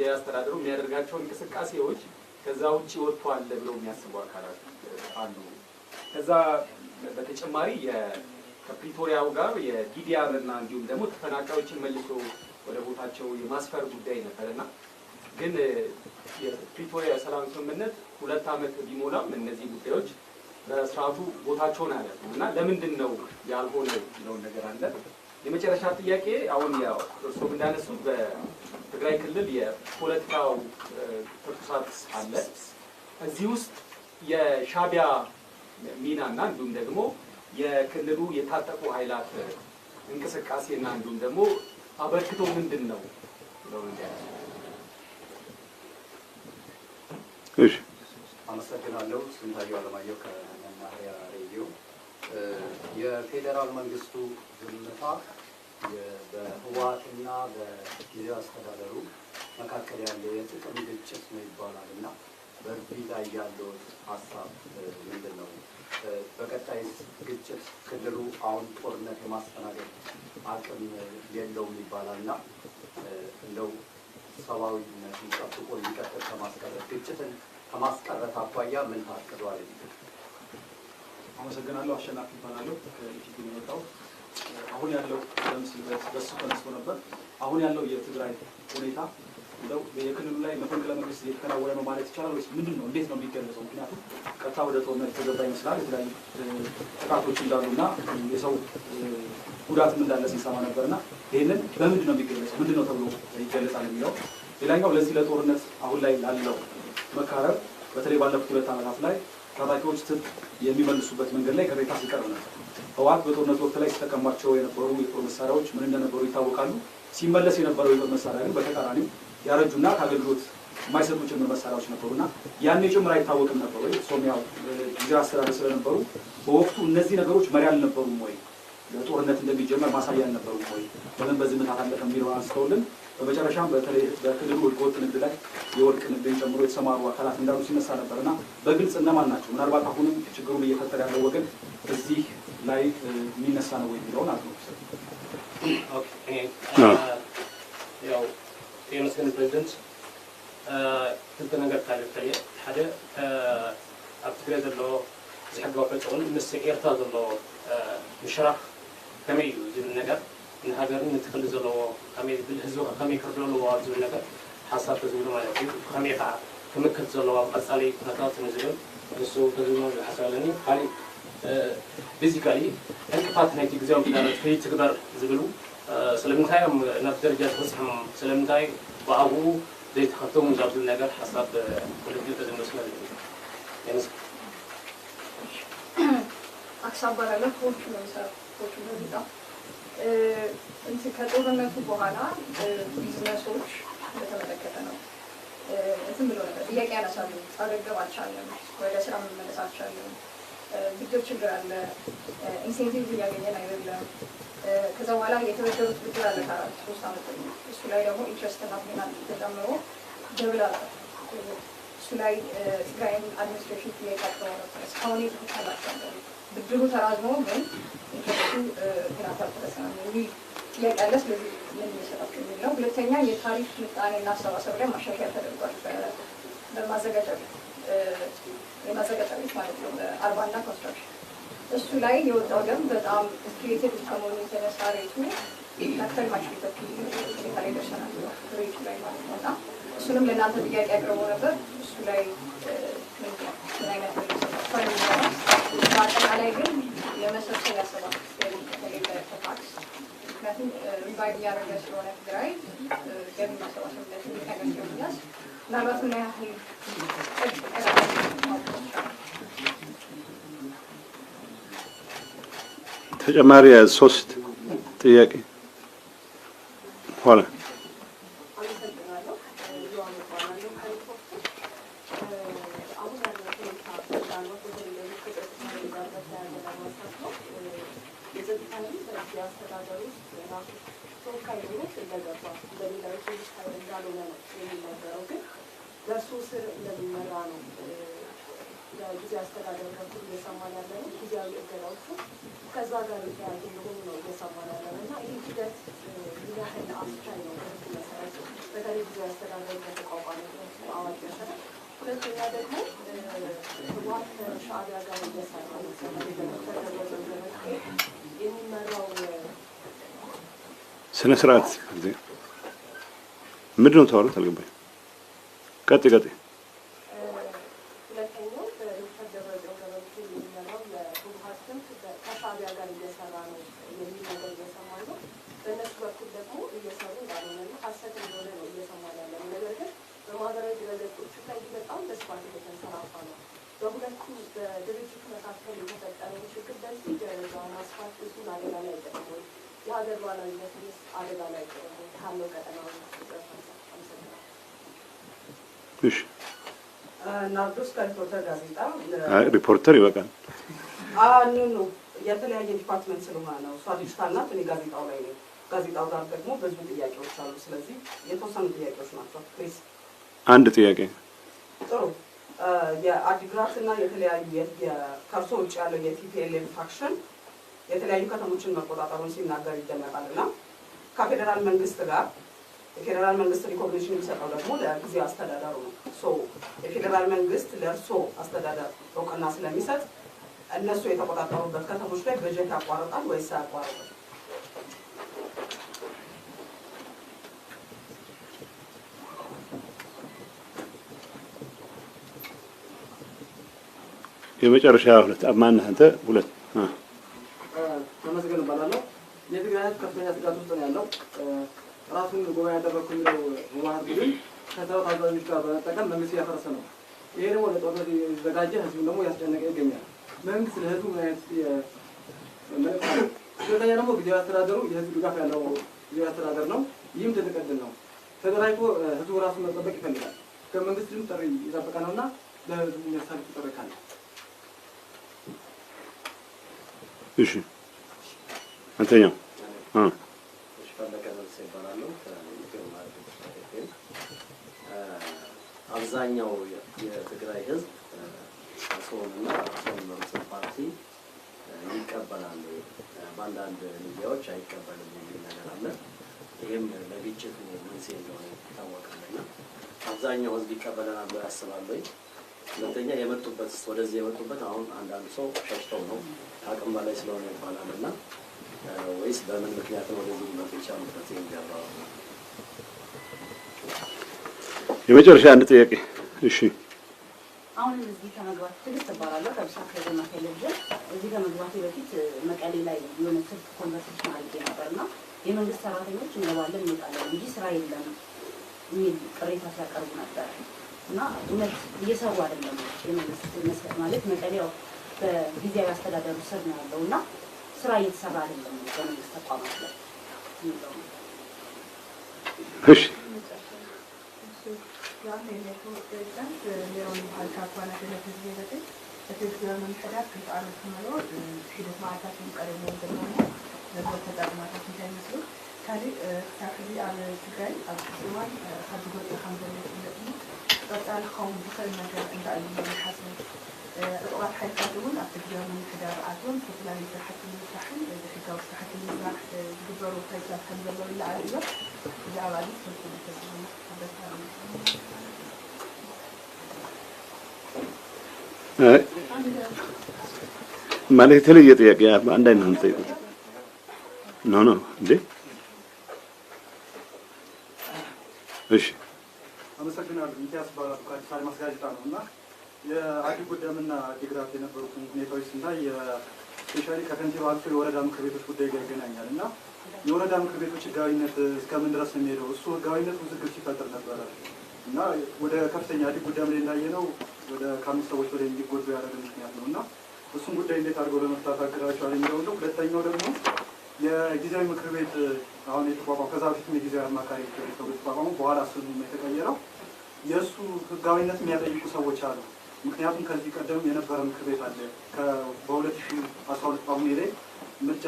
ጊዜያዊ አስተዳደሩ የሚያደርጋቸው እንቅስቃሴዎች ከዛ ውጪ ወጥቷል ብለው የሚያስቡ አካላት አሉ። ከዛ በተጨማሪ ከፕሪቶሪያው ጋር የዲዲአር እና እንዲሁም ደግሞ ተፈናቃዮችን መልሶ ወደ ቦታቸው የማስፈር ጉዳይ ነበርና ግን የፕሪቶሪያ ሰላም ስምምነት 2 ዓመት ቢሞላም እነዚህ ጉዳዮች በስርዓቱ ቦታቸውን አያለፉም እና ለምንድን ነው ያልሆነ ነው ነገር አለ። የመጨረሻ ጥያቄ አሁን ያው እርስዎም እንዳነሱት በትግራይ ክልል የፖለቲካው ትኩሳት አለ። እዚህ ውስጥ የሻዕቢያ ሚናና እንዲሁም ደግሞ የክልሉ የታጠቁ ኃይላት እንቅስቃሴና እንዲሁም ደግሞ አበርክቶ ምንድን ነው ነው እንዲያስ እሺ አመሰግናለሁ። ስንታየው አለማየሁ ከመናኸሪያ ሬዲዮ። የፌዴራል መንግስቱ ዝምታ በህወሓትና በጊዜያዊ አስተዳደሩ መካከል ያለ የጥቅም ግጭት ነው ይባላል እና በዚህ ላይ ያለው ሀሳብ ምንድን ነው? በቀጣይ ግጭት ክልሉ አሁን ጦርነት የማስተናገድ አቅም የለውም ይባላል እና እንደው ሰብአዊነትን ጠብቆ ሊቀጥል ከማስቀረት ግጭትን ከማስቀረት አኳያ ምን ታቅዷል? አመሰግናለሁ። አሸናፊ ይባላለሁ ከኢትዮጵያ የመጣው አሁን ያለው ለምሳሌ በሱ ተነስቶ ነበር። አሁን ያለው የትግራይ ሁኔታ እንደው የክልሉ ላይ መፈንቅለ መንግስት እየተከናወነ ነው ማለት ይቻላል ወይስ ምንድን ነው? እንዴት ነው የሚገለጸው? ምክንያቱም ቀጥታ ወደ ጦርነት የተገባ ይመስላል። የተለያዩ ጥቃቶች እንዳሉና የሰው ጉዳትም እንዳለ ሲሰማ ነበርና ይህንን በምንድን ነው የሚገለጸው? ምንድን ነው ተብሎ ይገለጻል የሚለው ሌላኛው ለዚህ ለጦርነት አሁን ላይ ላለው መካረር በተለይ ባለፉት 2 ዓመታት ላይ ታጣቂዎች ትጥቅ የሚመልሱበት መንገድ ላይ ቅሬታ ሲቀርብ ነበር። ህወሓት በጦርነት ወቅት ላይ ሲጠቀሟቸው የነበሩ የጦር መሳሪያዎች ምን እንደነበሩ ይታወቃሉ። ሲመለስ የነበረው የጦር መሳሪያ ግን በተቃራኒው ያረጁና ከአገልግሎት የማይሰጡ ጭምር መሳሪያዎች ነበሩና ያኔ ጭምር አይታወቅም ነበር ወይ? ሶሚያው ጊዜያዊ አስተዳደር ስለነበሩ በወቅቱ እነዚህ ነገሮች መሪ አልነበሩም ወይ? ለጦርነት እንደሚጀመር ማሳያ አልነበሩም ወይ? ለምን በዝምታ ታለፈ የሚለውን አንስተውልን በመጨረሻም በተለይ በክልሉ ህገወጥ ንግድ ላይ የወርቅ ንግድን ጨምሮ የተሰማሩ አካላት እንዳሉ ሲነሳ ነበርና በግልጽ እነማን ናቸው? ምናልባት አሁንም ችግሩን እየፈጠረ ያለው ወገን እዚህ ላይ የሚነሳ ነው ወይ የሚለውን አጥሩ። ያው የመስገን ፕሬዝዳንት ክልተ ነገር ካለ ሓደ ኣብ ትግራይ ዘሎ ዝሕጋዊ ፈፅዖን ምስ ኤርትራ ዘሎ ምሽራኽ ከመይ እዩ ዝብል ነገር ንሃገርን ንትክሊ ዘለዎ ከመይ ዝብል ህዝቢ ከመይ ክርድኦ ኣለዎ ኣብ ዝብል ነገር ሓሳብ ተዝብሉ ማለት እዩ። ከመይ ከዓ ክምክት ዘለዎ ኣብ ቀፃሊ ኩነታት ንዝብል ንሱ ተዝብሎ ሓሳብ ኣለኒ። ካሊእ ቤዚካሊ ዕንቅፋት ናይቲ ግዜያዊ ምድላላት ከይትግበር ዝብሉ ስለምንታይ ናብ ደረጃ ተበፅሖም ስለምንታይ ብኣብኡ ዘይተኸተሙ ዛብ ዝብል ነገር ሓሳብ ፖለቲካ ዝመስላል አክሳብ ባላለሁ ፎርቹ ነው የሚሰራው። ፎርቹ ነው የሚጣው ከጦርነቱ በኋላ ቢዝነሶች በተመለከተ ነው ዝም ብሎ ነገር ጥያቄ ያነሳሉ። አገገብ አልቻለም፣ ወደ ስራ መመለስ አልቻለም፣ ብድር ችግር አለ፣ ኢንሴንቲቭ እያገኘን አይደለም። ከዛ በኋላ የተበደሩት ብድር አለ ከ3 ዓመት እሱ ላይ ደግሞ ኢንትረስት እና ፔናልቲ ተጨምሮ ደብል አለ። እሱ ላይ ትግራይን አድሚኒስትሬሽን ጥያቄ አቅርበው ነበር። እስካሁን የተፈታላቸው ብድሩ ተራዝሞ ግን ኢንትረስቱ ፔናልቲ አልተፈጸመም የሚል ጥያቄ አለ። ስለዚህ ምን እየሰራችሁ የሚል ነው። ሁለተኛ የታሪፍ ምጣኔና አሰባሰብ ላይ ማሻሻያ ተደርጓል። በማዘጋጃ ቤት ማለት ነው በአርባና ኮንስትራክሽን እሱ ላይ የወጣው ደንብ በጣም ክሪኤቲቭ ከመሆኑ የተነሳ ሬቱ መክፈል ማይችልበት ሁኔታ ላይ ደርሰናል። ሬቱ ላይ ማለት ነው እና እሱንም ለእናንተ ጥያቄ አቅርቦ ነበር። እሱ ላይ ምን አይነት ፈል በአጠቃላይ ግን የመሰብሰብ ያሰባል በተለይ በታክስ ምክንያቱም ሪቫይቭ እያደረገ ስለሆነ ትግራይ ገቢ ማሰባሰብነት ነገር ሲሆንያስ ምናልባት ምን ያህል ተጨማሪ 3 ጥያቄ ሆነ የጊዜ አስተዳደር በኩል እየሰማን ያለ ነው። ጊዜያዊ እገዳዎቹ ከዛ ጋር የተያያዙ እንደሆኑ ነው እየሰማን ያለ ነው እና ይህ ሂደት ምን ያህል አስቻይ ነው በህግ መሰረት በተለይ ጊዜያዊ አስተዳደር በተቋቋመ አዋጅ መሰረት። ሁለተኛ ደግሞ ህወሓት ከሻዕቢያ ጋር እየሰራ ነው የሚመራው ስነ ስርዓት ምንድን ነው ታወሩት? አልገባኝም። ቀጥይ። ሁለተኛው በዶክተር ደብረጽዮን ገብረሚካኤል የሚመራው የህወሓት ክንፍ ከሻዕቢያ ጋር እየሰራ ነው የሚል ነገር እየሰማን ነው። በእነሱ በኩል ደግሞ እየሰሩ እንዳልሆነና ሀሰት እንደሆነ ነው እየሰማን ያለ ነው። ነገር ግን በማህበራዊ ድረገጾች ላይ በጣም በስፋት እየተንሰራፋ ነው። በሁለቱ በድርጅቱ መካከል የተፈጠረው ችግር በዚህ ደረጃ ማስፋት እሱን አደጋ ላይ አይጠቅም፣ የሀገር ሉዓላዊነት አደጋ ላይ አይጠቅም ካለው ቀጠናዊ እሺ ናርዶስ ከሪፖርተር ጋዜጣ ሪፖርተር ይበቃል። ኖ የተለያየ ዲፓርትመንት ስለሆነ ነው። እሷ ዲጂታል ናት፣ እኔ ጋዜጣው ላይ ነው። ጋዜጣው ጋር ደግሞ ብዙ ጥያቄዎች አሉ። ስለዚህ የተወሰኑ ጥያቄዎች ናቸው። ፕሊዝ አንድ ጥያቄ። ጥሩ። የአዲግራት እና የተለያዩ ከእርሶ ውጭ ያለው የቲፒኤልኤፍ ፋክሽን የተለያዩ ከተሞችን መቆጣጠሩን ሲናገር ይደመጣል እና ከፌዴራል መንግስት ጋር የፌዴራል መንግስት ሪኮግኒሽን የሚሰጠው ደግሞ ለጊዜው አስተዳደሩ ነው። የፌዴራል መንግስት ለእርሶ አስተዳደር እውቅና ስለሚሰጥ እነሱ የተቆጣጠሩበት ከተሞች ላይ በጀት ያቋርጣል ወይስ አያቋርጥም? የመጨረሻ ሁለት ማነህ አንተ? ሁለት ተመስገን እባላለሁ። የትግራይ ህዝብ ከፍተኛ ስጋት ውስጥ ነው ያለው። ራሱን ጉባኤ ያደረግኩ የሚለው ህወሓት ቡድን ከሰው ታዛዦች ጋር በመጠቀም መንግስት እያፈረሰ ነው። ይሄ ደግሞ ለጦርነት የተዘጋጀ ህዝቡን ደግሞ እያስጨነቀ ይገኛል። መንግስት ለህዝቡ ምን አይነት መልዕክት አለው? ሁለተኛ ደግሞ ጊዜያዊ አስተዳደሩ የህዝብ ድጋፍ ያለው ጊዜያዊ አስተዳደር ነው። ይህም ትልቅ ዕድል ነው። ተደራጅቶ ህዝቡ ራሱን መጠበቅ ይፈልጋል። ከመንግስትም ጥሪ እየጠበቀ ነው እና ለህዝቡ የሚያሳልፍ ጥሪ ካለ እሺ አንተኛው አብዛኛው የትግራይ ህዝብ ራስዎንና ራስዎን የሚመሩትን ፓርቲ ይቀበላል፣ በአንዳንድ ሚዲያዎች አይቀበልም የሚል ነገር አለ። ይህም ለግጭቱ መንስኤ እንደሆነ ይታወቃልና አብዛኛው ህዝብ ይቀበለናል ብሎ ያስባሉ። ሁለተኛ የመጡበት ወደዚህ የመጡበት አሁን አንዳንድ ሰው ሸሽተው ነው አቅም በላይ ስለሆነ ይባላል እና ወይስ በምን ምክንያት ነው ወደዚህ ሊመጡ የቻሉበት የሚያባው? የመጨረሻ አንድ ጥያቄ። እሺ አሁን እዚህ ከመግባት ትግስት እባላለሁ ከብሳት ከዜና ቴሌቪዥን። እዚህ ከመግባቴ በፊት መቀሌ ላይ የሆነ ስልክ ኮንቨርሴሽን አድርጌ ነበርና የመንግስት ሰራተኞች እንገባለን እንወጣለን እንጂ ስራ የለም የሚል ቅሬታ ሲያቀርቡ ነበር እና እውነት እየሰሩ አይደለም የመንግስት ማለት መቀሌ ያው በጊዜያዊ አስተዳደሩ ስር ነው ያለው እና ስራ እየተሰራ አይደለም በመንግስት ተቋማት ላይ የሚለው ነው። እሺ يعني الإنسان اليوم هالكاتوانا في التلفزيون التلفزيون من حدث كنت أعرف كمالو حدث معركات مقربة من زمانه نزول تدار معركات مجال مسلوك كالي تاخذي على تجاي على الحسوان خد قلت الحمد لله في قلت أنا قوم بخير مجال عند أيام الحسن الأوقات حيقاتلون التلفزيون من حدار عدون في خلال مساحة المساحن بحكاية مساحة المساح يقدروا تيسار الحمد لله إلا عائلة إذا عوالي في التلفزيون ማለት የተለየ ጥያቄ አንድ አይነት ነው የምጠይቁት? ኖ እንዴ? እሺ አመሰግናለሁ። ሚኪያስ ባላፍ ከአዲስ አበባ ጋዜጣ ነው እና የአዲ ጉዳምና አዲግራት የነበሩትን ሁኔታዎች ስናይ ስፔሻሊ ከከንቲባ አልፎ የወረዳ ምክር ቤቶች ጉዳይ ጋር ይገናኛል እና የወረዳ ምክር ቤቶች ህጋዊነት እስከምን ድረስ ነው የሚሄደው? እሱ ህጋዊነት ውዝግብ ሲፈጥር ነበረ እና ወደ ከፍተኛ አዲ ጉዳም ላይ እንዳየነው ወደ ከአምስት ሰዎች ወደ እንዲጎዱ ያደረገ ምክንያት ነው እና እሱን ጉዳይ እንዴት አድርገው ለመፍታት አቅዳቸዋል የሚለው ነው። ሁለተኛው ደግሞ የጊዜያዊ ምክር ቤት አሁን የተቋቋመው ከዛ በፊትም የጊዜያዊ አማካሪ ምክር ቤት ተብሎ የተቋቋመው በኋላ ስሙም የተቀየረው የእሱ ህጋዊነት የሚያጠይቁ ሰዎች አሉ። ምክንያቱም ከዚህ ቀደም የነበረ ምክር ቤት አለ በ2012 ጳጉሜ ላይ ምርጫ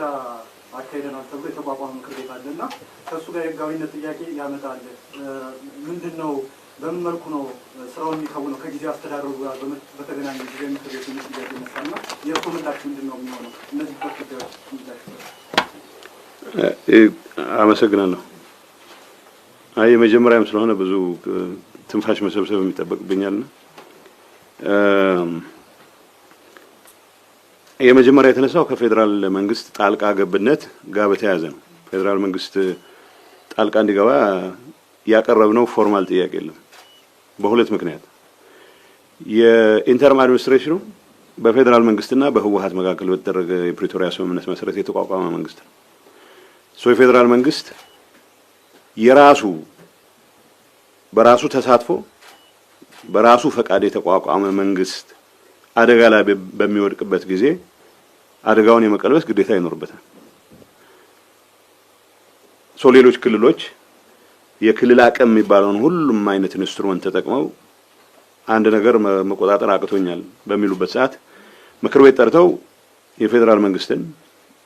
አካሄደናል ተብሎ የተቋቋመ ምክር ቤት አለ እና ከእሱ ጋር የህጋዊነት ጥያቄ ያመጣል። ምንድን ነው በምን መልኩ ነው ስራውን የሚከውነው? ከጊዜው አስተዳደሩ ጋር በተገናኘ ጊዜ ምክር ቤት የሚያደርግ ይመስላልና የእርሶ ምላሽ ምንድን ነው የሚሆነው? እነዚህ ጉዳዮች ምላሽ። አመሰግናለሁ። የመጀመሪያም ስለሆነ ብዙ ትንፋሽ መሰብሰብ የሚጠበቅብኛልና የመጀመሪያ የተነሳው ከፌደራል መንግስት ጣልቃ ገብነት ጋር በተያያዘ ነው። ፌደራል መንግስት ጣልቃ እንዲገባ ያቀረብነው ፎርማል ጥያቄ የለም። በሁለት ምክንያት የኢንተርም አድሚኒስትሬሽኑ በፌደራል መንግስትና በህወሓት መካከል በተደረገ የፕሪቶሪያ ስምምነት መሰረት የተቋቋመ መንግስት ነው። የፌደራል መንግስት በራሱ ተሳትፎ በራሱ ፈቃድ የተቋቋመ መንግስት አደጋ ላይ በሚወድቅበት ጊዜ አደጋውን የመቀልበስ ግዴታ ይኖርበታል። ሌሎች ክልሎች የክልል አቅም የሚባለውን ሁሉም አይነት ኢንስትሩመንት ተጠቅመው አንድ ነገር መቆጣጠር አቅቶኛል በሚሉበት ሰዓት ምክር ቤት ጠርተው የፌደራል መንግስትን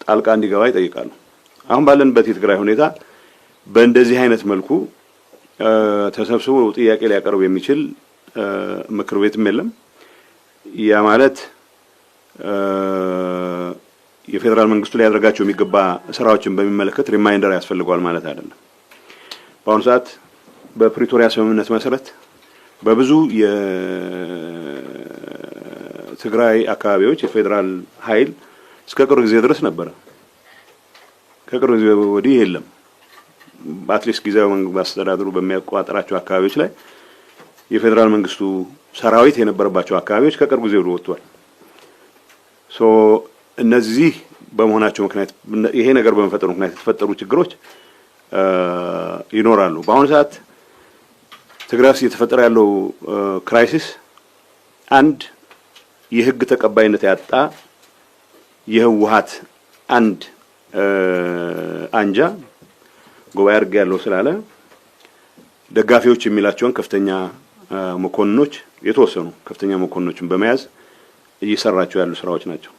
ጣልቃ እንዲገባ ይጠይቃሉ። አሁን ባለንበት የትግራይ ሁኔታ በእንደዚህ አይነት መልኩ ተሰብስቦ ጥያቄ ሊያቀርብ የሚችል ምክር ቤትም የለም። ያ ማለት የፌደራል መንግስቱ ሊያደርጋቸው የሚገባ ስራዎችን በሚመለከት ሪማይንደር ያስፈልገዋል ማለት አይደለም። በአሁኑ ሰዓት በፕሪቶሪያ ስምምነት መሰረት በብዙ የትግራይ አካባቢዎች የፌደራል ኃይል እስከ ቅርብ ጊዜ ድረስ ነበረ። ከቅርብ ጊዜ ወዲህ የለም። በአትሊስት ጊዜያዊ መንግስት አስተዳደሩ በሚያቋጥራቸው አካባቢዎች ላይ የፌደራል መንግስቱ ሰራዊት የነበረባቸው አካባቢዎች ከቅርብ ጊዜ ወዲህ ወጥቷል። እነዚህ በመሆናቸው ምክንያት ይሄ ነገር በመፈጠሩ ምክንያት የተፈጠሩ ችግሮች ይኖራሉ። በአሁኑ ሰዓት ትግራይ ውስጥ እየተፈጠረ ያለው ክራይሲስ አንድ የህግ ተቀባይነት ያጣ የህወሓት አንድ አንጃ ጉባኤ አድርጌ ያለው ስላለ ደጋፊዎች የሚላቸውን ከፍተኛ መኮንኖች የተወሰኑ ከፍተኛ መኮንኖችን በመያዝ እየሰራቸው ያሉ ስራዎች ናቸው።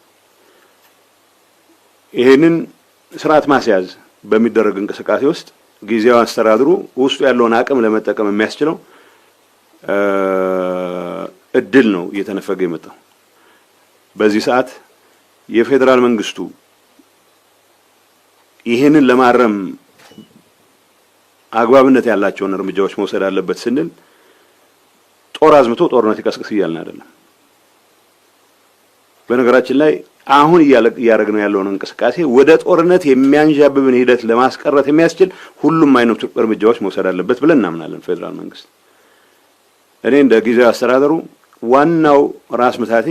ይሄንን ስርዓት ማስያዝ በሚደረግ እንቅስቃሴ ውስጥ ጊዜያዊ አስተዳደሩ ውስጡ ያለውን አቅም ለመጠቀም የሚያስችለው እድል ነው እየተነፈገ የመጣው። በዚህ ሰዓት የፌደራል መንግስቱ ይሄንን ለማረም አግባብነት ያላቸውን እርምጃዎች መውሰድ አለበት ስንል ጦር አዝምቶ ጦርነት ይቀስቅስ እያልን አይደለም። በነገራችን ላይ አሁን እያደረግነው ያለውን እንቅስቃሴ ወደ ጦርነት የሚያንዣብብን ሂደት ለማስቀረት የሚያስችል ሁሉም አይነት እርምጃዎች መውሰድ አለበት ብለን እናምናለን። ፌደራል መንግስት እኔ እንደ ጊዜያዊ አስተዳደሩ ዋናው ራስ ምታቴ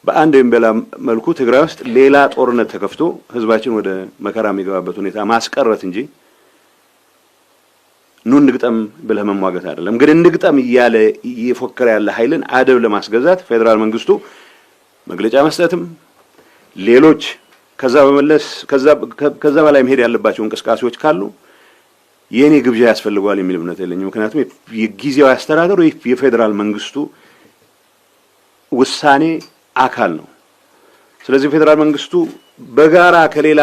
በአንድ ወይም በሌላ መልኩ ትግራይ ውስጥ ሌላ ጦርነት ተከፍቶ ህዝባችን ወደ መከራ የሚገባበት ሁኔታ ማስቀረት እንጂ ኑ እንግጠም ብለህ መሟገት አይደለም። ግን እንግጠም እያለ እየፎከረ ያለ ኃይልን አደብ ለማስገዛት ፌደራል መንግስቱ መግለጫ መስጠትም ሌሎች ከዛ በላይ መሄድ ያለባቸው እንቅስቃሴዎች ካሉ የኔ ግብዣ ያስፈልገዋል የሚል እምነት የለኝም። ምክንያቱም የጊዜያዊ አስተዳደሩ የፌደራል መንግስቱ ውሳኔ አካል ነው። ስለዚህ ፌደራል መንግስቱ በጋራ ከሌላ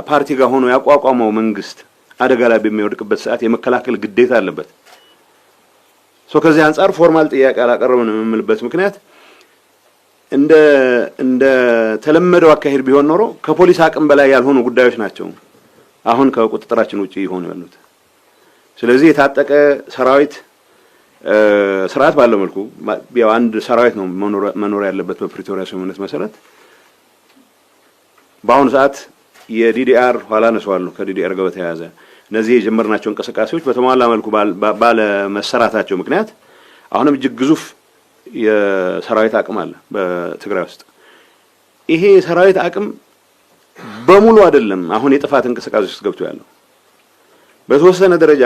ፓርቲ ጋር ሆኖ ያቋቋመው መንግስት አደጋ ላይ በሚወድቅበት ሰዓት የመከላከል ግዴታ አለበት። ከዚህ አንፃር ፎርማል ጥያቄ አላቀረብንም የምልበት ምክንያት እንደ ተለመደው አካሄድ ቢሆን ኖሮ ከፖሊስ አቅም በላይ ያልሆኑ ጉዳዮች ናቸው አሁን ከቁጥጥራችን ውጪ ይሆኑ ያሉት። ስለዚህ የታጠቀ ሰራዊት ስርዓት ባለው መልኩ ያው አንድ ሰራዊት ነው መኖር ያለበት በፕሪቶሪያ ስምምነት መሰረት። በአሁኑ ሰዓት የዲዲአር ኋላ ነሷል። ከዲዲአር ጋር በተያያዘ እነዚህ የጀመርናቸው እንቅስቃሴዎች በተሟላ መልኩ ባለ መሰራታቸው ምክንያት አሁንም እጅግ ግዙፍ የሰራዊት አቅም አለ በትግራይ ውስጥ። ይሄ የሰራዊት አቅም በሙሉ አይደለም አሁን የጥፋት እንቅስቃሴ ውስጥ ገብቶ ያለው። በተወሰነ ደረጃ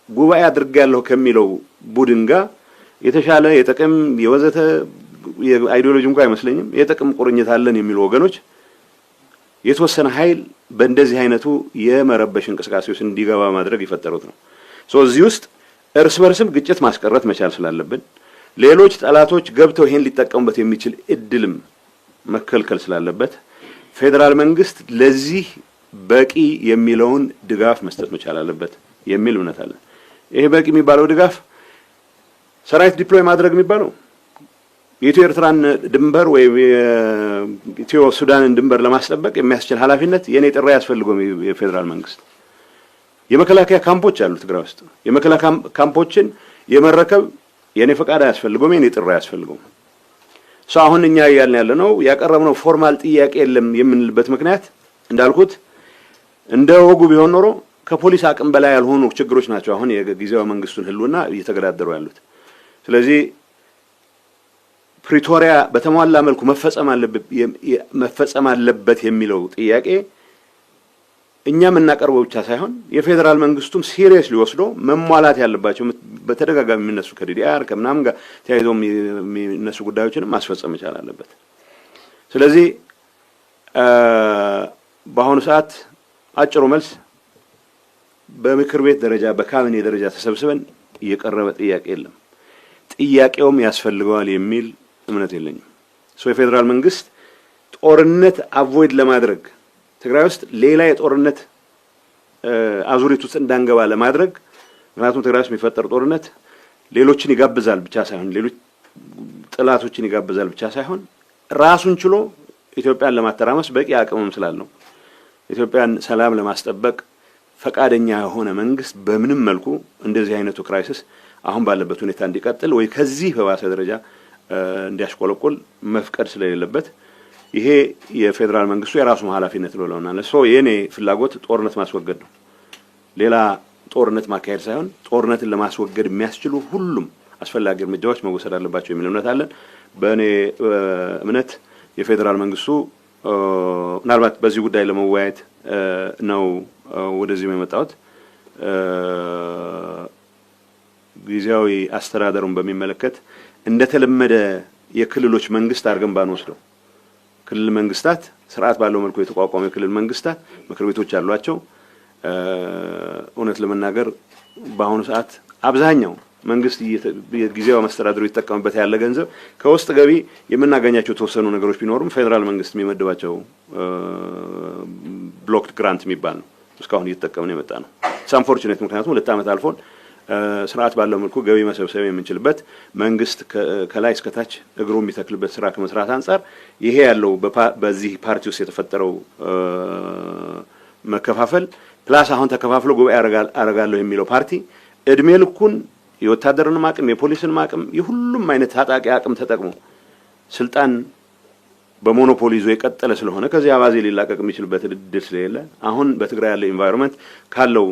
ጉባኤ አድርጌያለሁ ከሚለው ቡድን ጋር የተሻለ የጥቅም የወዘተ የአይዲዮሎጂ እንኳን አይመስለኝም የጥቅም ቁርኝት አለን የሚሉ ወገኖች የተወሰነ ኃይል በእንደዚህ አይነቱ የመረበሽ እንቅስቃሴዎች እንዲገባ ማድረግ ይፈጠሩት ነው። እዚህ ውስጥ እርስ በርስም ግጭት ማስቀረት መቻል ስላለብን ሌሎች ጠላቶች ገብተው ይሄን ሊጠቀሙበት የሚችል እድልም መከልከል ስላለበት ፌደራል መንግስት ለዚህ በቂ የሚለውን ድጋፍ መስጠት መቻል አለበት የሚል እምነት አለ። ይሄ በቂ የሚባለው ድጋፍ ሰራዊት ዲፕሎይ ማድረግ የሚባለው የኢትዮ ኤርትራን ድንበር ወይ የኢትዮ ሱዳንን ድንበር ለማስጠበቅ የሚያስችል ኃላፊነት የኔ ጥሪ ያስፈልገው የፌደራል መንግስት የመከላከያ ካምፖች አሉ ትግራይ ውስጥ የመከላከያ ካምፖችን የመረከብ የኔ ፈቃድ ያስፈልገው የኔ ጥሪ ያስፈልገው አሁን እኛ ያለነው ያቀረብነው ፎርማል ጥያቄ የለም የምንልበት ምክንያት እንዳልኩት እንደ ወጉ ቢሆን ኖሮ ከፖሊስ አቅም በላይ ያልሆኑ ችግሮች ናቸው አሁን የጊዜያዊ መንግስቱን ህልውና እየተገዳደሩ ያሉት ስለዚህ ፕሪቶሪያ በተሟላ መልኩ መፈጸም አለበት የሚለው ጥያቄ እኛም እናቀርበው ብቻ ሳይሆን የፌደራል መንግስቱም ሲሪየስሊ ወስዶ መሟላት ያለባቸው በተደጋጋሚ የሚነሱ ከዲዲአር ከምናምን ጋር ተያይዘው የሚነሱ ጉዳዮችንም ማስፈጸም ይቻላል አለበት ስለዚህ በአሁኑ ሰዓት አጭሩ መልስ በምክር ቤት ደረጃ በካቢኔ ደረጃ ተሰብስበን እየቀረበ ጥያቄ የለም ጥያቄውም ያስፈልገዋል የሚል እምነት የለኝም የፌደራል መንግስት ጦርነት አቮይድ ለማድረግ ትግራይ ውስጥ ሌላ የጦርነት አዙሪት ውስጥ እንዳንገባ ለማድረግ ምክንያቱም ትግራይ ውስጥ የሚፈጠር ጦርነት ሌሎችን ይጋብዛል ብቻ ሳይሆን ሌሎች ጥላቶችን ይጋብዛል ብቻ ሳይሆን ራሱን ችሎ ኢትዮጵያን ለማተራመስ በቂ አቅምም ስላለው ኢትዮጵያን ሰላም ለማስጠበቅ ፈቃደኛ የሆነ መንግስት በምንም መልኩ እንደዚህ አይነቱ ክራይሲስ አሁን ባለበት ሁኔታ እንዲቀጥል ወይ ከዚህ በባሰ ደረጃ እንዲያሽቆለቆል መፍቀድ ስለሌለበት ይሄ የፌደራል መንግስቱ የራሱ ኃላፊነት ነው ለውና የኔ ፍላጎት ጦርነት ማስወገድ ነው ሌላ ጦርነት ማካሄድ ሳይሆን ጦርነትን ለማስወገድ የሚያስችሉ ሁሉም አስፈላጊ እርምጃዎች መወሰድ አለባቸው የሚል እምነት አለን በእኔ እምነት የፌደራል መንግስቱ ምናልባት በዚህ ጉዳይ ለመወያየት ነው ወደዚህ የመጣሁት ጊዜያዊ አስተዳደሩን በሚመለከት እንደተለመደ የክልሎች መንግስት አርገን ባንወስደው ክልል መንግስታት ስርዓት ባለው መልኩ የተቋቋመ የክልል መንግስታት ምክር ቤቶች አሏቸው እውነት ለመናገር በአሁኑ ሰዓት አብዛኛው መንግስት ጊዜያዊ አስተዳደሩ ይተቀምበት ያለ ገንዘብ ከውስጥ ገቢ የምናገኛቸው ተወሰኑ ነገሮች ቢኖርም ፌደራል መንግስት የሚመድባቸው ብሎክድ ግራንት የሚባል ነው እስካሁን እየተጠቀምን የመጣ ነው ሳንፎርቹኔት ምክንያቱም 2 ዓመት አልፎን ስርዓት ባለው መልኩ ገቢ መሰብሰብ የምንችልበት መንግስት ከላይ እስከ ታች እግሩ የሚተክልበት ስራ ከመስራት አንፃር ይሄ ያለው በዚህ ፓርቲ ውስጥ የተፈጠረው መከፋፈል ፕላስ አሁን ተከፋፍሎ ጉባኤ አረጋለሁ የሚለው ፓርቲ እድሜ ልኩን የወታደርንም አቅም የፖሊስንም አቅም የሁሉም አይነት ታጣቂ አቅም ተጠቅሞ ስልጣን በሞኖፖሊ ይዞ የቀጠለ ስለሆነ ከዚህ አባዜ ሊላቀቅ የሚችልበት እድል ስለሌለ አሁን በትግራይ ያለው ኢንቫይሮንመንት ካለው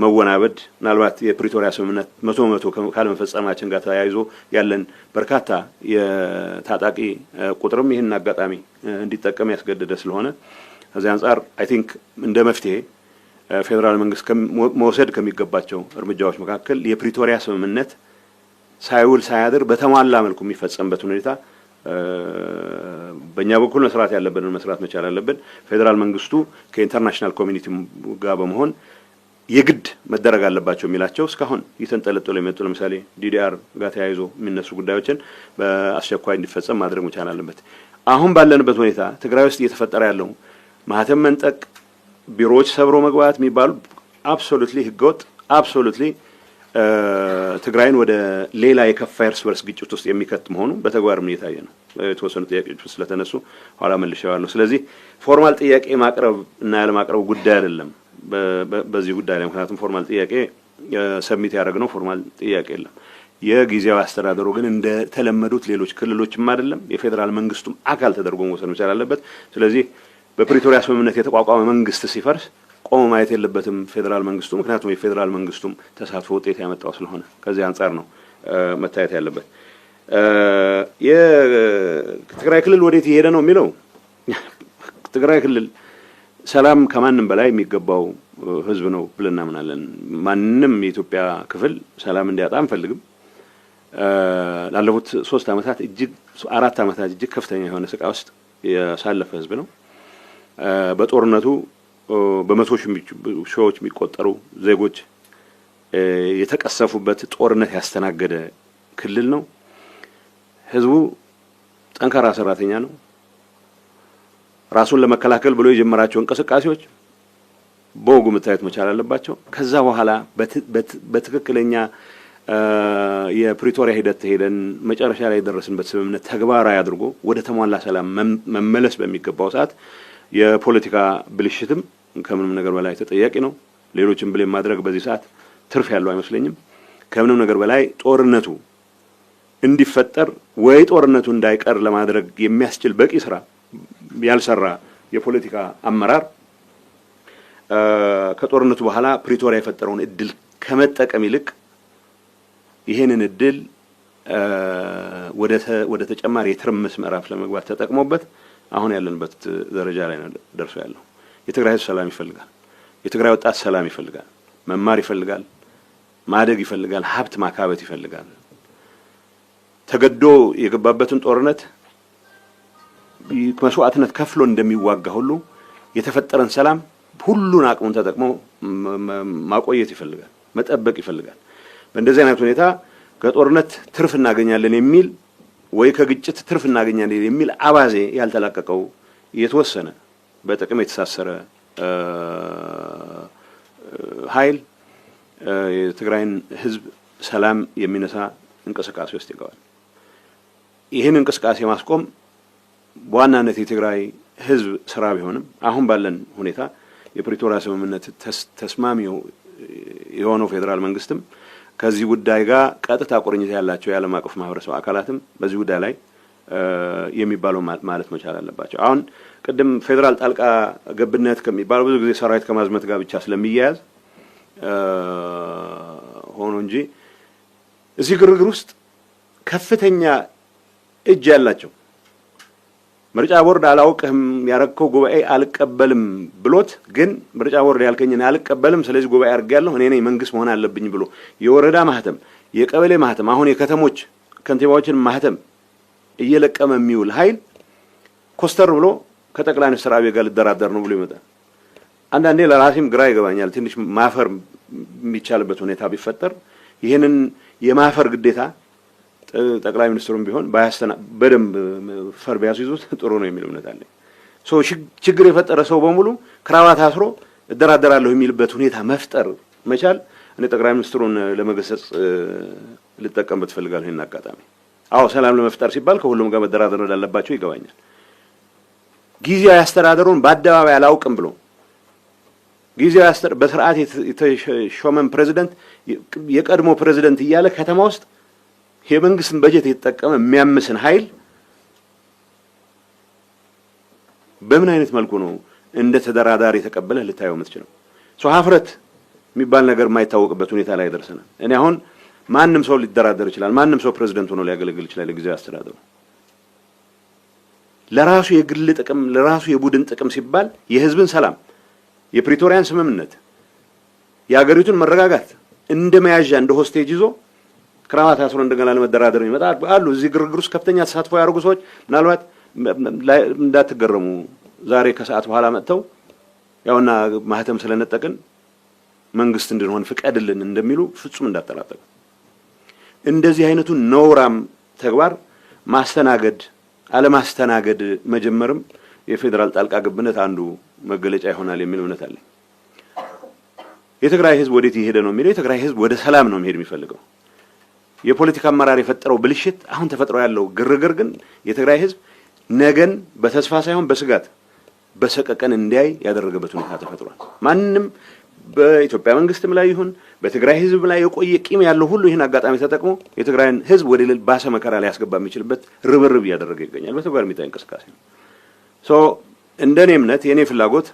መወናበድ ምናልባት የፕሪቶሪያ ስምምነት 100% ካለመፈጸማችን ጋር ተያይዞ ያለን በርካታ የታጣቂ ቁጥርም ይሄን አጋጣሚ እንዲጠቀም ያስገደደ ስለሆነ ከዚህ አንፃር አይ ቲንክ እንደ መፍትሄ ፌደራል መንግስት መውሰድ ከሚገባቸው እርምጃዎች መካከል የፕሪቶሪያ ስምምነት ሳይውል ሳያድር በተሟላ መልኩ የሚፈጸምበት ሁኔታ በእኛ በኩል መስራት ያለብንን መስራት መቻል አለብን ፌደራል መንግስቱ ከኢንተርናሽናል ኮሚኒቲ ጋር በመሆን የግድ መደረግ አለባቸው የሚላቸው እስካሁን እየተንጠለጠሉ የመጡ ለምሳሌ ዲዲአር ጋር ተያይዞ የሚነሱ ጉዳዮችን በአስቸኳይ እንዲፈጸም ማድረግ መቻል አለበት አሁን ባለንበት ሁኔታ ትግራይ ውስጥ እየተፈጠረ ያለው ማህተም መንጠቅ ቢሮዎች ሰብሮ መግባት የሚባሉ አብሶሉትሊ ህገወጥ አብሶሉትሊ ትግራይን ወደ ሌላ የከፋ እርስ በርስ ግጭት ውስጥ የሚከት መሆኑ በተግባርም እየታየ ነው የተወሰኑ ጥያቄዎች ስለተነሱ ኋላ መልሼዋለሁ ስለዚህ ፎርማል ጥያቄ ማቅረብ እና ያለ ማቅረብ ጉዳይ አይደለም በዚህ ጉዳይ ላይ ምክንያቱም ፎርማል ጥያቄ ሰብሚት ያደረግነው ፎርማል ጥያቄ የለም የጊዜያዊ አስተዳደሩ ግን እንደ ተለመዱት ሌሎች ክልሎችም አይደለም የፌደራል መንግስቱም አካል ተደርጎ መወሰድ መቻል አለበት ስለዚህ በፕሪቶሪያ ስምምነት የተቋቋመ መንግስት ሲፈርስ ቆሞ ማየት የለበትም ፌደራል መንግስቱ ምክንያቱም የፌደራል መንግስቱም ተሳትፎ ውጤት ያመጣው ስለሆነ ከዚህ አንፃር ነው መታየት ያለበት የትግራይ ክልል ወዴት ይሄደ ነው የሚለው ትግራይ ክልል ሰላም ከማንም በላይ የሚገባው ህዝብ ነው ብለን እናምናለን ማንንም የኢትዮጵያ ክፍል ሰላም እንዲያጣ አንፈልግም ላለፉት 3 ዓመታት እጅግ 4 ዓመታት እጅግ ከፍተኛ የሆነ ስቃይ ውስጥ ያሳለፈ ህዝብ ነው በጦርነቱ በመቶ ሺዎች የሚቆጠሩ ዜጎች የተቀሰፉበት ጦርነት ያስተናገደ ክልል ነው ህዝቡ ጠንካራ ሰራተኛ ነው ራሱን ለመከላከል ብሎ የጀመራቸው እንቅስቃሴዎች በወጉ መታየት መቻል አለባቸው ከዛ በኋላ በትክክለኛ የፕሪቶሪያ ሂደት ሄደን መጨረሻ ላይ የደረስንበት ስምምነት ተግባራዊ አድርጎ ወደ ተሟላ ሰላም መመለስ በሚገባው ሰዓት የፖለቲካ ብልሽትም ከምንም ነገር በላይ ተጠያቂ ነው። ሌሎችን ብሌም ማድረግ በዚህ ሰዓት ትርፍ ያለው አይመስለኝም። ከምንም ነገር በላይ ጦርነቱ እንዲፈጠር ወይ ጦርነቱ እንዳይቀር ለማድረግ የሚያስችል በቂ ስራ ያልሰራ የፖለቲካ አመራር ከጦርነቱ በኋላ ፕሪቶሪያ የፈጠረውን እድል ከመጠቀም ይልቅ ይሄንን እድል ወደ ተጨማሪ የትርምስ ምዕራፍ ለመግባት ተጠቅሞበት አሁን ያለንበት ደረጃ ላይ ነው ደርሶ ያለው። የትግራይ ህዝብ ሰላም ይፈልጋል። የትግራይ ወጣት ሰላም ይፈልጋል። መማር ይፈልጋል። ማደግ ይፈልጋል። ሀብት ማካበት ይፈልጋል። ተገዶ የገባበትን ጦርነት መስዋዕትነት ከፍሎ እንደሚዋጋ ሁሉ የተፈጠረን ሰላም ሁሉን አቅሙን ተጠቅሞ ማቆየት ይፈልጋል፣ መጠበቅ ይፈልጋል። በእንደዚህ አይነት ሁኔታ ከጦርነት ትርፍ እናገኛለን የሚል ወይ ከግጭት ትርፍ እናገኛለን የሚል አባዜ ያልተላቀቀው የተወሰነ በጥቅም የተሳሰረ ኃይል የትግራይን ህዝብ ሰላም የሚነሳ እንቅስቃሴ ውስጥ ይገባል። ይህን እንቅስቃሴ ማስቆም በዋናነት የትግራይ ህዝብ ስራ ቢሆንም አሁን ባለን ሁኔታ የፕሪቶሪያ ስምምነት ተስማሚው የሆነው ፌደራል መንግስትም ከዚህ ጉዳይ ጋር ቀጥታ ቁርኝት ያላቸው የዓለም አቀፍ ማህበረሰብ አካላትም በዚህ ጉዳይ ላይ የሚባለው ማለት መቻል አለባቸው። አሁን ቅድም ፌደራል ጣልቃ ገብነት ከሚባለው ብዙ ጊዜ ሰራዊት ከማዝመት ጋር ብቻ ስለሚያያዝ ሆኖ እንጂ እዚህ ግርግር ውስጥ ከፍተኛ እጅ ያላቸው ምርጫ ቦርድ አላውቅህም ያረከው ጉባኤ አልቀበልም ብሎት ግን ምርጫ ቦርድ ያልከኝን አልቀበልም ስለዚህ ጉባኤ አድርጌያለሁ እኔ ነኝ መንግስት መሆን አለብኝ ብሎ የወረዳ ማህተም የቀበሌ ማህተም አሁን የከተሞች ከንቲባዎችን ማህተም እየለቀመ የሚውል ኃይል ኮስተር ብሎ ከጠቅላይ ሚኒስትር አብይ ጋር ልደራደር ነው ብሎ ይመጣል። አንዳንዴ ለራሴም ግራ ይገባኛል። ትንሽ ማፈር የሚቻልበት ሁኔታ ቢፈጠር ይሄንን የማፈር ግዴታ ጠቅላይ ሚኒስትሩም ቢሆን በደንብ ፈር ቢያስይዙት ጥሩ ነው የሚል እምነት አለኝ። ችግር የፈጠረ ሰው በሙሉ ክራባት አስሮ እደራደራለሁ የሚልበት ሁኔታ መፍጠር መቻል እኔ ጠቅላይ ሚኒስትሩን ለመገሰጽ ልጠቀምበት ፈልጋለሁ ይሄን አጋጣሚ። አዎ ሰላም ለመፍጠር ሲባል ከሁሉም ጋር መደራደር እንዳለባቸው ይገባኛል። ጊዜያዊ አስተዳደሩን በአደባባይ አላውቅም ብሎ ጊዜያዊ አስተዳደር በስርዓት የተሾመን ፕሬዝዳንት የቀድሞ ፕሬዝዳንት እያለ ከተማ ውስጥ የመንግስትን በጀት የተጠቀመ የሚያምስን ኃይል በምን አይነት መልኩ ነው እንደ ተደራዳሪ ተቀበለ ልታየው የምትችለው? ሀፍረት የሚባል ነገር የማይታወቅበት ሁኔታ ላይ ደርሰናል። እኔ አሁን ማንም ሰው ሊደራደር ይችላል። ማንም ሰው ፕሬዝዳንት ሆኖ ሊያገለግል ይችላል። ጊዜያዊ አስተዳደሩ ለራሱ የግል ጥቅም ለራሱ የቡድን ጥቅም ሲባል የህዝብን ሰላም የፕሪቶሪያን ስምምነት የሀገሪቱን መረጋጋት እንደ መያዣ እንደ ሆስቴጅ ይዞ ክራማት አስሮ እንደገና ለመደራደር ይመጣል አሉ። እዚህ ግርግር ውስጥ ከፍተኛ ተሳትፎ ያደርጉ ሰዎች ምናልባት እንዳትገረሙ ዛሬ ከሰዓት በኋላ መጥተው ያውና ማህተም ስለነጠቅን መንግስት እንድንሆን ፍቀድልን እንደሚሉ ፍጹም እንዳጠራጠሩ። እንደዚህ አይነቱን ነውራም ተግባር ማስተናገድ አለማስተናገድ መጀመርም የፌደራል ጣልቃ ገብነት አንዱ መገለጫ ይሆናል የሚል እምነት አለኝ። የትግራይ ህዝብ ወዴት ይሄደ ነው የሚለው? የትግራይ ህዝብ ወደ ሰላም ነው መሄድ የሚፈልገው። የፖለቲካ አመራር የፈጠረው ብልሽት አሁን ተፈጥሮ ያለው ግርግር ግን የትግራይ ህዝብ ነገን በተስፋ ሳይሆን በስጋት በሰቀቀን እንዲያይ ያደረገበት ሁኔታ ተፈጥሯል። ማንንም በኢትዮጵያ መንግስትም ላይ ይሁን በትግራይ ህዝብ ላይ የቆየ ቂም ያለው ሁሉ ይህን አጋጣሚ ተጠቅሞ የትግራይን ህዝብ ወደ ሌላ ባሰ መከራ ላይ ያስገባ የሚችልበት ርብርብ እያደረገ ይገኛል። በተግባር የሚታይ እንቅስቃሴ ነው። እንደኔ እምነት የኔ ፍላጎት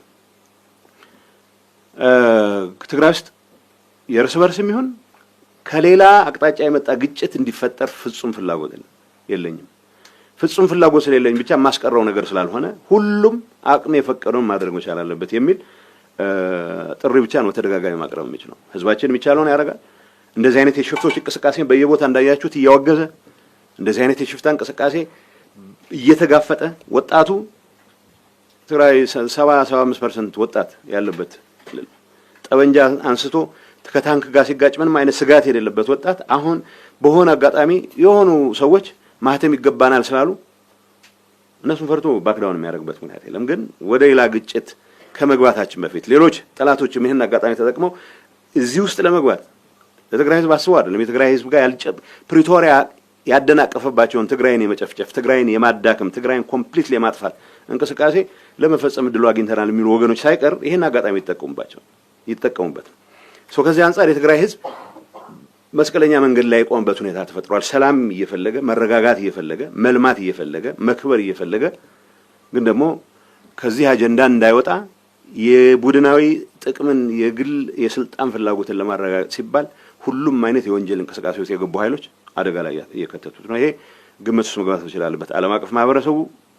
ትግራይ ውስጥ የእርስ በርስም ይሁን ከሌላ አቅጣጫ የመጣ ግጭት እንዲፈጠር ፍጹም ፍላጎት የለኝም። ፍጹም ፍላጎት ስለሌለኝ ብቻ ማስቀረው ነገር ስላልሆነ ሁሉም አቅም የፈቀደውን ማድረግ መቻል አለበት የሚል ጥሪ ብቻ ነው ተደጋጋሚ ማቅረብ የሚችለው። ህዝባችን የሚቻለውን ያደርጋል። እንደዚህ አይነት የሽፍቶች እንቅስቃሴ በየቦታ እንዳያችሁት እያወገዘ እንደዚህ አይነት የሽፍታ እንቅስቃሴ እየተጋፈጠ ወጣቱ ትግራይ 70-75% ወጣት ያለበት ጠበንጃ አንስቶ ከታንክ ጋር ሲጋጭ ምንም አይነት ስጋት የሌለበት ወጣት አሁን በሆነ አጋጣሚ የሆኑ ሰዎች ማህተም ይገባናል ስላሉ እነሱን ፈርቶ ባክዳውን የሚያደርግበት ምክንያት የለም። ግን ወደ ሌላ ግጭት ከመግባታችን በፊት ሌሎች ጠላቶችም ይሄን አጋጣሚ ተጠቅመው እዚህ ውስጥ ለመግባት ለትግራይ ህዝብ አስበው አይደለም። የትግራይ ህዝብ ጋር ፕሪቶሪያ ያደናቀፈባቸውን ትግራይን የመጨፍጨፍ ትግራይን የማዳከም ትግራይን ኮምፕሊትሊ የማጥፋት እንቅስቃሴ ለመፈጸም እድሉ አግኝተናል የሚሉ ወገኖች ሳይቀር ይሄን አጋጣሚ ይጠቀሙበት። ከዚህ አንፃር የትግራይ ህዝብ መስቀለኛ መንገድ ላይ የቆመበት ሁኔታ ተፈጥሯል። ሰላም እየፈለገ መረጋጋት እየፈለገ መልማት እየፈለገ መክበር እየፈለገ ግን ደግሞ ከዚህ አጀንዳ እንዳይወጣ የቡድናዊ ጥቅምን የግል የስልጣን ፍላጎትን ለማረጋገጥ ሲባል ሁሉም አይነት የወንጀል እንቅስቃሴ ውስጥ የገቡ ኃይሎች አደጋ ላይ እየከተቱት ነው። ይሄ ግምት ውስጥ መግባት ይችላልበት። ዓለም አቀፍ ማህበረሰቡ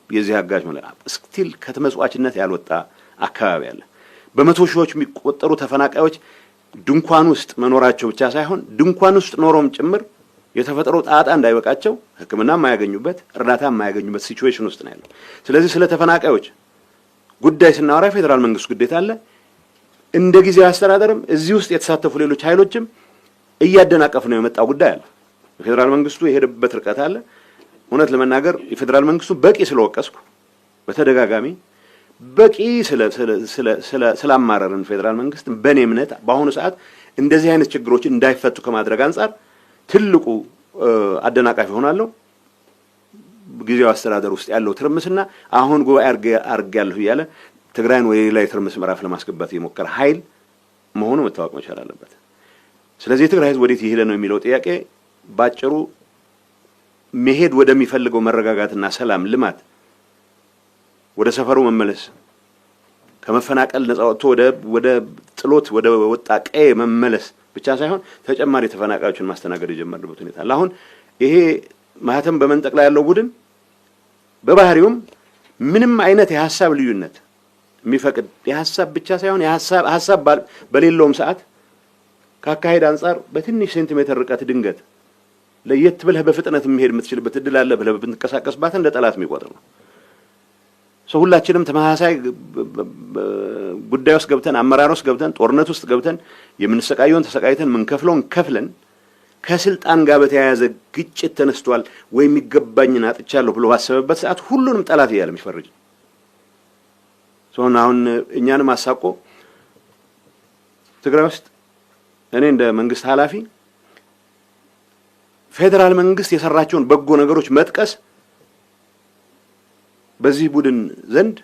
የዚህ አጋዥ ስቲል ከተመጽዋችነት ያልወጣ አካባቢ አለ። በመቶ ሺዎች የሚቆጠሩ ተፈናቃዮች ድንኳን ውስጥ መኖራቸው ብቻ ሳይሆን ድንኳን ውስጥ ኖሮም ጭምር የተፈጠሮ ጣጣ እንዳይበቃቸው ሕክምና የማያገኙበት እርዳታ የማያገኙበት ሲቹዌሽን ውስጥ ነው ያለው። ስለዚህ ስለ ተፈናቃዮች ጉዳይ ስናወራ ፌደራል መንግስት ግዴታ አለ። እንደ ጊዜያዊ አስተዳደርም እዚህ ውስጥ የተሳተፉ ሌሎች ኃይሎችም እያደናቀፍ ነው የመጣው ጉዳይ አለ። የፌደራል መንግስቱ የሄደበት ርቀት አለ። እውነት ለመናገር የፌደራል መንግስቱ በቂ ስለወቀስኩ በተደጋጋሚ በቂ ስላማረርን ፌደራል መንግስት በእኔ እምነት በአሁኑ ሰዓት እንደዚህ አይነት ችግሮች እንዳይፈቱ ከማድረግ አንጻር ትልቁ አደናቃፊ ሆናለሁ ጊዜያዊ አስተዳደር ውስጥ ያለው ትርምስና አሁን ጉባኤ አርጋለሁ እያለ ትግራይን ወደ ሌላ የትርምስ ምዕራፍ ለማስገባት የሞከረ ኃይል መሆኑ መታወቅ መቻል አለበት። ስለዚህ የትግራይ ህዝብ ወዴት ይሄለ ነው የሚለው ጥያቄ ባጭሩ መሄድ ወደሚፈልገው መረጋጋትና ሰላም ልማት ወደ ሰፈሩ መመለስ ከመፈናቀል ነፃ ወጥቶ ወደ ጥሎት ወደ ወጣ ቀዬ መመለስ ብቻ ሳይሆን ተጨማሪ ተፈናቃዮችን ማስተናገድ የጀመረበት ሁኔታ አለ። አሁን ይሄ ማህተም በመንጠቅ ላይ ያለው ቡድን በባህሪውም ምንም አይነት የሐሳብ ልዩነት የሚፈቅድ የሐሳብ ብቻ ሳይሆን የሐሳብ በሌለውም ሰዓት ካካሄድ አንፃር በትንሽ ሴንቲሜትር ርቀት ድንገት ለየት ብለህ በፍጥነት መሄድ የምትችልበት እድል አለ ብለህ ብትንቀሳቀስባት እንደ ጠላት የሚቆጥር ነው። ሁላችንም ተመሳሳይ ጉዳይ ውስጥ ገብተን አመራር ውስጥ ገብተን ጦርነት ውስጥ ገብተን የምንሰቃየውን ተሰቃይተን ምንከፍለውን ከፍለን ከስልጣን ጋር በተያያዘ ግጭት ተነስቷል ወይም ይገባኝን አጥቻለሁ ብሎ ባሰበበት ሰዓት ሁሉንም ጠላት እያለ የሚፈርጅ አሁን እኛንም አሳቆ ትግራይ ውስጥ እኔ እንደ መንግስት ኃላፊ ፌደራል መንግስት የሰራቸውን በጎ ነገሮች መጥቀስ በዚህ ቡድን ዘንድ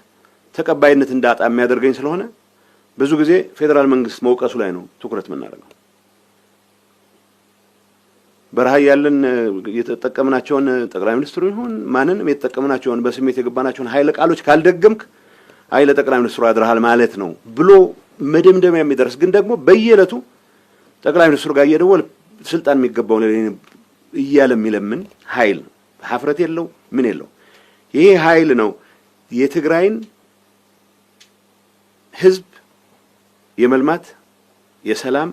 ተቀባይነት እንዳጣ የሚያደርገኝ ስለሆነ ብዙ ጊዜ ፌደራል መንግስት መውቀሱ ላይ ነው ትኩረት የምናደርገው። በረሃ ያለን የተጠቀምናቸውን ጠቅላይ ሚኒስትሩ ይሁን ማንንም የተጠቀምናቸውን በስሜት የገባናቸውን ኃይለ ቃሎች ካልደገምክ ኃይለ ጠቅላይ ሚኒስትሩ አድርሃል ማለት ነው ብሎ መደምደሚያ የሚደርስ ግን ደግሞ በየዕለቱ ጠቅላይ ሚኒስትሩ ጋር እየደወለ ስልጣን የሚገባው እያለ የሚለምን ኃይል ነው። ሀፍረት የለው ምን የለው። ይሄ ኃይል ነው የትግራይን ህዝብ የመልማት የሰላም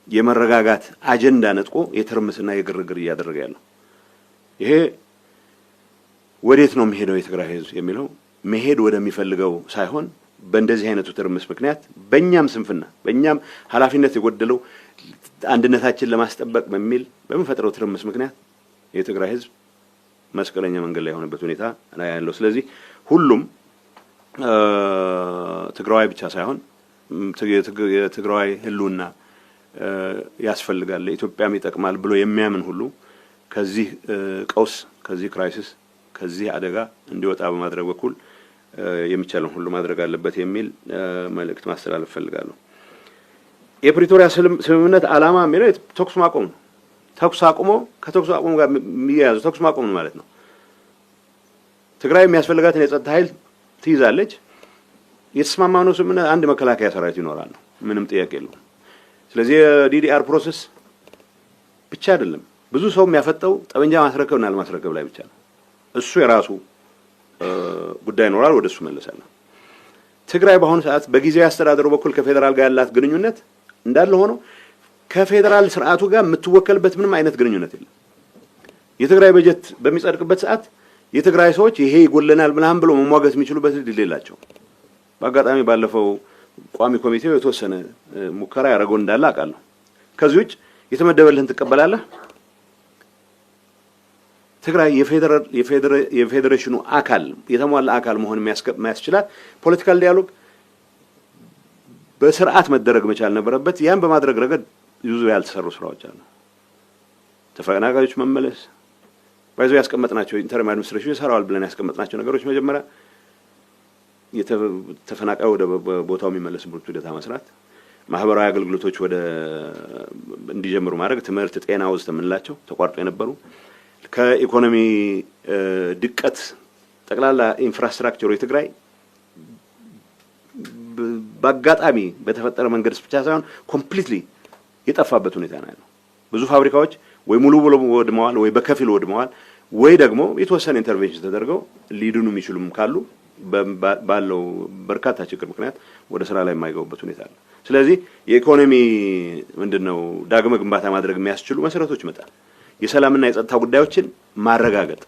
የመረጋጋት አጀንዳ ነጥቆ የትርምስና የግርግር እያደረገ ያለው። ይሄ ወዴት ነው የሚሄደው የትግራይ ህዝብ የሚለው መሄድ ወደሚፈልገው ሳይሆን በእንደዚህ አይነቱ ትርምስ ምክንያት በእኛም ስንፍና በእኛም ኃላፊነት የጎደለው አንድነታችን ለማስጠበቅ በሚል በመፈጠረው ትርምስ ምክንያት የትግራይ ህዝብ መስቀለኛ መንገድ ላይ የሆነበት ሁኔታ ላይ ያለው። ስለዚህ ሁሉም ትግራዋይ ብቻ ሳይሆን የትግራዋይ ህልውና ያስፈልጋል ለኢትዮጵያም ይጠቅማል ብሎ የሚያምን ሁሉ ከዚህ ቀውስ ከዚህ ክራይሲስ ከዚህ አደጋ እንዲወጣ በማድረግ በኩል የሚቻለውን ሁሉ ማድረግ አለበት የሚል መልእክት ማስተላለፍ ፈልጋለሁ። የፕሪቶሪያ ስምምነት ዓላማ የሚለው ተኩስ ማቆም ነው። ተኩስ አቁሞ ከተኩስ አቁሞ ጋር የሚያያዘው ተኩስ ማቆም ነው ማለት ነው። ትግራይ የሚያስፈልጋትን የጸጥታ ኃይል ትይዛለች። የተስማማነው ስምምነት አንድ መከላከያ ሰራዊት ይኖራል ነው፣ ምንም ጥያቄ የለውም። ስለዚህ የዲዲአር ፕሮሰስ ብቻ አይደለም ብዙ ሰው የሚያፈጠው ጠመንጃ ማስረከብና አለማስረከብ ላይ ብቻ ነው። እሱ የራሱ ጉዳይ ይኖራል፣ ወደሱ መለሳለሁ። ትግራይ በአሁኑ ሰዓት በጊዜያዊ አስተዳደሩ በኩል ከፌደራል ጋር ያላት ግንኙነት እንዳለ ሆኖ ከፌደራል ስርዓቱ ጋር የምትወከልበት ምንም አይነት ግንኙነት የለም። የትግራይ በጀት በሚጸድቅበት ሰዓት የትግራይ ሰዎች ይሄ ይጎለናል ምናምን ብሎ መሟገት የሚችሉበት እድል የላቸው። በአጋጣሚ ባለፈው ቋሚ ኮሚቴው የተወሰነ ሙከራ ያደረገው እንዳለ አውቃለሁ። ከዚህ ውጭ የተመደበልህን ትቀበላለህ። ትግራይ የፌዴሬሽኑ አካል የተሟላ አካል መሆን የሚያስችላት ፖለቲካል ዲያሎግ በስርዓት መደረግ መቻል ነበረበት። ያን በማድረግ ረገድ ብዙ ያልተሰሩ ስራዎች አሉ። ተፈናቃዮች መመለስ ባይዞ ያስቀመጥናቸው ኢንተርም አድሚኒስትሬሽን ይሰራዋል ብለን ያስቀመጥናቸው ነገሮች መጀመሪያ የተፈናቃዩ ወደ ቦታው የሚመለስበት ሂደት መስራት፣ ማህበራዊ አገልግሎቶች ወደ እንዲጀምሩ ማድረግ፣ ትምህርት፣ ጤና ውስጥ የምንላቸው ተቋርጦ የነበሩ ከኢኮኖሚ ድቀት ጠቅላላ ኢንፍራስትራክቸሩ የትግራይ በአጋጣሚ በተፈጠረ መንገድ ብቻ ሳይሆን ኮምፕሊትሊ የጠፋበት ሁኔታ ነው ያለው። ብዙ ፋብሪካዎች ወይ ሙሉ ብሎ ወድመዋል፣ ወይ በከፊል ወድመዋል፣ ወይ ደግሞ የተወሰነ ኢንተርቬንሽን ተደርገው ሊድኑ የሚችሉም ካሉ ባለው በርካታ ችግር ምክንያት ወደ ስራ ላይ የማይገቡበት ሁኔታ አለ። ስለዚህ የኢኮኖሚ ምንድነው ዳግመ ግንባታ ማድረግ የሚያስችሉ መሰረቶች መጣል፣ የሰላምና የጸጥታ ጉዳዮችን ማረጋገጥ፣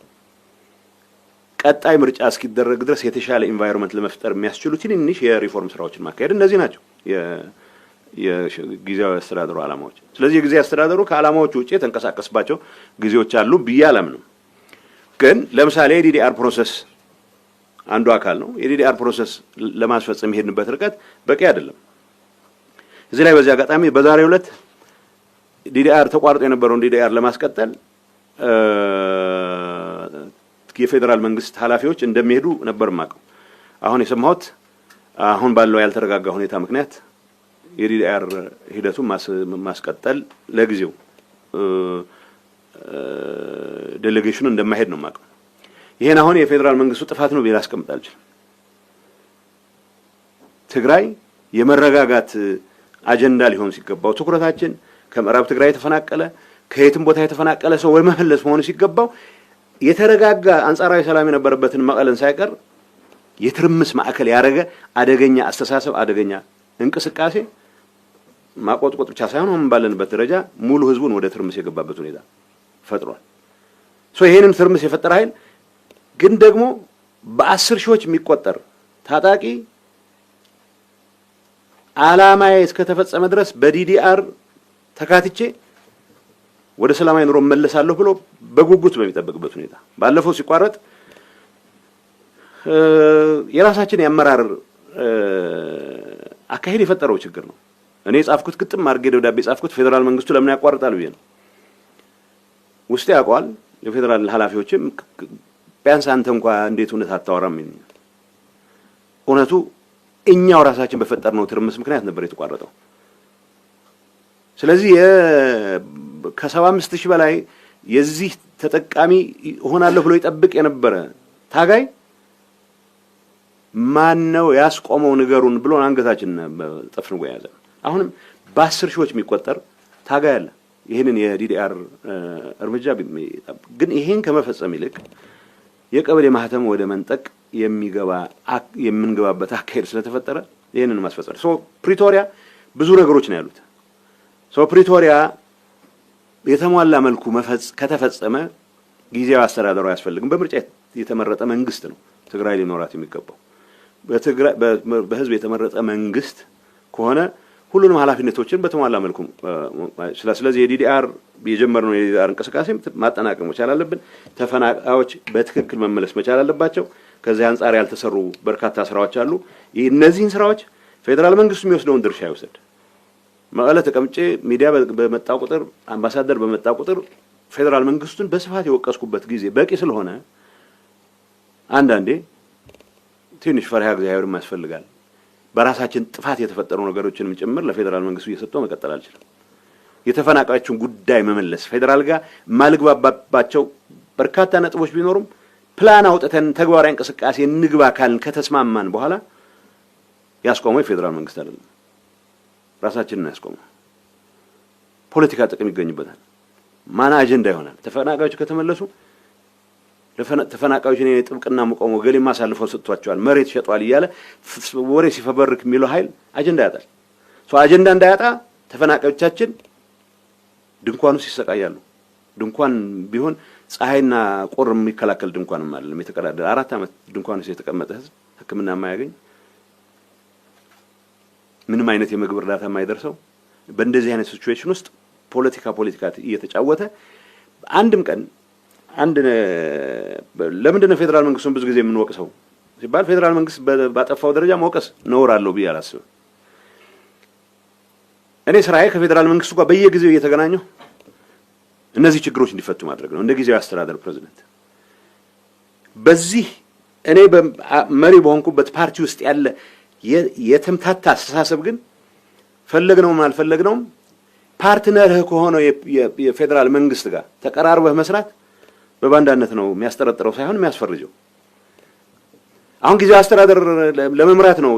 ቀጣይ ምርጫ እስኪደረግ ድረስ የተሻለ ኢንቫይሮንመንት ለመፍጠር የሚያስችሉ ትንንሽ የሪፎርም ስራዎችን ማካሄድ፣ እነዚህ ናቸው የጊዜያዊ አስተዳደሩ ዓላማዎች። ስለዚህ የጊዜያዊ አስተዳደሩ ከዓላማዎቹ ውጪ የተንቀሳቀስባቸው ጊዜዎች አሉ ብዬ አላምንም። ግን ለምሳሌ የዲዲአር ፕሮሰስ አንዱ አካል ነው። የዲዲአር ፕሮሰስ ለማስፈጸም የሄድንበት ርቀት በቂ አይደለም። እዚህ ላይ በዚህ አጋጣሚ በዛሬው ዕለት ዲዲአር ተቋርጦ የነበረውን ዲዲአር ለማስቀጠል የፌደራል መንግስት ኃላፊዎች እንደሚሄዱ ነበር ማቀው። አሁን የሰማሁት አሁን ባለው ያልተረጋጋ ሁኔታ ምክንያት የዲዲአር ሂደቱን ማስቀጠል ለጊዜው ዴሌጌሽኑ እንደማይሄድ ነው ማቀው። ይሄን አሁን የፌደራል መንግስቱ ጥፋት ነው ብዬ ላስቀምጥ አልችልም። ትግራይ የመረጋጋት አጀንዳ ሊሆን ሲገባው ትኩረታችን ከምዕራብ ትግራይ የተፈናቀለ ከየትም ቦታ የተፈናቀለ ሰው ወይ መመለስ መሆኑ ሲገባው የተረጋጋ አንጻራዊ ሰላም የነበረበትን መቀለን ሳይቀር የትርምስ ማዕከል ያደረገ አደገኛ አስተሳሰብ፣ አደገኛ እንቅስቃሴ ማቆጥቆጥ ብቻ ሳይሆን ባለንበት ደረጃ ሙሉ ህዝቡን ወደ ትርምስ የገባበት ሁኔታ ፈጥሯል። ይሄንን ትርምስ የፈጠረ ኃይል ግን ደግሞ በ10 ሺዎች የሚቆጠር ታጣቂ ዓላማዬ እስከተፈጸመ ድረስ በዲዲአር ተካትቼ ወደ ሰላማዊ ኑሮ መለሳለሁ ብሎ በጉጉት በሚጠብቅበት ሁኔታ ባለፈው ሲቋረጥ የራሳችን ያመራር አካሄድ የፈጠረው ችግር ነው። እኔ ጻፍኩት ግጥም አድርጌ ደብዳቤ ጻፍኩት ፌደራል መንግስቱ ለምን ያቋርጣል ብዬ ነው። ውስጤ ያውቀዋል። የፌደራል ኃላፊዎችም ቢያንስ አንተ እንኳን እንዴት እውነት አታወራም ይሉኛል። እውነቱ እኛው ራሳችን በፈጠርነው ትርምስ ምክንያት ነበር የተቋረጠው። ስለዚህ ከ75000 በላይ የዚህ ተጠቃሚ ሆናለሁ ብሎ ይጠብቅ የነበረ ታጋይ ማን ነው ያስቆመው ንገሩን ብሎ አንገታችን ጠፍንጎ ያዘ። አሁንም በ10 ሺዎች የሚቆጠር ታጋይ አለ። ይሄንን የዲዲአር እርምጃ ግን ይሄን ከመፈጸም ይልቅ የቀበሌ ማህተም ወደ መንጠቅ የምንገባበት አካሄድ ስለተፈጠረ ይሄንን ማስፈጸም ፕሪቶሪያ ብዙ ነገሮች ነው ያሉት። ፕሪቶሪያ የተሟላ መልኩ ከተፈጸመ ጊዜያዊ አስተዳደሩ አያስፈልግም። በምርጫ የተመረጠ መንግስት ነው ትግራይ ሊኖራት የሚገባው። በህዝብ የተመረጠ መንግስት ከሆነ ሁሉንም ኃላፊነቶችን በተሟላ መልኩ ስለዚህ የዲዲአር የጀመርነው የዲዲአር እንቅስቃሴ ማጠናቀቅ መቻል አለብን። ተፈናቃዮች በትክክል መመለስ መቻል አለባቸው። ከዚህ አንጻር ያልተሰሩ በርካታ ስራዎች አሉ። እነዚህን ስራዎች ፌደራል መንግስቱ የሚወስደውን ድርሻ ይወስድ። መቀለ ተቀምጬ ሚዲያ በመጣ ቁጥር አምባሳደር በመጣ ቁጥር ፌደራል መንግስቱን በስፋት የወቀስኩበት ጊዜ በቂ ስለሆነ አንዳንዴ ትንሽ ፈሪሃ እግዚአብሔር ያስፈልጋል። በራሳችን ጥፋት የተፈጠሩ ነገሮችንም ጭምር ለፌደራል መንግስቱ እየሰጠው መቀጠል አልችልም። የተፈናቃዮችን ጉዳይ መመለስ ፌደራል ጋር ማልግባባቸው በርካታ ነጥቦች ቢኖሩም ፕላን አውጥተን ተግባራዊ እንቅስቃሴ እንግባ ካልን ከተስማማን በኋላ ያስቆመው የፌደራል መንግስት አይደለም፣ ራሳችንን ያስቆመው። ፖለቲካ ጥቅም ይገኝበታል። ማና አጀንዳ ይሆናል። ተፈናቃዮች ከተመለሱ ተፈናቃዮች እኔ ጥብቅና መቆም ገሌ ማሳልፈው ሰጥቷቸዋል መሬት ሸጧል እያለ ወሬ ሲፈበርክ የሚለው ኃይል አጀንዳ ያጣል። አጀንዳ እንዳያጣ ተፈናቃዮቻችን ድንኳኑ ሲሰቃያሉ። ድንኳን ቢሆን ፀሐይና ቁር የሚከላከል ድንኳን ማለት ነው። የተቀዳደረ 4 አመት ድንኳኑ የተቀመጠ ህዝብ ሕክምና የማያገኝ ምንም አይነት የምግብ እርዳታ የማይደርሰው በእንደዚህ አይነት ሲቹዌሽን ውስጥ ፖለቲካ እየተጫወተ አንድም ቀን ለምንድን ነው ፌደራል መንግስቱን ብዙ ጊዜ የምንወቅሰው ሲባል ፌደራል መንግስት ባጠፋው ደረጃ መውቀስ ነውር አለው ብዬ አላስብም። እኔ ስራዬ ከፌዴራል መንግስቱ ጋር በየጊዜው እየተገናኘሁ እነዚህ ችግሮች እንዲፈቱ ማድረግ ነው እንደ ጊዜያዊ አስተዳደር ፕሬዝዳንት። በዚህ እኔ መሪ በሆንኩበት ፓርቲ ውስጥ ያለ የተምታታ አስተሳሰብ ግን ፈለግነውም አልፈለግነውም ፓርትነርህ ከሆነው የፌዴራል መንግስት ጋር ተቀራርበህ መስራት በባንዳነት ነው የሚያስጠረጥረው ሳይሆን የሚያስፈርጀው። አሁን ጊዜያዊ አስተዳደር ለመምራት ነው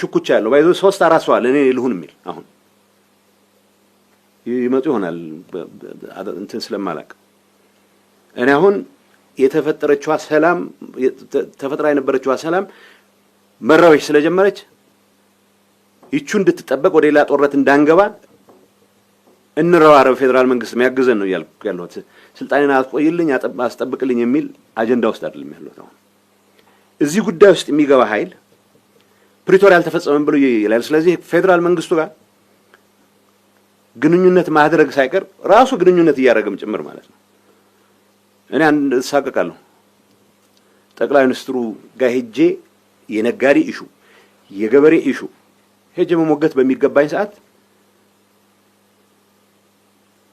ሽኩቻ ያለው ባይዞ 3-4 ሰው አለ እኔ ልሁን የሚል አሁን ይመጡ ይሆናል እንትን ስለማላቅ እኔ አሁን የተፈጠረችዋ ሰላም ተፈጥራ የነበረችዋ ሰላም መራበሽ ስለጀመረች ይቹ እንድትጠበቅ ወደ ሌላ ጦርነት እንዳንገባ እንረዋረብ ፌዴራል መንግስት የሚያግዘን ነው ያልኩት። ስልጣኔን አስቆይልኝ አስጠብቅልኝ የሚል አጀንዳ ውስጥ አይደለም ያለው ነው። እዚህ ጉዳይ ውስጥ የሚገባ ኃይል ፕሪቶሪያ አልተፈጸመም ብሎ ይላል። ስለዚህ ፌዴራል መንግስቱ ጋር ግንኙነት ማድረግ ሳይቀር ራሱ ግንኙነት እያደረገም ጭምር ማለት ነው። እኔ አንድ ሳቀቃለሁ ጠቅላይ ሚኒስትሩ ጋር ሄጄ የነጋዴ ኢሹ የገበሬ ኢሹ ሄጄ መሞገት በሚገባኝ ሰዓት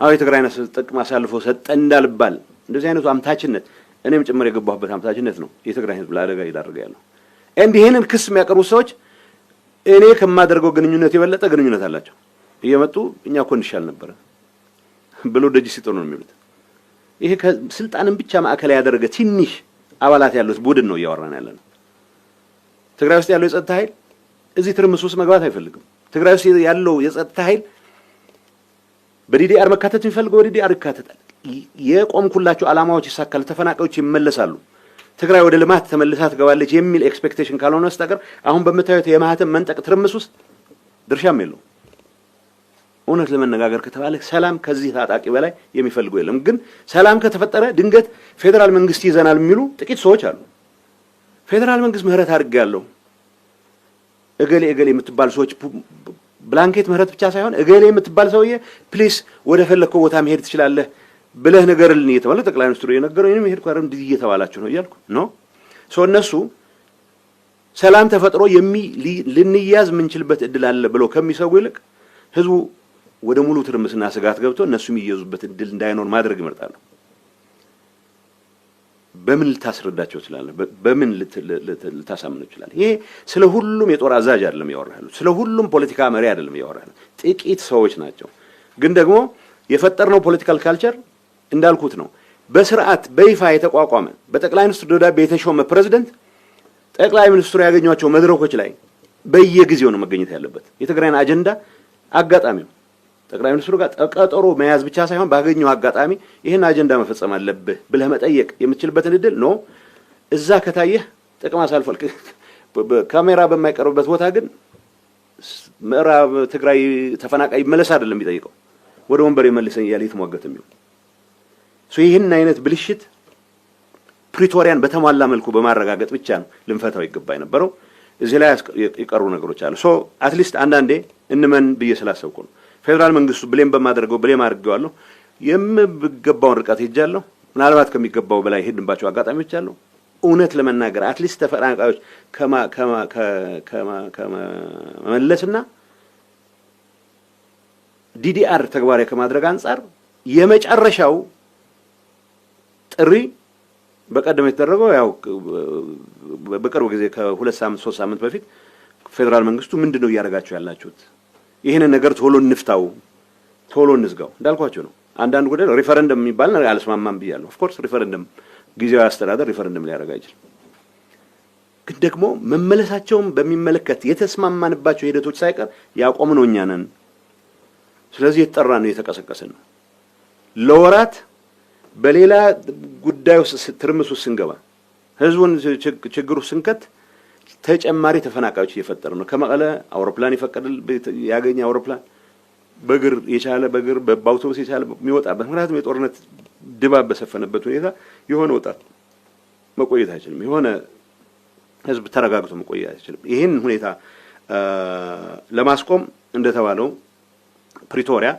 አው የትግራይን ጥቅም አሳልፎ ሰጠ እንዳልባል እንደዚህ አይነቱ አምታችነት እኔም ጭምር የገባሁበት አምታችነት ነው የትግራይ ህዝብ ለአደጋ ይዳረገ ያለው። እንዲህንን ክስ የሚያቀርቡ ሰዎች እኔ ከማደርገው ግንኙነት የበለጠ ግንኙነት አላቸው። እየመጡ እኛ እኮ እንሻል ነበር ብሎ ደጅ ሲጥሩ ነው የሚሉት። ይሄ ከስልጣንን ብቻ ማዕከል ያደረገ ትንሽ አባላት ያሉት ቡድን ነው እያወራን ያለነው። ትግራይ ውስጥ ያለው የጸጥታ ኃይል እዚህ ትርምስ ውስጥ መግባት አይፈልግም። ትግራይ ውስጥ ያለው የጸጥታ ኃይል በዲዲአር መካተት የሚፈልገው በዲዲአር ይካተታል። የቆምኩላቸው ዓላማዎች ይሳካል፣ ተፈናቃዮች ይመለሳሉ፣ ትግራይ ወደ ልማት ተመልሳ ትገባለች የሚል ኤክስፔክቴሽን ካልሆነ በስተቀር አሁን በመታየት የማህተም መንጠቅ ትርምስ ውስጥ ድርሻም የለውም። እውነት ለመነጋገር ከተባለ ሰላም ከዚህ ታጣቂ በላይ የሚፈልገው የለም። ግን ሰላም ከተፈጠረ ድንገት ፌዴራል መንግስት ይዘናል የሚሉ ጥቂት ሰዎች አሉ። ፌዴራል መንግስት ምህረት አድርጌያለሁ እገሌ የምትባል ሰዎች ብላንኬት ምህረት ብቻ ሳይሆን እገሌ የምትባል ሰውዬ ፕሊስ ወደ ፈለከው ቦታ መሄድ ትችላለህ ብለህ ነገርልኝ እየተባለ ጠቅላይ ሚኒስትሩ የነገረው እኔም ሄድኩ አረም ድይ እየተባላችሁ ነው እያልኩ ነው። እነሱ ሰላም ተፈጥሮ ልንያዝ የምንችልበት እድል አለ ብለው ከሚሰጉ ይልቅ ህዝቡ ወደ ሙሉ ትርምስና ስጋት ገብቶ እነሱ የሚያዙበት እድል እንዳይኖር ማድረግ ይመርጣሉ። በምን ልታስረዳቸው ትችላለህ? በምን ልታሳምነው ትችላለህ? ይሄ ስለ ሁሉም የጦር አዛዥ አይደለም ያወራሉ፣ ስለ ሁሉም ፖለቲካ መሪ አይደለም ያወራሉ። ጥቂት ሰዎች ናቸው። ግን ደግሞ የፈጠርነው ፖለቲካል ካልቸር እንዳልኩት ነው። በስርዓት በይፋ የተቋቋመ በጠቅላይ ሚኒስትሩ ደብዳቤ የተሾመ ፕሬዝዳንት ጠቅላይ ሚኒስትሩ ያገኟቸው መድረኮች ላይ በየጊዜው ነው መገኘት ያለበት። የትግራይን አጀንዳ አጋጣሚው ጠቅላይ ሚኒስትሩ ጋር ቀጠሮ መያዝ ብቻ ሳይሆን ባገኘው አጋጣሚ ይሄን አጀንዳ መፈጸም አለብህ ብለህ መጠየቅ የምትችልበትን እድል ነው። እዛ ከታየህ ጥቅም አሳልፏል። ካሜራ በማይቀርብበት ቦታ ግን ምዕራብ ትግራይ ተፈናቃይ መለስ አይደለም የሚጠይቀው ወደ ወንበር ይመልሰኝ ያለ የተሟገተ የሚሆን ይህን አይነት ብልሽት ፕሪቶሪያን በተሟላ መልኩ በማረጋገጥ ብቻ ነው ልንፈታው ይገባ የነበረው። እዚህ ላይ የቀሩ ነገሮች አሉ። አትሊስት አንዳንዴ እንመን ብዬ ስላሰብኩ ነው። ፌዴራል መንግስቱ ብሌም በማድረገው ብሌም አድርጌዋለሁ። የምገባውን ርቀት ሄጃለሁ። ምናልባት ከሚገባው በላይ ሄድንባቸው አጋጣሚዎች አሉ። እውነት ለመናገር አትሊስት ተፈናቃዮች ከመመለስና ዲዲአር ተግባራዊ ከማድረግ አንጻር የመጨረሻው ጥሪ በቀደም የተደረገው ያው በቅርብ ጊዜ ከ2 ሳምንት 3 ሳምንት በፊት ፌዴራል መንግስቱ ምንድነው እያደረጋችሁ ያላችሁት? ይሄንን ነገር ቶሎ እንፍታው፣ ቶሎ እንዝጋው እንዳልኳቸው ነው። አንዳንድ ጉዳይ ሪፈረንደም የሚባል ነገር አልስማማም ብያለሁ። ኦፍ ኮርስ ሪፈረንደም ጊዜያዊ አስተዳደር ሪፈረንደም ሊያደርግ አይችልም። ግን ደግሞ መመለሳቸውን በሚመለከት የተስማማንባቸው ሂደቶች ሳይቀር ያቆምነው እኛ ነን። ስለዚህ የተጠራን ነው የተቀሰቀሰን ነው። ለወራት በሌላ ጉዳይ ውስጥ ትርምስ ውስጥ ስንገባ ህዝቡን ችግሩ ስንከት ተጨማሪ ተፈናቃዮች እየፈጠረ ነው። ከመቀለ አውሮፕላን ይፈቀድል ያገኘ አውሮፕላን በእግር የቻለ በእግር በአውቶቡስ የቻለ የሚወጣበት ምክንያቱም የጦርነት ድባብ በሰፈነበት ሁኔታ የሆነ ወጣት መቆየት አይችልም። የሆነ ህዝብ ተረጋግቶ መቆየት አይችልም። ይሄን ሁኔታ ለማስቆም እንደተባለው ፕሪቶሪያ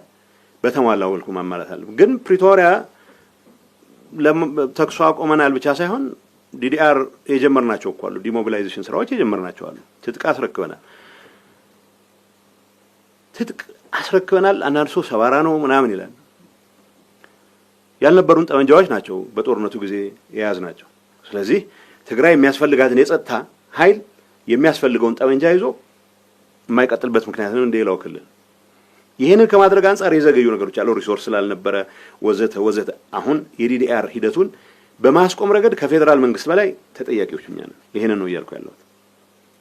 በተሟላ መልኩ ማማላት አለበት። ግን ፕሪቶሪያ ተኩስ አቁመናል ብቻ ሳይሆን ዲዲአር የጀመርናቸው እኮ አሉ። ዲሞቢላይዜሽን ስራዎች የጀመርናቸው አሉ። ትጥቅ አስረክበናል። ትጥቅ አስረክበናል። አንዳንድ ሰው ሰባራ ነው ምናምን ይላል። ያልነበሩን ጠመንጃዎች ናቸው በጦርነቱ ጊዜ የያዝናቸው። ስለዚህ ትግራይ የሚያስፈልጋትን የጸጥታ ኃይል የሚያስፈልገውን ጠመንጃ ይዞ የማይቀጥልበት ምክንያት ነው እንደሌላው ክልል። ይሄንን ከማድረግ አንፃር የዘገዩ ነገሮች አሉ፣ ሪሶርስ ስላልነበረ ወዘተ ወዘተ። አሁን የዲዲአር ሂደቱን በማስቆም ረገድ ከፌዴራል መንግስት በላይ ተጠያቂዎች እኛ ነን። ይሄንን ነው እያልኩ ያለሁት።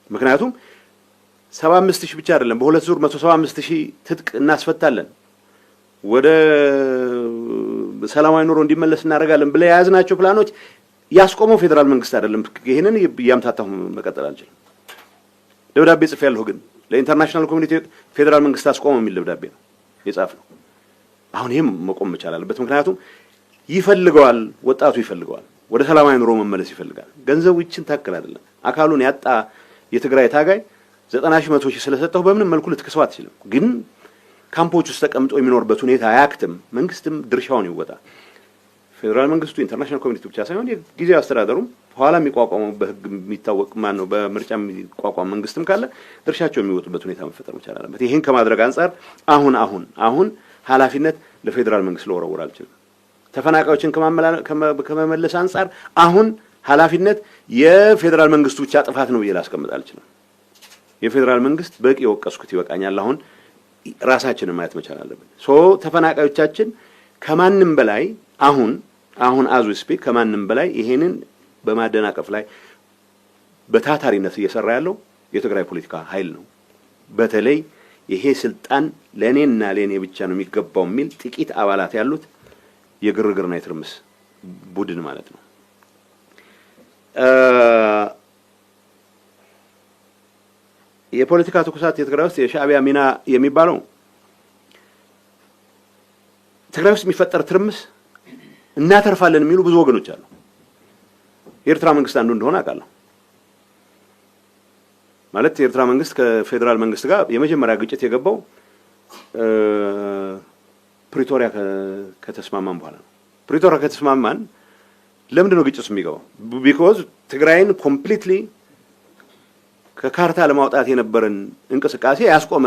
ምክንያቱም 75000 ብቻ አይደለም፣ በሁለት ዙር 175000 ትጥቅ እናስፈታለን፣ ወደ ሰላማዊ ኑሮ እንዲመለስ እናደርጋለን ብለ የያዝናቸው ፕላኖች ያስቆመው ፌዴራል መንግስት አይደለም። ይሄንን ያምታታሁ መቀጠል አልችልም። ደብዳቤ ጽፌያለሁ፣ ግን ለኢንተርናሽናል ኮሚኒቲ ፌዴራል መንግስት አስቆመው የሚል ደብዳቤ ነው የጻፍነው። አሁን ይሄም መቆም መቻል አለበት። ምክንያቱም ይፈልገዋል፣ ወጣቱ ይፈልገዋል፣ ወደ ሰላማዊ ኑሮ መመለስ ይፈልጋል። ገንዘቡ ይችን ታክል አይደለም። አካሉን ያጣ የትግራይ ታጋይ 90,000 100,000 ስለሰጠው በምንም መልኩ ልትከሰው አትችልም። ግን ካምፖች ውስጥ ተቀምጦ የሚኖርበት ሁኔታ አያክትም። መንግስትም ድርሻውን ይወጣ። ፌዴራል መንግስቱ ኢንተርናሽናል ኮሚኒቲ ብቻ ሳይሆን የጊዜያዊ አስተዳደሩም ኋላ የሚቋቋመው በህግ የሚታወቅ ማን ነው በምርጫ የሚቋቋም መንግስትም ካለ ድርሻቸው የሚወጡበት ሁኔታ መፈጠር መቻል አለበት። ይሄን ከማድረግ አንፃር አሁን ኃላፊነት ለፌዴራል መንግስት ለወረወር አልችልም። ተፈናቃዮችን ከመመለስ አንፃር አሁን ኃላፊነት የፌዴራል መንግስቱ ብቻ ጥፋት ነው ብዬ ላስቀምጥ አልችልም። የፌዴራል መንግስት በቂ የወቀስኩት ይበቃኛል። አሁን ራሳችንን ማየት መቻል አለብን። ተፈናቃዮቻችን ከማንም በላይ አሁን አዙ ስፒክ ከማንም በላይ ይሄንን በማደናቀፍ ላይ በታታሪነት እየሰራ ያለው የትግራይ ፖለቲካ ኃይል ነው። በተለይ ይሄ ስልጣን ለኔና ለኔ ብቻ ነው የሚገባው የሚል ጥቂት አባላት ያሉት የግርግርና የትርምስ ቡድን ማለት ነው። የፖለቲካ ትኩሳት የትግራይ ውስጥ የሻዕቢያ ሚና የሚባለው ትግራይ ውስጥ የሚፈጠር ትርምስ እናተርፋለን የሚሉ ብዙ ወገኖች አሉ። የኤርትራ መንግስት አንዱ እንደሆነ አውቃለሁ። ማለት የኤርትራ መንግስት ከፌዴራል መንግስት ጋር የመጀመሪያ ግጭት የገባው ፕሪቶሪያ ከተስማማን በኋላ ነው። ፕሪቶሪያ ከተስማማን ለምንድን ነው ግጭት የሚገባው? ቢኮዝ ትግራይን ኮምፕሊትሊ ከካርታ ለማውጣት የነበረን እንቅስቃሴ ያስቆመ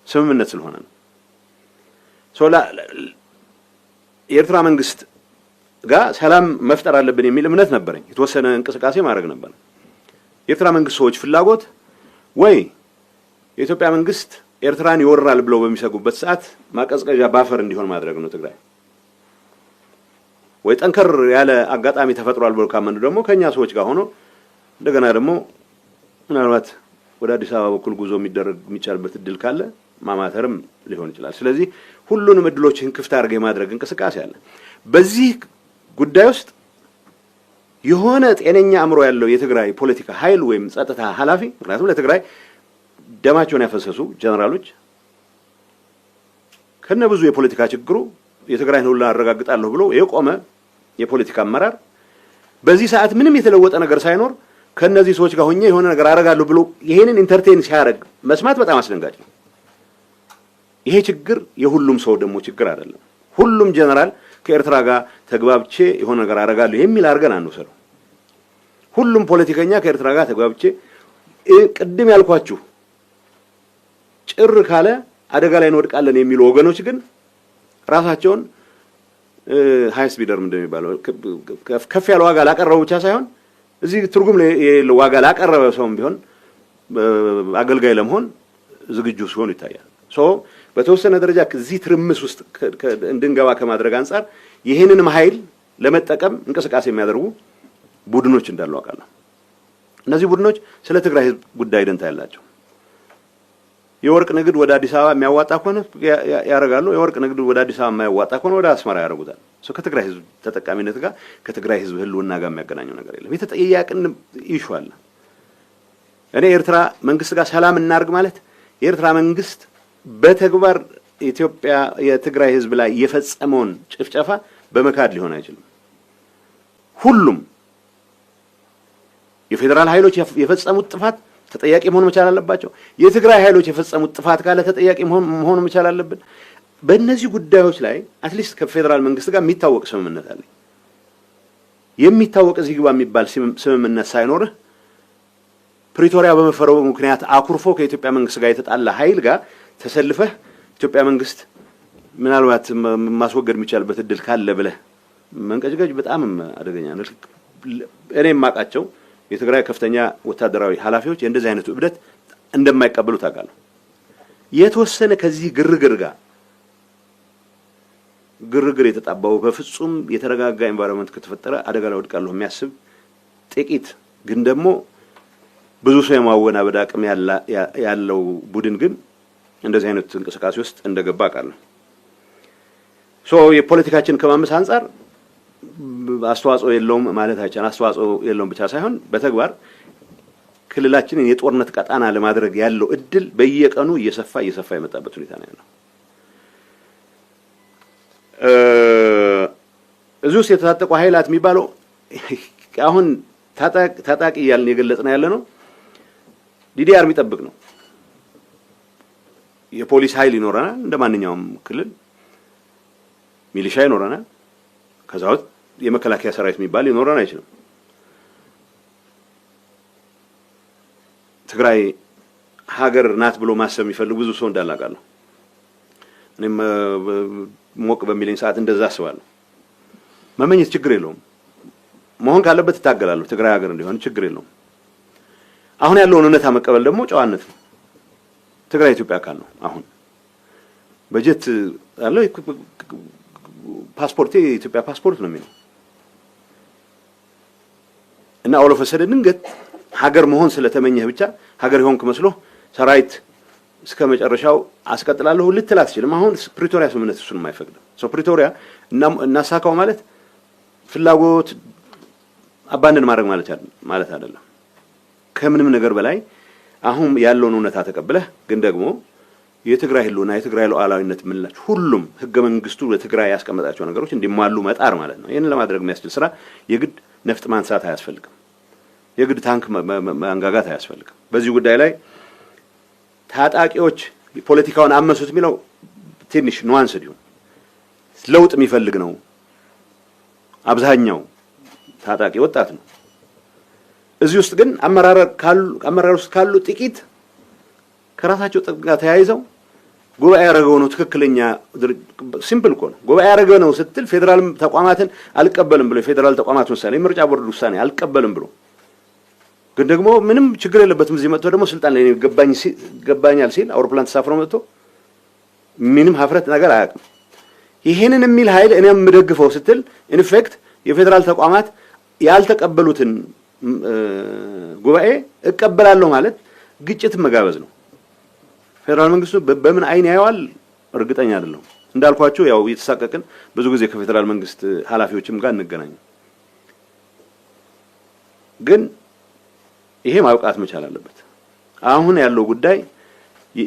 ስምምነት ስለሆነ ነው። የኤርትራ መንግስት ጋር ሰላም መፍጠር አለብን የሚል እምነት ነበረኝ። የተወሰነ እንቅስቃሴ ማድረግ ነበር። የኤርትራ መንግስት ሰዎች ፍላጎት ወይ የኢትዮጵያ መንግስት ኤርትራን ይወራል ብለው በሚሰጉበት ሰዓት ማቀዝቀዣ ባፈር እንዲሆን ማድረግ ነው ትግራይ። ወይ ጠንከር ያለ አጋጣሚ ተፈጥሯል ብለው ካመኑ ደግሞ ከኛ ሰዎች ጋር ሆኖ እንደገና ደግሞ ምናልባት ወደ አዲስ አበባ በኩል ጉዞ የሚቻልበት እድል ካለ ማማተርም ሊሆን ይችላል። ስለዚህ ሁሉንም እድሎችን ክፍት አድርገ የማድረግ እንቅስቃሴ አለ። በዚህ ጉዳይ ውስጥ የሆነ ጤነኛ አእምሮ ያለው የትግራይ ፖለቲካ ኃይል ወይም ጸጥታ ኃላፊ፣ ምክንያቱም ለትግራይ ደማቸውን ያፈሰሱ ጀነራሎች ከነ ብዙ የፖለቲካ ችግሩ የትግራይን ሁሉ አረጋግጣለሁ ብሎ የቆመ የፖለቲካ አመራር በዚህ ሰዓት ምንም የተለወጠ ነገር ሳይኖር ከነዚህ ሰዎች ጋር ሆኜ የሆነ ነገር አረጋለሁ ብሎ ይሄንን ኢንተርቴን ሲያደርግ መስማት በጣም አስደንጋጭ ነው። ይሄ ችግር የሁሉም ሰው ደግሞ ችግር አይደለም። ሁሉም ጀነራል ከኤርትራ ጋር ተግባብቼ የሆነ ነገር አረጋለሁ የሚል አርገን አንወሰደው። ሁሉም ፖለቲከኛ ከኤርትራ ጋር ተግባብቼ ቅድም ያልኳችሁ ጭር ካለ አደጋ ላይ እንወድቃለን የሚሉ ወገኖች ግን ራሳቸውን ሃይስ ቢደርም እንደሚባለው ከፍ ያለ ዋጋ ላቀረበው ብቻ ሳይሆን እዚህ ትርጉም የሌለው ዋጋ ላቀረበ ሰውም ቢሆን አገልጋይ ለመሆን ዝግጁ ሲሆን ይታያል። በተወሰነ ደረጃ እዚህ ትርምስ ውስጥ እንድንገባ ከማድረግ አንፃር ይሄንንም ኃይል ለመጠቀም እንቅስቃሴ የሚያደርጉ ቡድኖች እንዳሉ አውቃለሁ። እነዚህ ቡድኖች ስለ ትግራይ ህዝብ ጉዳይ ደንታ ያላቸው የወርቅ ንግድ ወደ አዲስ አበባ የሚያዋጣ ከሆነ ያረጋሉ። የወርቅ ንግድ ወደ አዲስ አበባ የማያዋጣ ከሆነ ወደ አስመራ ያደርጉታል። ከትግራይ ህዝብ ተጠቃሚነት ጋር ከትግራይ ህዝብ ህልውና ጋር የሚያገናኘው ነገር የለም። የተጠያቂን ኢሹ አለ። እኔ ኤርትራ መንግስት ጋር ሰላም እናርግ ማለት የኤርትራ መንግስት በተግባር ኢትዮጵያ የትግራይ ህዝብ ላይ የፈጸመውን ጭፍጨፋ በመካድ ሊሆን አይችልም። ሁሉም የፌዴራል ኃይሎች የፈጸሙት ጥፋት ተጠያቂ መሆን መቻል አለባቸው። የትግራይ ኃይሎች የፈጸሙት ጥፋት ካለ ተጠያቂ መሆን መቻል አለብን። በእነዚህ ጉዳዮች ላይ አትሊስት ከፌዴራል መንግስት ጋር የሚታወቅ ስምምነት አለ። የሚታወቅ እዚህ ግባ የሚባል ስምምነት ሳይኖርህ ፕሪቶሪያ በመፈረሙ ምክንያት አኩርፎ ከኢትዮጵያ መንግስት ጋር የተጣላ ኃይል ጋር ተሰልፈህ ኢትዮጵያ መንግስት ምናልባት ማስወገድ የሚቻልበት እድል ካለ ብለህ መንቀጭቀጭ በጣም አደገኛ ነው። እኔ የማውቃቸው የትግራይ ከፍተኛ ወታደራዊ ኃላፊዎች እንደዚህ አይነቱ እብደት እንደማይቀበሉ ታውቃለህ። የተወሰነ ከዚህ ግርግር የተጣባው በፍጹም የተረጋጋ ኤንቫይሮንመንት ከተፈጠረ አደጋ ላይ ወድቃለሁ የሚያስብ ጥቂት ግን ደግሞ ብዙ ሰው የማወናበድ አቅም ያለው ቡድን ግን እንደዚህ አይነት እንቅስቃሴ ውስጥ እንደገባ አውቃለሁ። የፖለቲካችን ከማመስ አንፃር አስተዋጽኦ የለውም ማለት አይቻልም። አስተዋጽኦ የለውም ብቻ ሳይሆን በተግባር ክልላችንን የጦርነት ቀጣና ለማድረግ ያለው እድል በየቀኑ እየሰፋ የመጣበት ሁኔታ ነው ያለው። እዚህ ውስጥ የተታጠቁ ኃይላት የሚባለው አሁን ታጣቂ ያልን የገለጽነው ያለ ነው። ዲዲአር የሚጠብቅ ነው። የፖሊስ ኃይል ይኖረናል እንደማንኛውም ክልል፣ ሚሊሻ ይኖረናል። ከዛው የመከላከያ ሰራዊት የሚባል ይኖረን አይችልም። ትግራይ ሀገር ናት ብሎ ማሰብ የሚፈልግ ብዙ ሰው እንዳላቃለሁ። እኔም ሞቅ በሚለኝ ሰዓት እንደዛ አስባለሁ። መመኘት ችግር የለውም። መሆን ካለበት እታገላለሁ። ትግራይ ሀገር እንዲሆን ችግር የለውም። አሁን ያለውን እውነታ መቀበል ደግሞ ጨዋነት ነው። ትግራይ ኢትዮጵያ አካል ነው። አሁን በጀት አለው። ፓስፖርቴ የኢትዮጵያ ፓስፖርት ነው የሚለው እና ኦሎፈሰደ ድንገት ሀገር መሆን ስለተመኘህ ብቻ ሀገር ይሆንክ መስሎ ሰራዊት እስከ መጨረሻው አስቀጥላለሁ ልትል አትችልም። አሁን ፕሪቶሪያ ስምምነት እሱን የማይፈቅድም። ፕሪቶሪያ እናሳካው ማለት ፍላጎት አባንደን ማድረግ ማለት አይደለም። ከምንም ነገር በላይ አሁን ያለውን እውነታ ተቀብለህ ግን ደግሞ የትግራይ ህልውና የትግራይ ሉዓላዊነት የምንላቸው ሁሉም ህገ መንግስቱ ለትግራይ ያስቀመጣቸው ነገሮች እንዲሟሉ መጣር ማለት ነው። ይሄንን ለማድረግ የሚያስችል ስራ የግድ ነፍጥ ማንሳት አያስፈልግም። የግድ ታንክ ማንጋጋት አያስፈልግም። በዚህ ጉዳይ ላይ ታጣቂዎች ፖለቲካውን አመሱት የሚለው ትንሽ ኑዋንስ ዲሁ ለውጥ የሚፈልግ ነው። አብዛኛው ታጣቂ ወጣት ነው። እዚህ ውስጥ ግን አመራር ውስጥ ካሉ ጥቂት ከራሳቸው ጥቅም ጋር ተያይዘው ጉባኤ ያደረገው ነው ትክክለኛ ሲምፕል እኮ ነው። ጉባኤ ያደረገው ነው ስትል ፌደራል ተቋማትን አልቀበልም ብሎ ፌደራል ተቋማት ውሳኔ ምርጫ ቦርድ ውሳኔ አልቀበልም ብሎ ግን ደግሞ ምንም ችግር የለበትም እዚህ መጥቶ ደግሞ ስልጣን ላይ ገባኛል ሲል አውሮፕላን ተሳፍሮ መጥቶ ምንም ሀፍረት ነገር አያውቅም። ይሄንን የሚል ኃይል እኔም የምደግፈው ስትል ኢንፌክት የፌደራል ተቋማት ያልተቀበሉትን ጉባኤ እቀበላለሁ ማለት ግጭት መጋበዝ ነው። ፌደራል መንግስቱ በምን አይን ያየዋል እርግጠኛ አይደለሁም። እንዳልኳችሁ ያው እየተሳቀቅን ብዙ ጊዜ ከፌደራል መንግስት ኃላፊዎችም ጋር እንገናኝ። ግን ይሄ ማብቃት መቻል አለበት። አሁን ያለው ጉዳይ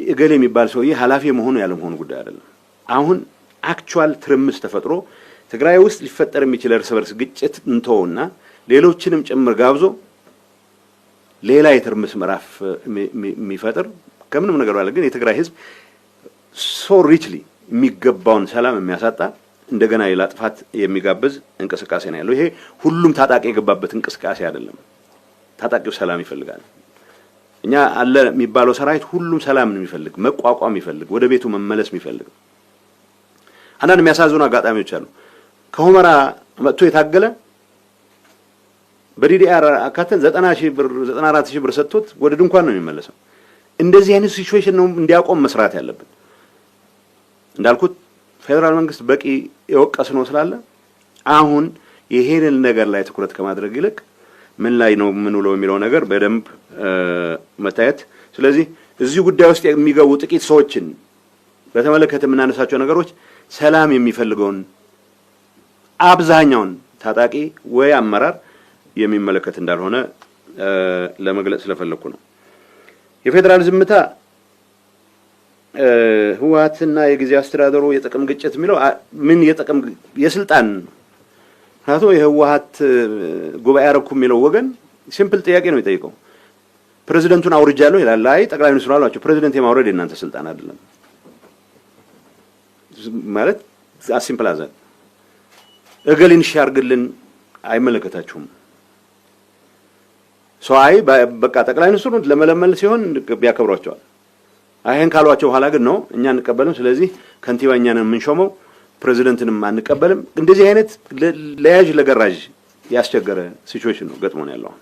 እገሌ የሚባል ሰውዬ ኃላፊ መሆኑ ያለ መሆኑ ጉዳይ አይደለም። አሁን አክቹዋል ትርምስ ተፈጥሮ ትግራይ ውስጥ ሊፈጠር የሚችል እርስ በርስ ግጭት እንተውና ሌሎችንም ጭምር ጋብዞ ሌላ የትርምስ ምዕራፍ የሚፈጥር ከምንም ነገር ባለ ግን የትግራይ ህዝብ ሶ ሪችሊ የሚገባውን ሰላም የሚያሳጣ እንደገና ሌላ ጥፋት የሚጋብዝ እንቅስቃሴ ነው ያለው። ይሄ ሁሉም ታጣቂ የገባበት እንቅስቃሴ አይደለም። ታጣቂው ሰላም ይፈልጋል። እኛ አለ የሚባለው ሰራዊት ሁሉም ሰላምን የሚፈልግ መቋቋም የሚፈልግ ወደ ቤቱ መመለስ የሚፈልግ። አንዳንድ የሚያሳዝኑ አጋጣሚዎች አሉ። ከሁመራ መጥቶ የታገለ በዲዲአር አካተን 90,000 ብር 94,000 ብር ሰጥቶት ወደ ድንኳን ነው የሚመለሰው። እንደዚህ አይነት ሲቹዌሽን ነው እንዲያቆም መስራት ያለብን። እንዳልኩት ፌደራል መንግስት በቂ የወቀስ ነው ስላለ አሁን ይሄንን ነገር ላይ ትኩረት ከማድረግ ይልቅ ምን ላይ ነው ምን ውለው የሚለው ነገር በደንብ መታየት። ስለዚህ እዚህ ጉዳይ ውስጥ የሚገቡ ጥቂት ሰዎችን በተመለከተ የምናነሳቸው ነገሮች ሰላም የሚፈልገውን አብዛኛውን ታጣቂ ወይ አመራር የሚመለከት እንዳልሆነ ለመግለጽ ስለፈለኩ ነው። የፌደራል ዝምታ ህወሓትና የጊዜያዊ አስተዳደሩ የጥቅም ግጭት የሚለው ምን የጥቅም የስልጣን ታቶ የህወሓት ጉባኤ አረኩ የሚለው ወገን ሲምፕል ጥያቄ ነው የሚጠይቀው። ፕሬዝዳንቱን አውርጃለሁ ይላል። አይ ጠቅላይ ሚኒስትሩ አሏቸው ፕሬዝዳንት የማውረድ የእናንተ ስልጣን አይደለም ማለት ሲምፕል አዘ እገሊን ሻርግልን አይመለከታችሁም። አይ በቃ ጠቅላይ ሚኒስትሩን ለመለመል ሲሆን ቢያከብሯቸዋል። አይሄን ካሏቸው በኋላ ግን ነው እኛ እንቀበልም ስለዚህ ከንቲባ እኛን የምንሾመው ፕሬዚደንትንም አንቀበልም እንደዚህ አይነት ለያጅ ለገራጅ ያስቸገረ ሲቹዌሽን ነው ገጥሞን ያለው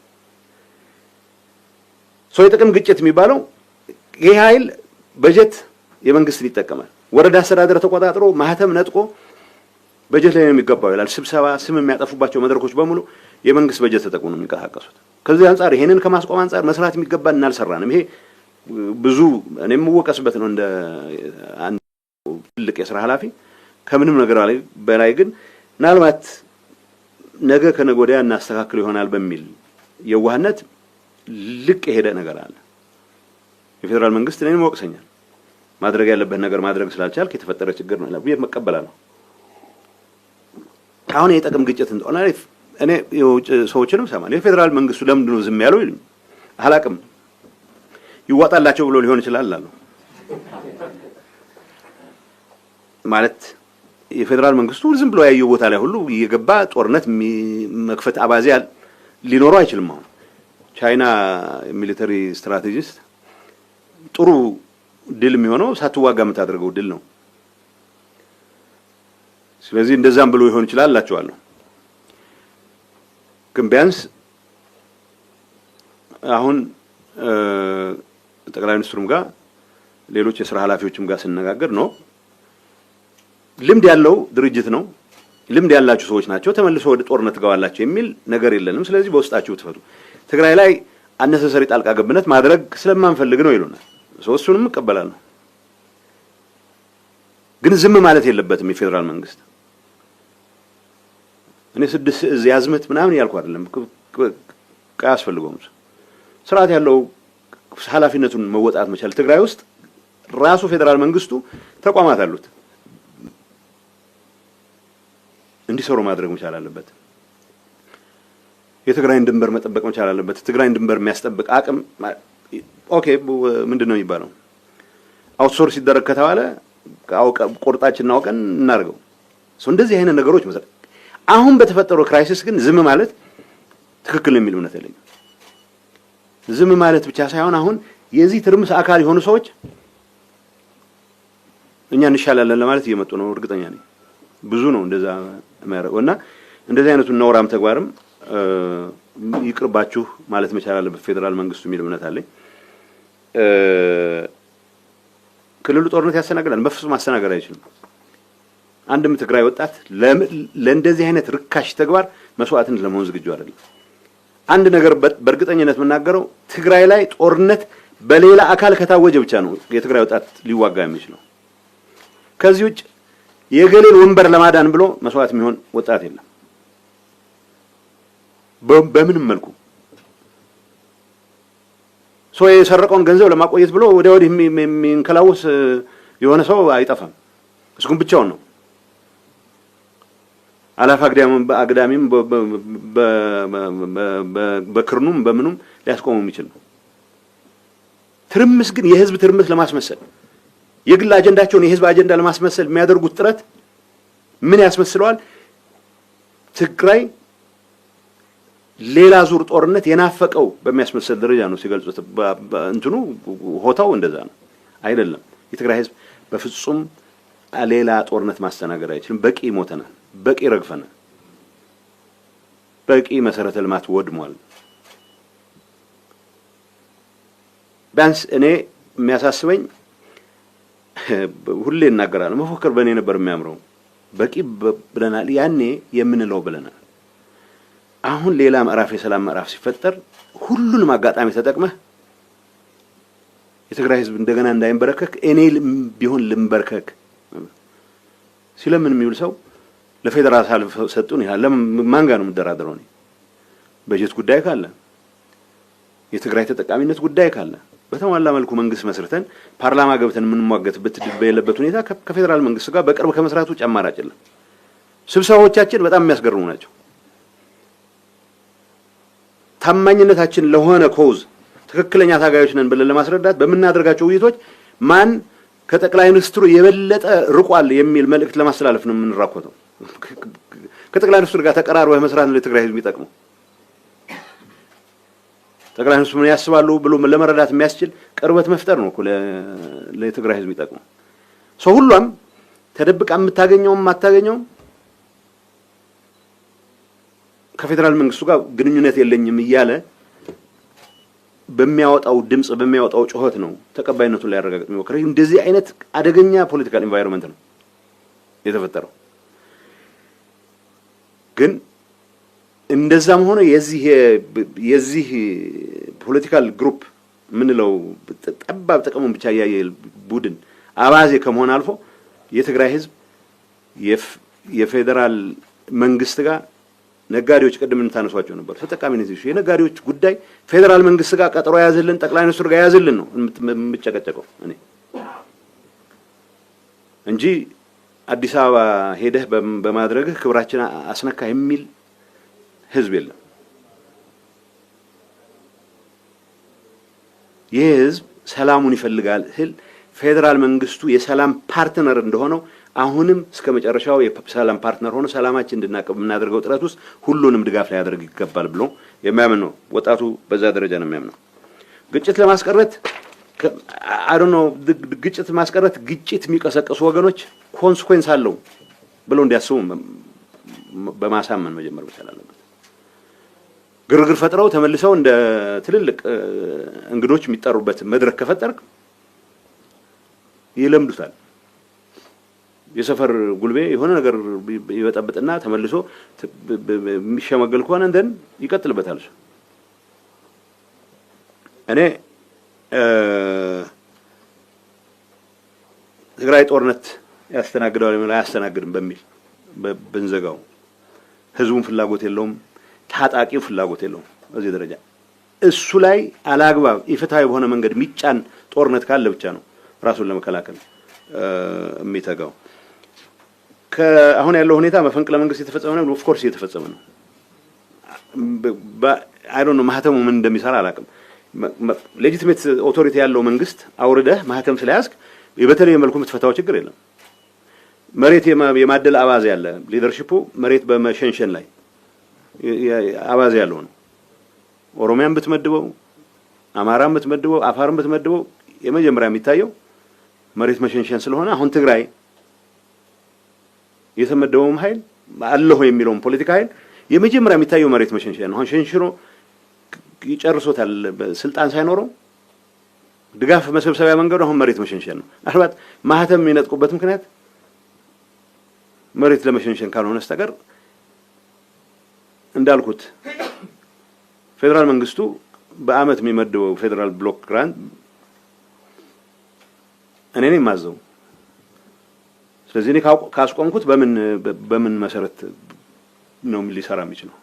ሰው የጥቅም ግጭት የሚባለው ይሄ ኃይል በጀት የመንግስትን ይጠቀማል ወረዳ አስተዳደር ተቆጣጥሮ ማህተም ነጥቆ በጀት ላይ ነው የሚገባው ይላል ስብሰባ ስም የሚያጠፉባቸው መድረኮች በሙሉ የመንግስት በጀት ተጠቅሞ ነው የሚንቀሳቀሱት ከዚህ አንፃር ይሄንን ከማስቆም አንፃር መስራት የሚገባን እናልሰራንም ይሄ ብዙ እኔም ወቀስበት ነው እንደ አንድ ትልቅ የሥራ ኃላፊ ከምንም ነገር በላይ ግን ምናልባት ነገ ከነገ ወዲያ እናስተካክል ይሆናል በሚል የዋህነት ልቅ የሄደ ነገር አለ የፌደራል መንግስት እኔንም ወቅሰኛል ማድረግ ያለበት ነገር ማድረግ ስላልቻልክ የተፈጠረ ችግር ነው ለብዬ መቀበላለሁ አሁን የጥቅም ግጭት እንደሆነ እኔ ሰዎችንም ሰማን የፌደራል መንግስቱ ለምንድን ነው ዝም ያለው ይሉኝ አላቅም ይዋጣላቸው ብሎ ሊሆን ይችላል አሉ ማለት የፌደራል መንግስቱ ዝም ብሎ ያየው ቦታ ላይ ሁሉ እየገባ ጦርነት መክፈት አባዚያል ሊኖረው አይችልም አሁን ቻይና ሚሊተሪ ስትራቴጂስት ጥሩ ድል የሚሆነው ሳትዋጋ የምታደርገው ድል ነው ስለዚህ እንደዛም ብሎ ይሆን ይችላል አላቸዋለሁ ግን ቢያንስ አሁን ጠቅላይ ሚኒስትሩም ጋር ሌሎች የሥራ ኃላፊዎችም ጋር ስንነጋገር ነው ልምድ ያለው ድርጅት ነው ልምድ ያላችሁ ሰዎች ናቸው ተመልሶ ወደ ጦርነት ጋዋላችሁ የሚል ነገር የለንም ስለዚህ በውስጣችሁ ተፈቱ ትግራይ ላይ አነሰሰሪ ጣልቃ ገብነት ማድረግ ስለማንፈልግ ነው ይሉናል ሶስቱንም እንቀበላለን ግን ዝም ማለት የለበትም የፌደራል መንግስት እኔ ስድስት ያዝመት ምናምን ያልኩ አይደለም ካስፈልገውም ስርዓት ያለው ኃላፊነቱን መወጣት መቻል ትግራይ ውስጥ ራሱ ፌደራል መንግስቱ ተቋማት አሉት እንዲሰሩ ማድረግ መቻል አለበት የትግራይን ድንበር መጠበቅ መቻል አለበት ትግራይን ድንበር የሚያስጠብቅ አቅም ኦኬ ምንድነው የሚባለው አውትሶርስ ይደረግ ከተባለ ቁርጣችንን አውቀን እናርገው እንደዚህ አይነት ነገሮች መሰለ አሁን በተፈጠረው ክራይሲስ ግን ዝም ማለት ትክክል ነው የሚል እምነት አለኝ ዝም ማለት ብቻ ሳይሆን አሁን የዚህ ትርምስ አካል የሆኑ ሰዎች እኛ እንሻላለን ለማለት እየመጡ ነው እርግጠኛ ነኝ ብዙ ነው እንደዛ ማረውና እንደዚህ አይነቱን ነውራም ተግባርም ይቅርባችሁ ማለት መቻል አለበት ፌደራል መንግስቱ የሚል እምነት አለኝ ክልሉ ጦርነት ያስተናግዳል በፍጹም ማስተናገድ አይችልም አንድም ትግራይ ወጣት ለእንደዚህ አይነት ርካሽ ተግባር መስዋዕትን ለመሆን ዝግጁ አይደለም አንድ ነገር በእርግጠኝነት መናገረው ትግራይ ላይ ጦርነት በሌላ አካል ከታወጀ ብቻ ነው የትግራይ ወጣት ሊዋጋ የሚችለው ከዚህ ውጭ የገሌል ወንበር ለማዳን ብሎ መስዋዕት የሚሆን ወጣት የለም በምንም መልኩ ሰው የሰረቀውን ገንዘብ ለማቆየት ብሎ ወዲህ የሚንከላውስ የሆነ ሰው አይጠፋም እሱም ብቻውን ነው አላፍ አግዳሚም በክርኑም በምኑም ሊያስቆሙ የሚችል ነው ትርምስ ግን የህዝብ ትርምስ ለማስመሰል የግል አጀንዳቸውን የህዝብ አጀንዳ ለማስመሰል የሚያደርጉት ጥረት ምን ያስመስለዋል ትግራይ ሌላ ዙር ጦርነት የናፈቀው በሚያስመስል ደረጃ ነው ሲገልጹት እንትኑ ሆታው እንደዛ ነው አይደለም የትግራይ ህዝብ በፍጹም ሌላ ጦርነት ማስተናገድ አይችልም በቂ ሞተናል በቂ ረግፈናል በቂ መሰረተ ልማት ወድሟል ቢያንስ እኔ የሚያሳስበኝ ሁሌ እናገራለሁ መፎከር በእኔ ነበር የሚያምረው በቂ ብለናል ያኔ የምንለው ብለናል አሁን ሌላ ምዕራፍ የሰላም ምዕራፍ ሲፈጠር ሁሉንም አጋጣሚ ተጠቅመህ የትግራይ ህዝብ እንደገና እንዳይንበረከክ እኔ ቢሆን ልንበርከክ ስለምን የሚውል ሰው ለፌደራል ሳልፍ ሰጡን ይላል ለማን ጋር ነው መደራደረው ነው በጀት ጉዳይ ካለ የትግራይ ተጠቃሚነት ጉዳይ ካለ በተሟላ መልኩ መንግስት መስርተን ፓርላማ ገብተን የምንሟገትበት በየለበት ሁኔታ ከፌደራል መንግስት ጋር በቅርብ ከመስራቱ ጨማራጭ አይደለም ስብሰባዎቻችን በጣም የሚያስገርሙ ናቸው ታማኝነታችን ለሆነ ኮዝ ትክክለኛ ታጋዮች ነን ብለን ለማስረዳት በመናደርጋቸው ውይይቶች ማን ከጠቅላይ ሚኒስትሩ የበለጠ ርቋል የሚል መልእክት ለማስተላለፍ ነው የምንራኮተው ከጠቅላይ ሚኒስትሩ ጋር ተቀራርበው መስራት ለትግራይ ህዝብ የሚጠቅመው ጠቅላይ ሚኒስትሩ ምን ያስባሉ ብሎ ለመረዳት የሚያስችል ቅርበት መፍጠር ነው እኮ ለትግራይ ህዝብ ይጠቅመው። ሰው ሁሉም ተደብቃ የምታገኘውም ማታገኘውም ከፌደራል መንግስቱ ጋር ግንኙነት የለኝም እያለ በሚያወጣው ድምጽ በሚያወጣው ጩኸት ነው ተቀባይነቱን ላይ ያረጋግጥ የሚሞክረው። እንደዚህ አይነት አደገኛ ፖለቲካል ኢንቫይሮንመንት ነው የተፈጠረው። ግን እንደዛም ሆነ የዚህ ፖለቲካል ግሩፕ ምንለው ጠባብ ጥቅሙን ብቻ ያየ ቡድን አባዜ ከመሆን አልፎ የትግራይ ህዝብ የፌደራል መንግስት ጋር ነጋዴዎች ቀደም እንታነሷቸው ነበር ተጠቃሚነት ይሹ የነጋዴዎች ጉዳይ ፌደራል መንግስት ጋር ቀጠሮ ያዘልን ጠቅላይ ሚኒስትሩ ጋር ያዘልን ነው የምጨቀጨቀው እኔ እንጂ አዲስ አበባ ሄደህ በማድረግ ክብራችን አስነካ የሚል ህዝብ የለም። ይህ ህዝብ ሰላሙን ይፈልጋል። ፌደራል መንግስቱ የሰላም ፓርትነር እንደሆነው አሁንም እስከ መጨረሻው የሰላም ፓርትነር ሆኖ ሰላማችን እንድናቀብ የምናደርገው ጥረት ውስጥ ሁሉንም ድጋፍ ላይ ያደርግ ይገባል ብሎ የሚያምን ነው ወጣቱ። በዛ ደረጃ ነው የሚያምነው። ግጭት ለማስቀረት ግጭት ማስቀረት ግጭት የሚቀሰቅሱ ወገኖች ኮንሲኩዌንስ አለው ብለው እንዲያስቡ በማሳመን መጀመር መቻል አለበት። ግርግር ፈጥረው ተመልሰው እንደ ትልልቅ እንግዶች የሚጠሩበት መድረክ ከፈጠርክ ይለምዱታል። የሰፈር ጉልቤ የሆነ ነገር ይበጣበጥና ተመልሶ የሚሸመገል ከሆነ እንደን ይቀጥልበታል። እኔ ትግራይ ጦርነት ያስተናግዳል ማለት አያስተናግድም በሚል በንዘጋው ህዝቡን ፍላጎት የለውም፣ ታጣቂው ፍላጎት የለውም። በዚህ ደረጃ እሱ ላይ አላግባብ ኢፍትሃዊ በሆነ መንገድ ሚጫን ጦርነት ካለ ብቻ ነው ራሱን ለመከላከል የሚተጋው። አሁን ያለው ሁኔታ መፈንቅለ መንግስት የተፈጸመ ነው። ኦፍ ኮርስ የተፈጸመ ነው። አይ ዶንት ኖ ማህተሙ ምን እንደሚሰራ አላውቅም። ሌጂቲሜት ኦቶሪቲ ያለው መንግስት አውርደህ ማህተም ስለያዝክ በተለየ መልኩ የምትፈታው ችግር የለም። መሬት የማደል አባዜ ያለ ሊደርሺፑ መሬት በመሸንሸን ላይ አባዜ ያለው ነው። ኦሮሚያን ብትመድበው፣ አማራን ብትመድበው፣ አፋርን ብትመድበው የመጀመሪያ የሚታየው መሬት መሸንሸን ስለሆነ አሁን ትግራይ የተመደበውም ኃይል አለሁ የሚለውም ፖለቲካ ኃይል የመጀመሪያ የሚታየው መሬት መሸንሸን ነው። አሁን ሸንሽኖ ይጨርሶታል ስልጣን ሳይኖረው ድጋፍ መሰብሰቢያ መንገዱ አሁን መሬት መሸንሸን ነው። አልባት ማህተም የሚነጥቁበት ምክንያት መሬት ለመሸንሸን ካልሆነ በስተቀር እንዳልኩት ፌደራል መንግስቱ በአመት የሚመድበው ፌደራል ብሎክ ግራንት እኔ ነኝ ማዘው። ስለዚህ እኔ ካስቆምኩት በምን መሰረት ነው ሊሰራ የሚችለው?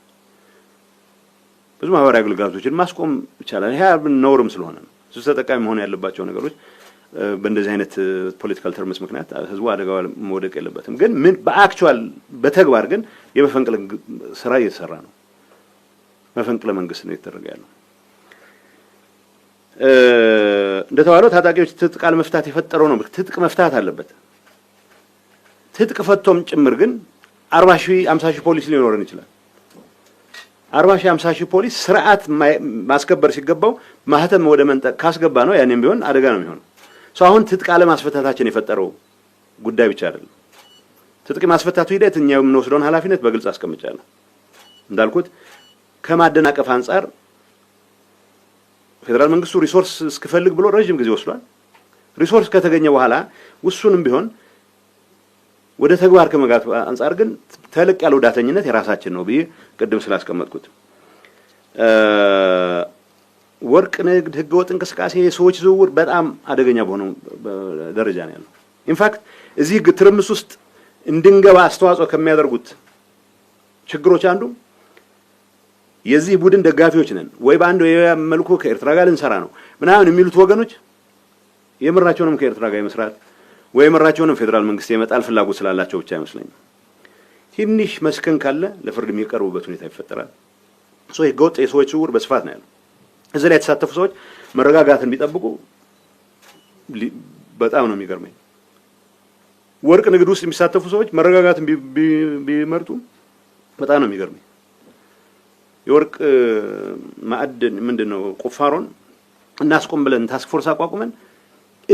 ብዙ ማህበራዊ አገልግሎቶችን ማስቆም ይቻላል። ይሄ ነውርም ስለሆነ ነው። እሱ ተጠቃሚ መሆን ያለባቸው ነገሮች በእንደዚህ አይነት ፖለቲካል ተርምስ ምክንያት ህዝቡ አደጋ መውደቅ የለበትም። ግን ምን በአክቹዋል በተግባር ግን የመፈንቅለ ስራ እየተሰራ ነው። መፈንቅለ መንግስት ነው እየተደረገ ያለው። እንደተባለው ታጣቂዎች ትጥቅ መፍታት የፈጠረው ነው። ትጥቅ መፍታት አለበት። ትጥቅ ፈቶም ጭምር ግን 40,000 50,000 ፖሊስ ሊኖረን ይችላል። 40,000 50,000 ፖሊስ ስርዓት ማስከበር ሲገባው ማህተም ወደ መንጠቅ ካስገባ ነው ያኔም ቢሆን አደጋ ነው የሚሆነው። አሁን ትጥቅ አለማስፈታታችን የፈጠረው ጉዳይ ብቻ አይደለም። ትጥቅ ማስፈታቱ ሂደት እኛ የምንወስደውን ኃላፊነት በግልጽ አስቀምጫለሁ። እንዳልኩት ከማደናቀፍ አንፃር ፌደራል መንግስቱ ሪሶርስ እስክፈልግ ብሎ ረጅም ጊዜ ወስዷል። ሪሶርስ ከተገኘ በኋላ ውሱንም ቢሆን ወደ ተግባር ከመጋት አንፃር ግን ተለቅ ያለው ዳተኝነት የራሳችን ነው ብዬ ቅድም ስላስቀመጥኩት ወርቅ ንግድ፣ ህገወጥ እንቅስቃሴ፣ የሰዎች ዝውውር በጣም አደገኛ በሆነው ደረጃ ነው ያለው። ኢንፋክት እዚህ ትርምስ ውስጥ እንድንገባ አስተዋጽኦ ከሚያደርጉት ችግሮች አንዱ የዚህ ቡድን ደጋፊዎች ነን ወይ በአንድ መልኩ ከኤርትራ ጋር ልንሰራ ነው ምናምን የሚሉት ወገኖች የምራቸውንም ከኤርትራ ጋር መስራት ወይ የምራቸውንም ፌደራል መንግስት የመጣል ፍላጎት ስላላቸው ብቻ አይመስለኝም። ትንሽ መስከን ካለ ለፍርድ የሚቀርቡበት ሁኔታ ይፈጠራል። ህገወጥ የሰዎች ዝውውር በስፋት ነው ያለው። እዚህ ላይ የተሳተፉ ሰዎች መረጋጋትን ቢጠብቁ በጣም ነው የሚገርመኝ። ወርቅ ንግድ ውስጥ የሚሳተፉ ሰዎች መረጋጋትን ቢመርጡ በጣም ነው የሚገርመኝ። የወርቅ ማዕድን ምንድነው ቁፋሮን እናስቆም ብለን ታስክ ፎርስ አቋቁመን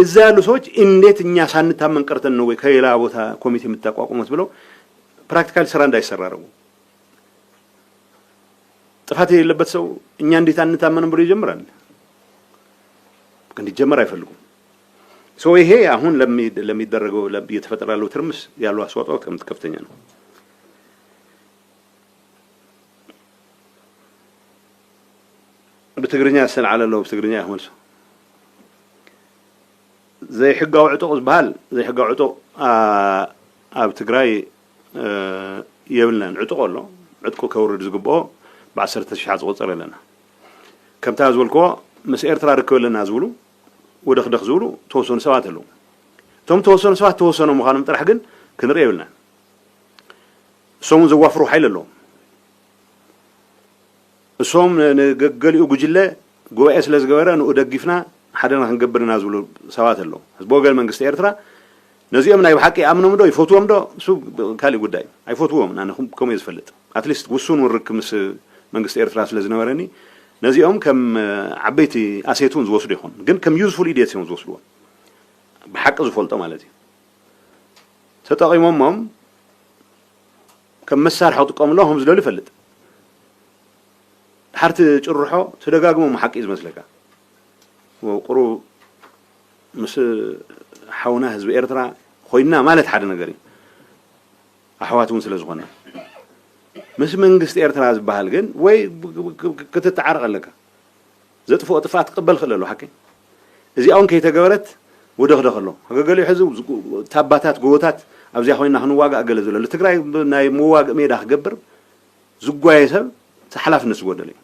እዛ ያሉ ሰዎች እንዴት እኛ ሳንታመን ቀርተን ነው ወይ ከሌላ ቦታ ኮሚቴ የምታቋቁሙት ብለው ፕራክቲካል ስራ እንዳይሰራሩ ጥፋት የሌለበት ሰው እኛ እንዴት አንታመንም ብሎ ይጀምራል ግን ይጀምር አይፈልጉም ሶ ይሄ አሁን ለሚደረገው የተፈጠራለው ትርምስ ያለው አስተዋጽኦ ከፍተኛ ነው بتجرني السنة على الله بتجرني أهون زي حقة وعطو بهال زي حقة وعطو بتجراي يبلنا عطو الله عطو كورد زقبو بعد سرت الشحات وصل لنا كم تازول كوا مسير ترى ركول لنا زولو ودخ زولو توصل سوات له توصل سوات توصلوا مخالم ترحقن كنر يبلنا سوم زوافرو حيل له الصوم قال يوجله جوا أسلس جوارا ودقفنا حدنا هنقبرنا زولو سوات له بوجل من قصة إيرترا نزيم من يحكي أمنهم ده يفوتوهم ده سو كالي قداي يفوتوهم أنا كم يزفلت أتليست وصون وركم من قصة إيرترا أسلس نوراني نزيم كم عبيتي أسيتون زوصل يخون جن كم يوزفول إيديتهم زوصلوا بحق زفولت مالتي ستقي مام كم مسار حطكم لهم زلوا لفلت حرت جرحه تدقاقمو محق إز مسلكا وقرو مس حاونا حزب إيرترا خوينا مالت حد نقري أحواتهم سلزغنا مس منقست إيرترا زبهال جن وي كتتعرق لك زت فوق طفات قبل خلله حكي إذا أون كي تجارت ودخله قال لي حزب تاباتات قوتات أبزي خوينا هنو واقع أجلس ولا لتقرأ ناي مو واقع ميدا خجبر زقوا يسب سحلاف نسود لي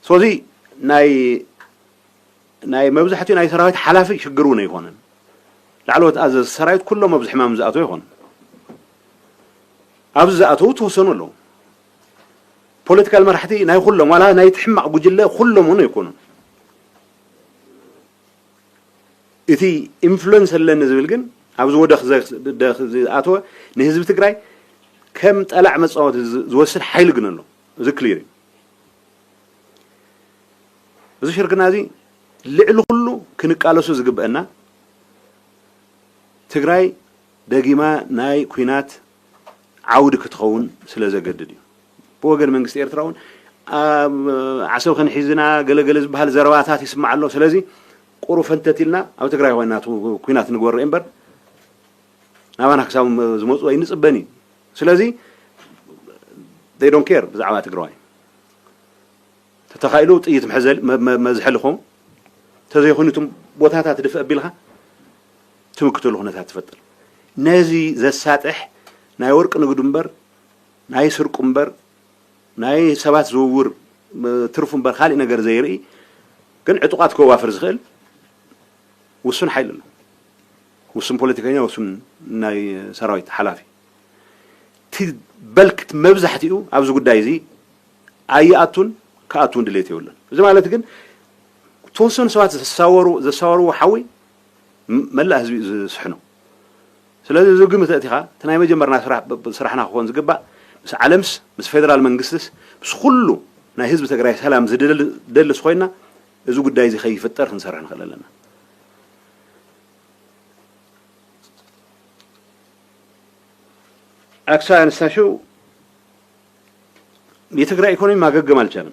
سوزي ناي مبزحتي ناي سرايت حلافي شجرونه يهون لعلوت أز السرايت كله مبزح ما مزقته يهون أبزقته توصلوا له political مرحتي ناي كلهم ولا ناي تحمق بجلة كلهم هنا يكونوا إذا influence اللي نزل جن أبزو دخ أتوه نهزب تقرأي كم طلع مصوت زوسر حيل جن له ذكليري إذا شركنا زي لعلو كله كنقالو سوزقب أنا تقرأي دقيمة ناي كوينات عودك تخون سلازة جددي بوجر من قصير تراون عسو خن حزنا قل بهال زرواتات يسمع له سلازي قرو فنتتلنا أو تقرأي وينات كوينات نقول إمبر نبغى نحسب زموت وينس بني سلازي they don't care بزعمات تقرأي تتخيلوا تيجي محزل ما زحلهم تزيخون يتم بوتها تدفع بيلها تمكتلوا هنا تفتل نازي ذا الساتح نايورك نقدمبر ناي سرقمبر ناي سبات زور ترفمبر خالي نجار زيري كن عتقات كوافر زخل وسن حيل وسن بوليتيكيا وسن ناي سرايت حلافي بلكت مبزحتيو أبزو قداي زي أي أتون كأتون دليتي ولا زي ما قلت كن توصل سوات زساورو حوي ملا هزبي صحنو سلازي زو قيمة تأتيها تناي مجمرنا سرحنا خوان زقبا بس علمس بس فيدرال منقسس بس خلو ناي هزب تقراي سلام زي دلس خوينا زو قداي زي خيف الترخ نسرحنا خلالنا أكثر نستشو يتقرأ يكوني ما قم الجنة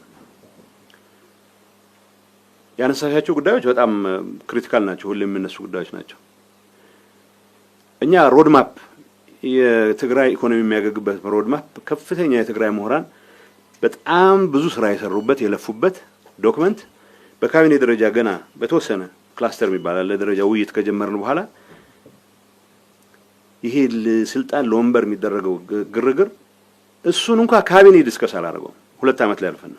يعني نستشو قداش بس أم كريتيكال ناتشو اللي من الناس قداش ناتشو إني رود ماب يتقرأ يكوني ما قم بس رود ماب كفتين يتقرأ مهران بس أم بزوس رئيس الربط يلفوبت دوكمنت بكامل درجة جنا بتوسنا كلاستر مبالا لدرجة ويت كجمرنا بحالا ይሄ ለስልጣን ለወንበር የሚደረገው ግርግር እሱን እንኳን ካቢኔ ዲስከስ አላደረገው 2 አመት ላይ አልፈና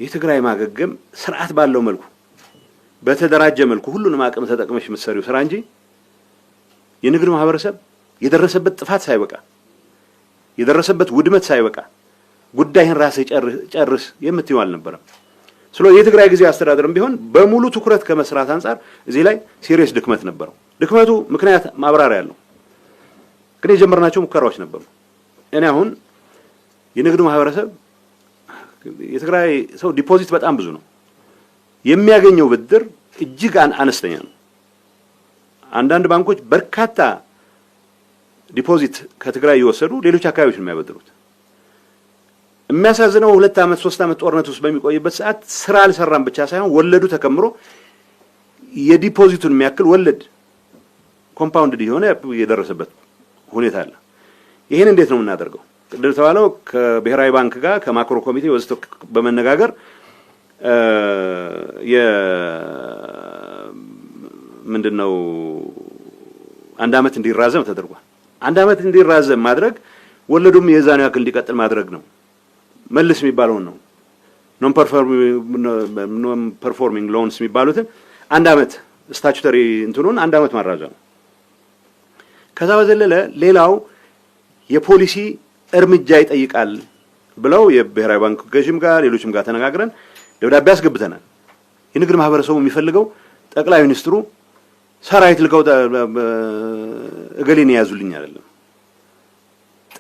የትግራይ ማገገም ስርዓት ባለው መልኩ በተደራጀ መልኩ ሁሉንም አቅም ተጠቅመሽ መስሪው ስራ እንጂ የንግድ ማህበረሰብ የደረሰበት ጥፋት ሳይበቃ የደረሰበት ውድመት ሳይበቃ ጉዳይን ራስ ጨርስ የምትይው አልነበረም ስለዚህ የትግራይ ጊዜ አስተዳደርም ቢሆን በሙሉ ትኩረት ከመስራት አንፃር እዚህ ላይ ሲሪየስ ድክመት ነበረው ድክመቱ ምክንያት ማብራሪያ ያለው ግን የጀመርናቸው ሙከራዎች ነበሩ እኔ አሁን የንግድ ማህበረሰብ የትግራይ ሰው ዲፖዚት በጣም ብዙ ነው። የሚያገኘው ብድር እጅግ አነስተኛ ነው። አንዳንድ ባንኮች በርካታ ዲፖዚት ከትግራይ እየወሰዱ ሌሎች አካባቢዎች ነው የሚያበድሩት። የሚያሳዝነው 2 ዓመት 3 ዓመት ጦርነት ውስጥ በሚቆይበት ሰዓት ስራ አልሰራም ብቻ ሳይሆን ወለዱ ተከምሮ የዲፖዚቱን የሚያክል ወለድ ኮምፓውንድ የሆነ የደረሰበት ሁኔታ አለ። ይሄን እንዴት ነው የምናደርገው? ቅድም ተባለው ከብሔራዊ ባንክ ጋር ከማክሮ ኮሚቴ ወስቶ በመነጋገር ምንድነው 1 ዓመት እንዲራዘም ተደርጓል። 1 ዓመት እንዲራዘም ማድረግ ወለዱም የዛኑ ያክል እንዲቀጥል ማድረግ ነው። መልስ የሚባለው ነው ኖን ፐርፎርሚንግ ሎንስ የሚባሉትን 1 ዓመት ስታቹተሪ እንትኑን 1 ዓመት ማራዘም። ከዛ በዘለለ ሌላው የፖሊሲ እርምጃ ይጠይቃል ብለው የብሔራዊ ባንክ ገዥም ጋር ሌሎችም ጋር ተነጋግረን ደብዳቤ አስገብተናል። የንግድ ማህበረሰቡ የሚፈልገው ጠቅላይ ሚኒስትሩ ሰራዊት ልከው እገሌን ያዙልኝ አይደለም።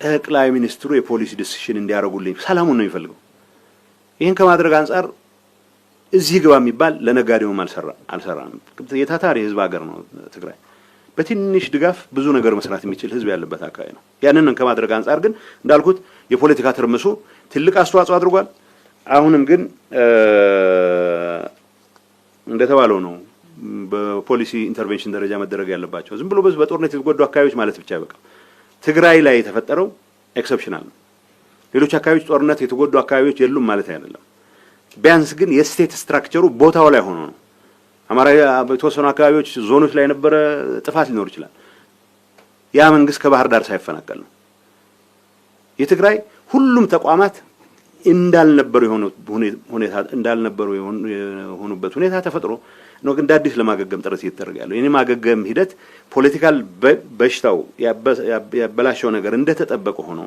ጠቅላይ ሚኒስትሩ የፖሊሲ ዲሲሽን እንዲያደርጉልኝ ሰላሙን ነው የሚፈልገው። ይሄን ከማድረግ አንፃር እዚህ ግባ የሚባል ለነጋዴውም አልሰራም። የታታሪ ህዝብ ሀገር ነው ትግራይ። በትንሽ ድጋፍ ብዙ ነገር መስራት የሚችል ህዝብ ያለበት አካባቢ ነው። ያንን ከማድረግ አንፃር ግን እንዳልኩት የፖለቲካ ትርምሱ ትልቅ አስተዋጽኦ አድርጓል። አሁንም ግን እንደተባለው ነው በፖሊሲ ኢንተርቬንሽን ደረጃ መደረግ ያለባቸው። ዝም ብሎ በጦርነት የተጎዱ አካባቢዎች ማለት ብቻ አይበቃም። ትግራይ ላይ የተፈጠረው ኤክሰፕሽናል ነው። ሌሎች አካባቢዎች ጦርነት የተጎዱ አካባቢዎች የሉም ማለት አይደለም። ቢያንስ ግን የስቴት ስትራክቸሩ ቦታው ላይ ሆኖ ነው። አማራ በተወሰኑ አካባቢዎች ዞኖች ላይ የነበረ ጥፋት ሊኖር ይችላል። ያ መንግስት ከባህር ዳር ሳይፈናቀል ነው። የትግራይ ሁሉም ተቋማት እንዳልነበሩ የሆኑበት ሁኔታ ተፈጥሮ ነው። እንደ አዲስ ለማገገም ጥረት እየተደረገ ያለው የኔ ማገገም ሂደት ፖለቲካል በሽታው ያበላሸው ነገር እንደተጠበቀ ሆኖ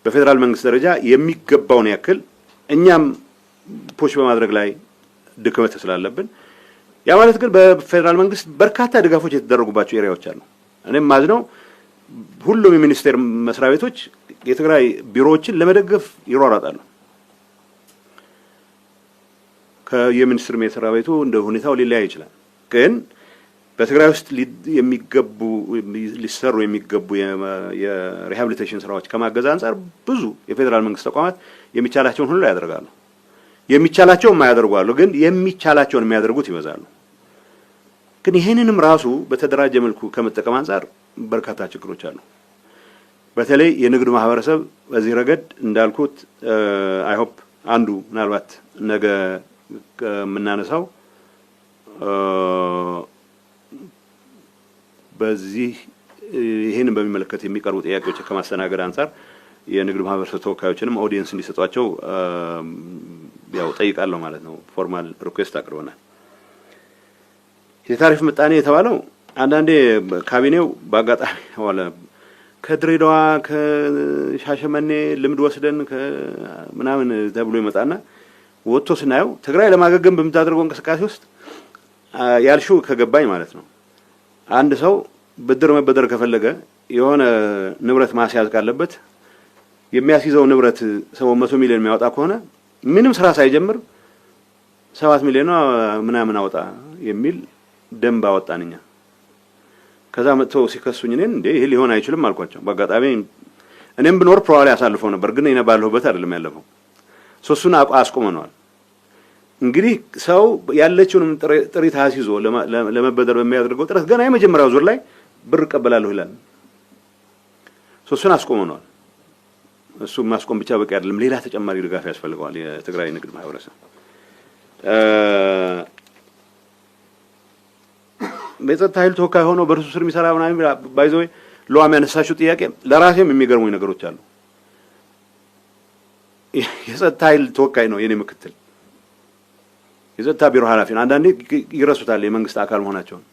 በፌደራል መንግስት ደረጃ የሚገባውን ያክል እኛም ፑሽ በማድረግ ላይ ድክመት ስላለብን ያ ማለት ግን በፌደራል መንግስት በርካታ ድጋፎች የተደረጉባቸው ኤሪያዎች አሉ። እኔም ማዝነው ሁሉም የሚኒስቴር መስሪያ ቤቶች የትግራይ ቢሮዎችን ለመደገፍ ይሯሯጣሉ። ከየሚኒስትር መስሪያ ቤቱ እንደ ሁኔታው ሊለያይ ይችላል። ግን በትግራይ ውስጥ ሊሰሩ የሚገቡ የሪሃቢሊቴሽን ስራዎች ከማገዝ አንፃር ብዙ የፌደራል መንግስት ተቋማት የሚቻላቸውን ሁሉ ያደርጋሉ። የሚቻላቸውን ማያደርጓሉ፣ ግን የሚቻላቸውን የሚያደርጉት ይበዛሉ። ግን ይሄንንም ራሱ በተደራጀ መልኩ ከመጠቀም አንፃር በርካታ ችግሮች አሉ። በተለይ የንግዱ ማህበረሰብ በዚህ ረገድ እንዳልኩት አይ ሆፕ አንዱ ምናልባት ነገ የምናነሳው በዚህ ይሄንን በሚመለከት የሚቀርቡ ጥያቄዎች ከማስተናገድ አንፃር የንግዱ ማህበረሰብ ተወካዮችንም ኦዲየንስ እንዲሰጧቸው ያው ጠይቃለሁ ማለት ነው። ፎርማል ሪኩዌስት አቅርበናል። የታሪፍ ምጣኔ የተባለው አንዳንዴ ካቢኔው በአጋጣሚ ወለ ከድሬዳዋ ከሻሸመኔ ልምድ ወስደን ከምናምን ተብሎ ይመጣና ወጥቶ ስናየው ትግራይ ለማገገም በምታደርገው እንቅስቃሴ ውስጥ ያልሽው ከገባኝ ማለት ነው። አንድ ሰው ብድር መበደር ከፈለገ የሆነ ንብረት ማስያዝ ካለበት የሚያስይዘው ንብረት 700 ሚሊዮን የሚያወጣ ከሆነ ምንም ስራ ሳይጀምር 7 ሚሊዮን ምናምን አወጣ የሚል ደንብ አወጣንኛ። ከዛ መጥተው ሲከሱኝ እኔን እንዴ ይሄ ሊሆን አይችልም አልኳቸው። በአጋጣሚ እኔም ብኖር ፕሮባብሊ አሳልፈው ነበር፣ ግን እኔ ባለሁበት አይደለም ያለፈው። ሶስቱን አስቆመናል። እንግዲህ ሰው ያለችውንም ጥሪት አስይዞ ለመበደር በሚያደርገው ጥረት ገና የመጀመሪያው ዙር ላይ ብር ቀበላለሁ ይላል። ሶስቱን አስቆመናል። እሱ ማስቆም ብቻ በቂ አይደለም፣ ሌላ ተጨማሪ ድጋፍ ያስፈልገዋል የትግራይ ንግድ ማህበረሰብ። በጸጥታ ኃይል ተወካይ ሆኖ በርሱ ስር የሚሰራ ምናምን ባይዘው ለዋም ያነሳሽው ጥያቄ ለራሴም የሚገርሙኝ ነገሮች አሉ። የጸጥታ ኃይል ተወካይ ነው የኔ ምክትል፣ የጸጥታ ቢሮ ኃላፊ ነው። አንዳንዴ ይረሱታል የመንግስት አካል መሆናቸውን።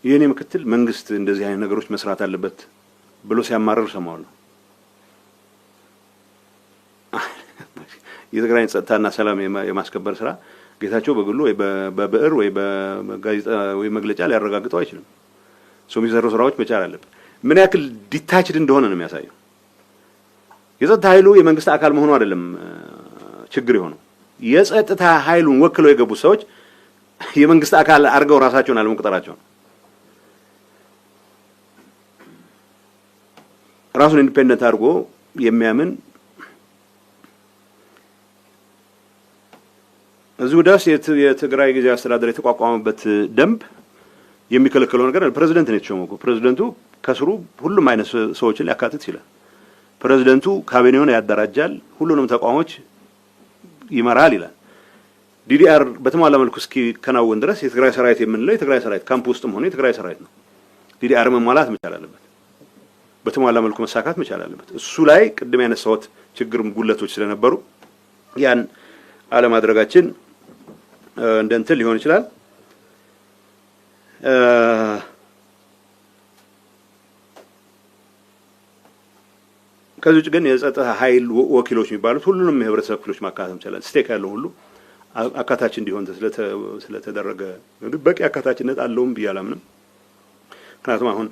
የኔ ምክትል መንግስት እንደዚህ አይነት ነገሮች መስራት አለበት ብሎ ሲያማርር ሰማዋለሁ። የትግራይ ጸጥታና ሰላም የማስከበር ስራ ጌታቸው በግሉ ወይ በብዕር ወይ በጋዜጣ ወይ መግለጫ ሊያረጋግጠው አይችልም። ሰው የሚሰሩ ስራዎች መቻል አለበት። ምን ያክል ዲታችድ እንደሆነ ነው የሚያሳየው። የጸጥታ ኃይሉ የመንግስት አካል መሆኑ አይደለም ችግር የሆነው የጸጥታ ኃይሉን ወክለው የገቡ ሰዎች የመንግስት አካል አድርገው ራሳቸውን አለመቁጠራቸው ነው። ራሱን ኢንዲፔንደንት አድርጎ የሚያምን እዚሁ ድረስ የትግራይ ጊዜያዊ አስተዳደር የተቋቋመበት ደንብ የሚከለክለው ነገር ፕሬዝዳንት ነው የተሾመው። ፕሬዝዳንቱ ከስሩ ሁሉም አይነት ሰዎችን ሊያካትት ይችላል። ፕሬዝዳንቱ ካቢኔውን ያደራጃል፣ ሁሉንም ተቋሞች ይመራል ይላል። ዲዲአር በተሟላ መልኩ እስኪከናወን ድረስ የትግራይ ሰራዊት የምንለው የትግራይ ሰራዊት ካምፕ ውስጥም ሆነ የትግራይ ሰራዊት ነው። ዲዲአር መሟላት መቻል አለበት፣ በተሟላ መልኩ መሳካት መቻል አለበት። እሱ ላይ ቅድም ያነሳሁት ችግር ጉለቶች ስለነበሩ ያን አለማድረጋችን እንደ እንትን ሊሆን ይችላል። ከዚህ ውጭ ግን የጸጥታ ኃይል ወኪሎች የሚባሉት ሁሉንም የህብረተሰብ ክፍሎች ማካተት ይችላል። ስቴክ ያለው ሁሉ አካታች እንዲሆን ስለተደረገ በቂ አካታችነት አለውም ብዬ አላምንም። ምክንያቱም አሁን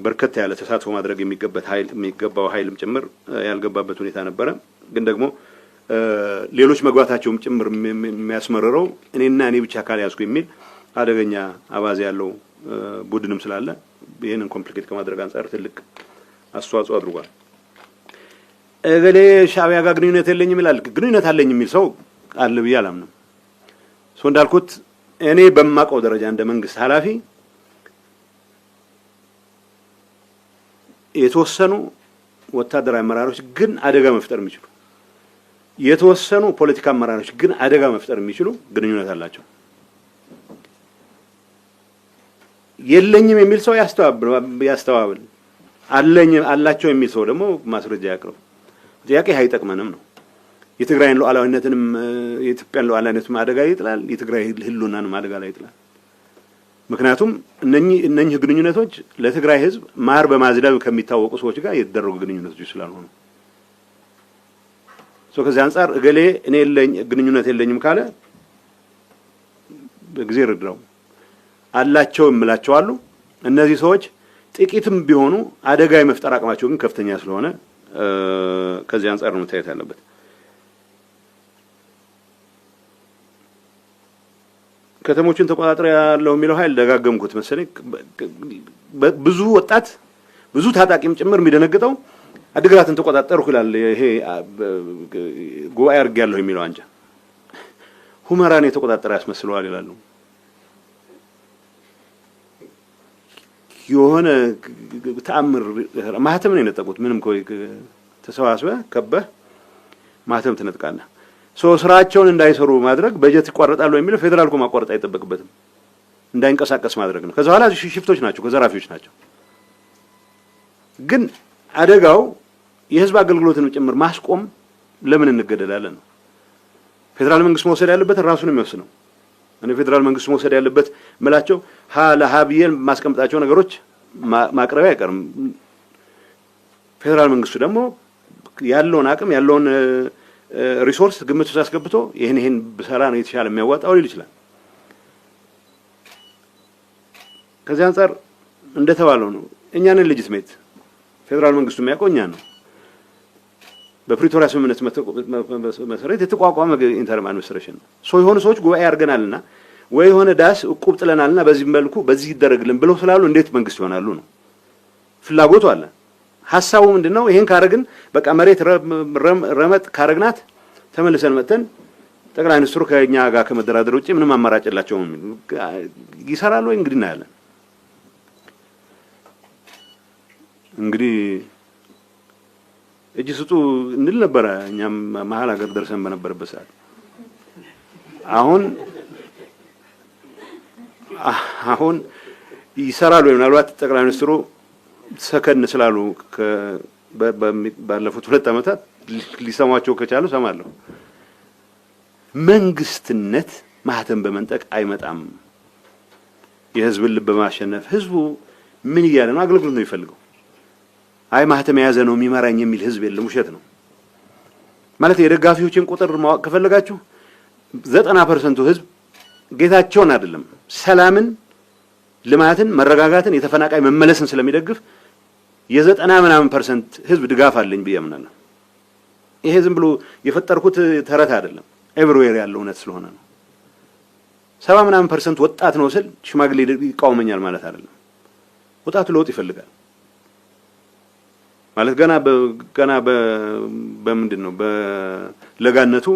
በርከት ያለ ተሳትፎ ማድረግ የሚገባው ኃይልም ጭምር ያልገባበት ሁኔታ ነበረ። ግን ደግሞ ሌሎች መግባታቸውም ጭምር የሚያስመርረው እኔና እኔ ብቻ አካል ያዝኩ የሚል አደገኛ አባዜ ያለው ቡድንም ስላለ ይህንን ኮምፕሊኬት ከማድረግ አንጻር ትልቅ አስተዋጽኦ አድርጓል። እገሌ ሻዕቢያ ጋር ግንኙነት የለኝም ይላል። ግንኙነት አለኝ የሚል ሰው አለ ብዬ አላምንም። ሰው እንዳልኩት እኔ በማውቀው ደረጃ እንደ መንግስት ኃላፊ የተወሰኑ ወታደራዊ አመራሮች ግን አደጋ መፍጠር የሚችሉ የተወሰኑ ፖለቲካ አመራሮች ግን አደጋ መፍጠር የሚችሉ ግንኙነት አላቸው። የለኝም የሚል ሰው ያስተባብል፣ አላቸው የሚል ሰው ደግሞ ማስረጃ ያቅርብ። ጥያቄ አይጠቅመንም ነው። የትግራይን ሉዓላዊነትንም የኢትዮጵያን ሉዓላዊነትንም አደጋ ይጥላል፣ የትግራይ ህልውናንም አደጋ ላይ ይጥላል። ምክንያቱም እነኚህ ግንኙነቶች ለትግራይ ህዝብ ማር በማዝዳብ ከሚታወቁ ሰዎች ጋር የተደረጉ ግንኙነቶች ስላልሆኑ ከዚህ አንጻር እገሌ እኔ ግንኙነት የለኝም ካለ በጊዜ ረድረው አላቸው እምላቸው አሉ። እነዚህ ሰዎች ጥቂትም ቢሆኑ አደጋ የመፍጠር አቅማቸው ግን ከፍተኛ ስለሆነ ከዚህ አንጻር ነው መታየት ያለበት። ከተሞችን ተቆጣጥሮ ያለው የሚለው ኃይል ደጋገምኩት መሰለኝ። ብዙ ወጣት ብዙ ታጣቂም ጭምር የሚደነግጠው አድግራትን ተቆጣጠርኩ ይላል። ይሄ ጉባኤ አድርጌያለሁ የሚለው አንጃ ሁመራን የተቆጣጠረ ያስመስለዋል ይላሉ። የሆነ ተአምር ማህተም ነው የነጠቁት። ምንም ኮይ ተሰባስበህ ከበህ ማህተም ትነጥቃለህ። ስራቸውን እንዳይሰሩ ማድረግ በጀት ይቋረጣሉ የሚለው ፌደራል ኮ ማቋረጥ አይጠበቅበትም፣ እንዳይንቀሳቀስ ማድረግ ነው። ከዛ በኋላ ሽፍቶች ናቸው፣ ከዘራፊዎች ናቸው። ግን አደጋው የህዝብ አገልግሎትን ጭምር ማስቆም ለምን እንገደላለን ነው። ፌደራል መንግስት መውሰድ ያለበት ራሱ ነው የሚወስነው። እኔ ፌደራል መንግስት መውሰድ ያለበት መላቸው ለሀብየን ማስቀምጣቸው ነገሮች ማቅረቢያ አይቀርም። ፌደራል መንግስቱ ደግሞ ያለውን አቅም ያለውን ሪሶርስ ግምት ውስጥ አስገብቶ ይሄን በሰራ ነው የተሻለ የሚያዋጣው ሊል ይችላል። ከዚህ አንፃር እንደተባለው ነው እኛንን ሌጂትሜት ፌደራል መንግስቱ የሚያውቀው እኛ ነው። በፕሪቶሪያ ስምምነት መሰረት የተቋቋመ ኢንተርም አድሚኒስትሬሽን ነው። የሆኑ ሰዎች ጉባኤ አድርገናልና ወይ የሆነ ዳስ እቁብ ጥለናልና በዚህ መልኩ በዚህ ይደረግልን ብለው ስላሉ እንዴት መንግስት ይሆናሉ ነው ፍላጎቱ አለ። ሐሳቡ ምንድነው? ይሄን ካረግን በቃ መሬት ረመጥ ካረግናት ተመልሰን መተን ጠቅላይ ሚኒስትሩ ከኛ ጋር ከመደራደር ውጪ ምንም አማራጭ የላቸውም። ይሰራሉ ወይ እንግዲህ እናያለን። እንግዲህ እጅ ስጡ እንል ነበር እኛም መሀል ሀገር ደርሰን በነበረበት ሰዓት። አሁን ይሰራሉ ወይ? ምናልባት ጠቅላይ ሚኒስትሩ ሰከን ስላሉ ባለፉት 2 ዓመታት ሊሰማቸው ከቻሉ ሰማለሁ። መንግስትነት ማህተም በመንጠቅ አይመጣም። የህዝብን ልብ በማሸነፍ ህዝቡ ምን እያለ ነው? አገልግሎት ነው የሚፈልገው። አይ ማህተም የያዘ ነው የሚመራኝ የሚል ህዝብ የለም። ውሸት ነው ማለት። የደጋፊዎችን ቁጥር ማወቅ ከፈለጋችሁ 90% ህዝብ ጌታቸውን አይደለም ሰላምን፣ ልማትን፣ መረጋጋትን፣ የተፈናቃይ መመለስን ስለሚደግፍ የ90% ህዝብ ድጋፍ አለኝ ብያምናለሁ። ይሄ ዝም ብሎ የፈጠርኩት ተረት አይደለም፣ ኤቭሪዌር ያለው እውነት ስለሆነ ነው። 70% ወጣት ነው ስል ሽማግሌ ይቃወመኛል ማለት አይደለም። ወጣቱ ለውጥ ይፈልጋል ማለት ገና በምንድነው በለጋነቱ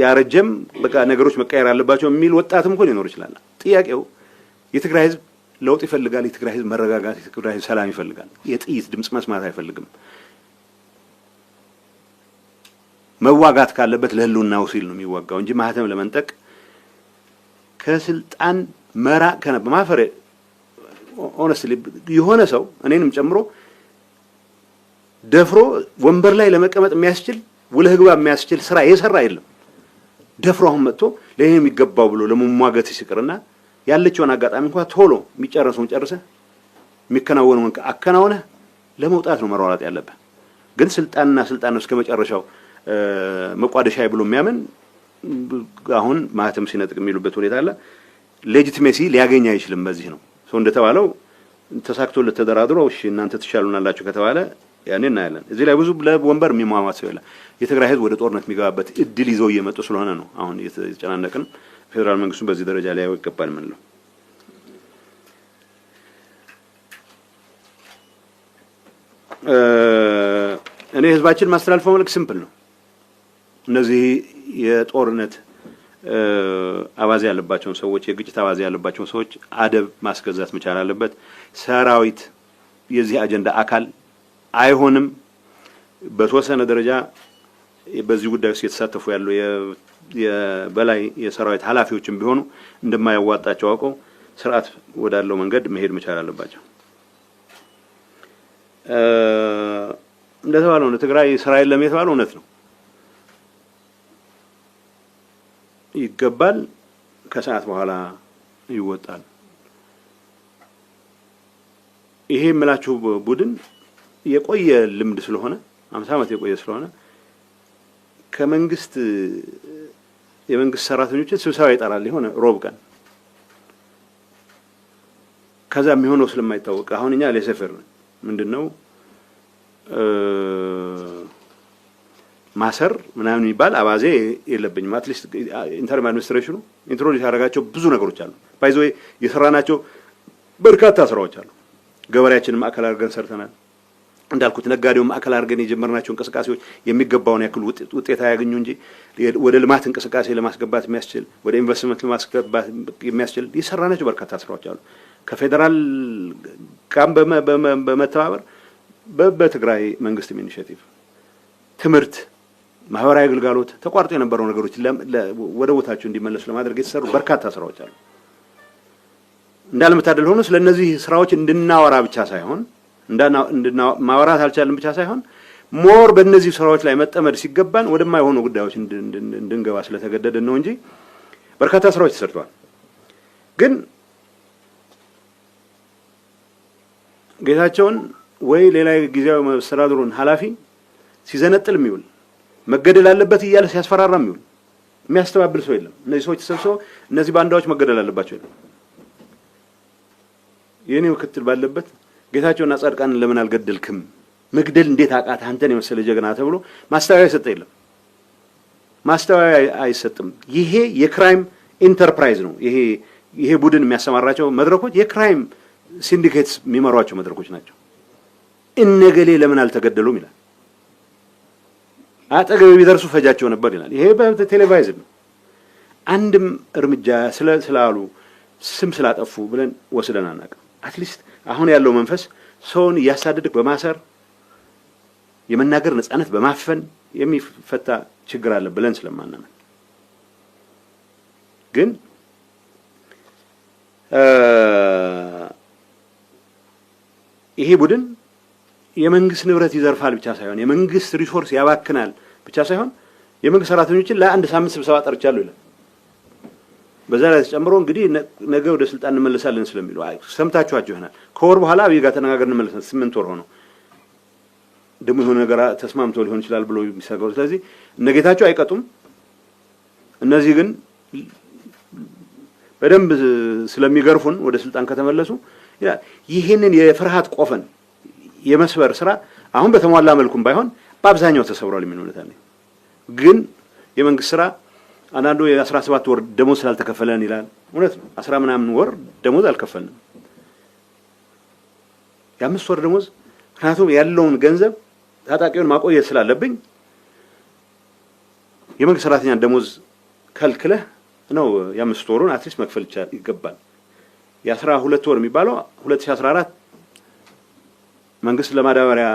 ያረጀም በቃ ነገሮች መቀየር አለባቸው የሚል ወጣትም እኮ ሊኖር ይችላል። ጥያቄው የትግራይ ህዝብ ለውጥ ይፈልጋል። የትግራይ ህዝብ መረጋጋት፣ የትግራይ ህዝብ ሰላም ይፈልጋል። የጥይት ድምጽ መስማት አይፈልግም። መዋጋት ካለበት ለህልውናው ሲል ነው የሚዋጋው እንጂ ማህተም ለመንጠቅ ከስልጣን መራቅ ከነበ ማፈረ ሆነስትሊ የሆነ ሰው እኔንም ጨምሮ ደፍሮ ወንበር ላይ ለመቀመጥ የሚያስችል ውለህ ግባ የሚያስችል ስራ የሰራ የለም። ደፍሮ አሁን መጥቶ ለኔ የሚገባው ብሎ ለመሟገት ሲቀርና ያለችውን አጋጣሚ እንኳን ቶሎ የሚጨርሰውን ጨርሰ የሚከናወነውን አከናወነ ለመውጣት ነው መሯሯጥ ያለበት። ግን ስልጣን ነው እስከመጨረሻው መቋደሻይ ብሎ የሚያምን አሁን ማህተም ሲነጥቅ የሚሉበት ሁኔታ አለ። ሌጂቲሜሲ ሊያገኝ አይችልም። በዚህ ነው ሰው እንደተባለው ተሳክቶለት ተደራድሮ እሺ እናንተ ትሻሉናላችሁ ከተባለ ያኔ እናያለን። እዚህ ላይ ብዙ ለወንበር የሚሟሟት ሰው የለም። የትግራይ ህዝብ ወደ ጦርነት የሚገባበት እድል ይዘው እየመጡ ስለሆነ ነው አሁን የተጨናነቅን። ፌደራል መንግስቱ በዚህ ደረጃ ላይ ይቀበል ምን ነው እኔ ህዝባችን ማስተላለፈው መልእክት ሲምፕል ነው። እነዚህ የጦርነት አባዜ ያለባቸው ሰዎች የግጭት አባዜ ያለባቸው ሰዎች አደብ ማስገዛት መቻል አለበት። ሰራዊት የዚህ አጀንዳ አካል አይሆንም። በተወሰነ ደረጃ በዚህ ጉዳይ ውስጥ የተሳተፉ ያሉ የበላይ የሰራዊት ኃላፊዎችም ቢሆኑ እንደማያዋጣቸው አውቀው ስርዓት ወዳለው መንገድ መሄድ መቻል አለባቸው። እንደተባለው ነው ትግራይ ስራይ ለሚተባለው እውነት ነው ይገባል። ከሰዓት በኋላ ይወጣል። ይሄ የምላችሁ ቡድን የቆየ ልምድ ስለሆነ 50 ዓመት የቆየ ስለሆነ ከመንግስት የመንግስት ሰራተኞችን ስብሰባ ይጠራል የሆነ ሮብ ቀን። ከዛ የሚሆነው ስለማይታወቅ አሁን እኛ ለሰፈር ምንድነው ማሰር ምናምን የሚባል አባዜ የለብኝም። አትሊስት ኢንተርም አድሚኒስትሬሽኑ ኢንትሮዲዩስ ያደረጋቸው ብዙ ነገሮች አሉ። ባይዞ የሰራናቸው በርካታ ስራዎች አሉ። ገበሬያችንን ማዕከል አድርገን ሰርተናል። እንዳልኩት ነጋዴው ማዕከል አድርገን የጀመርናቸው እንቅስቃሴዎች የሚገባውን ያክል ውጤት ያገኙ እንጂ ወደ ልማት እንቅስቃሴ ለማስገባት የሚያስችል ወደ ኢንቨስትመንት ለማስገባት የሚያስችል የሰራናቸው በርካታ ስራዎች አሉ። ከፌደራል ጋር በመተባበር በትግራይ መንግስት ኢኒሺዬቲቭ ትምህርት፣ ማህበራዊ አገልግሎት ተቋርጦ የነበረው ነገሮች ወደ ቦታቸው እንዲመለሱ ለማድረግ የተሰሩ በርካታ ስራዎች አሉ። እንዳልመታደል ሆኖ ስለነዚህ ስራዎች እንድናወራ ብቻ ሳይሆን ማወራት አልቻለም ብቻ ሳይሆን ሞር በእነዚህ ስራዎች ላይ መጠመድ ሲገባን ወደማይሆኑ ጉዳዮች እንድንገባ ስለተገደደን ነው እንጂ በርካታ ስራዎች ተሰርተዋል። ግን ጌታቸውን ወይ ሌላ ጊዜያዊ መስተዳድሩን ኃላፊ ሲዘነጥል የሚውል መገደል አለበት እያለ ሲያስፈራራ የሚውል የሚያስተባብል ሰው የለም። እነዚህ ሰዎች ተሰብስበው እነዚህ ባንዳዎች መገደል አለባቸው ይላል። የኔ ምክትል ባለበት ጌታቸውና ጻድቃንን ለምን አልገደልክም? መግደል እንዴት አቃተ? አንተን የመሰለ ጀግና ተብሎ ማስተባበያ ይሰጥ የለም። ማስተባበያ አይሰጥም። ይሄ የክራይም ኢንተርፕራይዝ ነው። ይሄ ቡድን የሚያሰማራቸው መድረኮች የክራይም ሲንዲኬትስ የሚመሯቸው መድረኮች ናቸው። እነገሌ ለምን አልተገደሉም ይላል። አጠገብ ቢደርሱ ፈጃቸው ነበር ይላል። ይሄ በቴሌቪዥን ነው። አንድም እርምጃ ስላሉ ስም ስላጠፉ ብለን ወስደን አናውቅም። አትሊስት አሁን ያለው መንፈስ ሰውን እያሳደድክ በማሰር የመናገር ነጻነት በማፈን የሚፈታ ችግር አለ ብለን ስለማናምን ግን ይሄ ቡድን የመንግስት ንብረት ይዘርፋል ብቻ ሳይሆን የመንግስት ሪሶርስ ያባክናል ብቻ ሳይሆን የመንግስት ሰራተኞችን ለአንድ ሳምንት ስብሰባ ጠርቻለሁ ይላል። በዛ ላይ ተጨምሮ እንግዲህ ነገ ወደ ስልጣን እንመለሳለን ስለሚሉ ሰምታችኋቸው ይሆናል። ከወር በኋላ አብይ ጋር ተነጋግረን እንመለሳለን። 8 ወር ሆኖ ደግሞ የሆነ ነገር ተስማምቶ ሊሆን ይችላል ብሎ የሚሰጋው። ስለዚህ እነጌታቸው አይቀጡም። እነዚህ ግን በደንብ ስለሚገርፉን ወደ ስልጣን ከተመለሱ ይሄንን የፍርሃት ቆፈን የመስበር ስራ አሁን በተሟላ መልኩም ባይሆን በአብዛኛው ተሰብሯል የሚሉታል። ግን የመንግስት ስራ አንዳንዱ የ17 ወር ደሞዝ ስላልተከፈለን ይላል። እውነት ነው። 10 ምናምን ወር ደሞዝ አልከፈልንም። የ5 ወር ደሞዝ ምክንያቱም ያለውን ገንዘብ ታጣቂውን ማቆየት ስላለብኝ የመንግስት ሰራተኛ ደሞዝ ከልክለህ ነው የ5 ወሩን አትሊስት መክፈል ይገባል። የ12 ወር የሚባለው 2014 መንግስት ለማዳበሪያ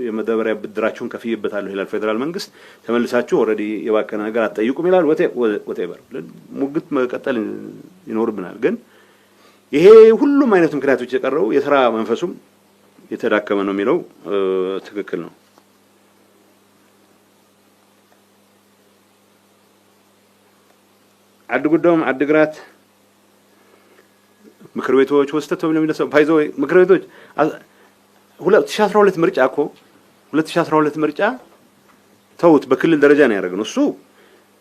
የመዳበሪያ ብድራችሁን ከፍይበታለሁ ይላል ፌደራል መንግስት። ተመልሳችሁ ኦሬዲ የባከነ ነገር አትጠይቁም ይላል። ወቴቨር ሙግት መቀጠል ይኖርብናል። ግን ይሄ ሁሉም አይነት ምክንያቶች የቀረው የሥራ መንፈሱም የተዳከመ ነው የሚለው ትክክል ነው። አድጉዳውም አድግራት ምክር ቤቶች ወስተው ተብለው የሚነሳው ፋይዞ ምክር ቤቶች 2012 ምርጫ እኮ 2012 ምርጫ ተውት በክልል ደረጃ ነው ያደረግነው። እሱ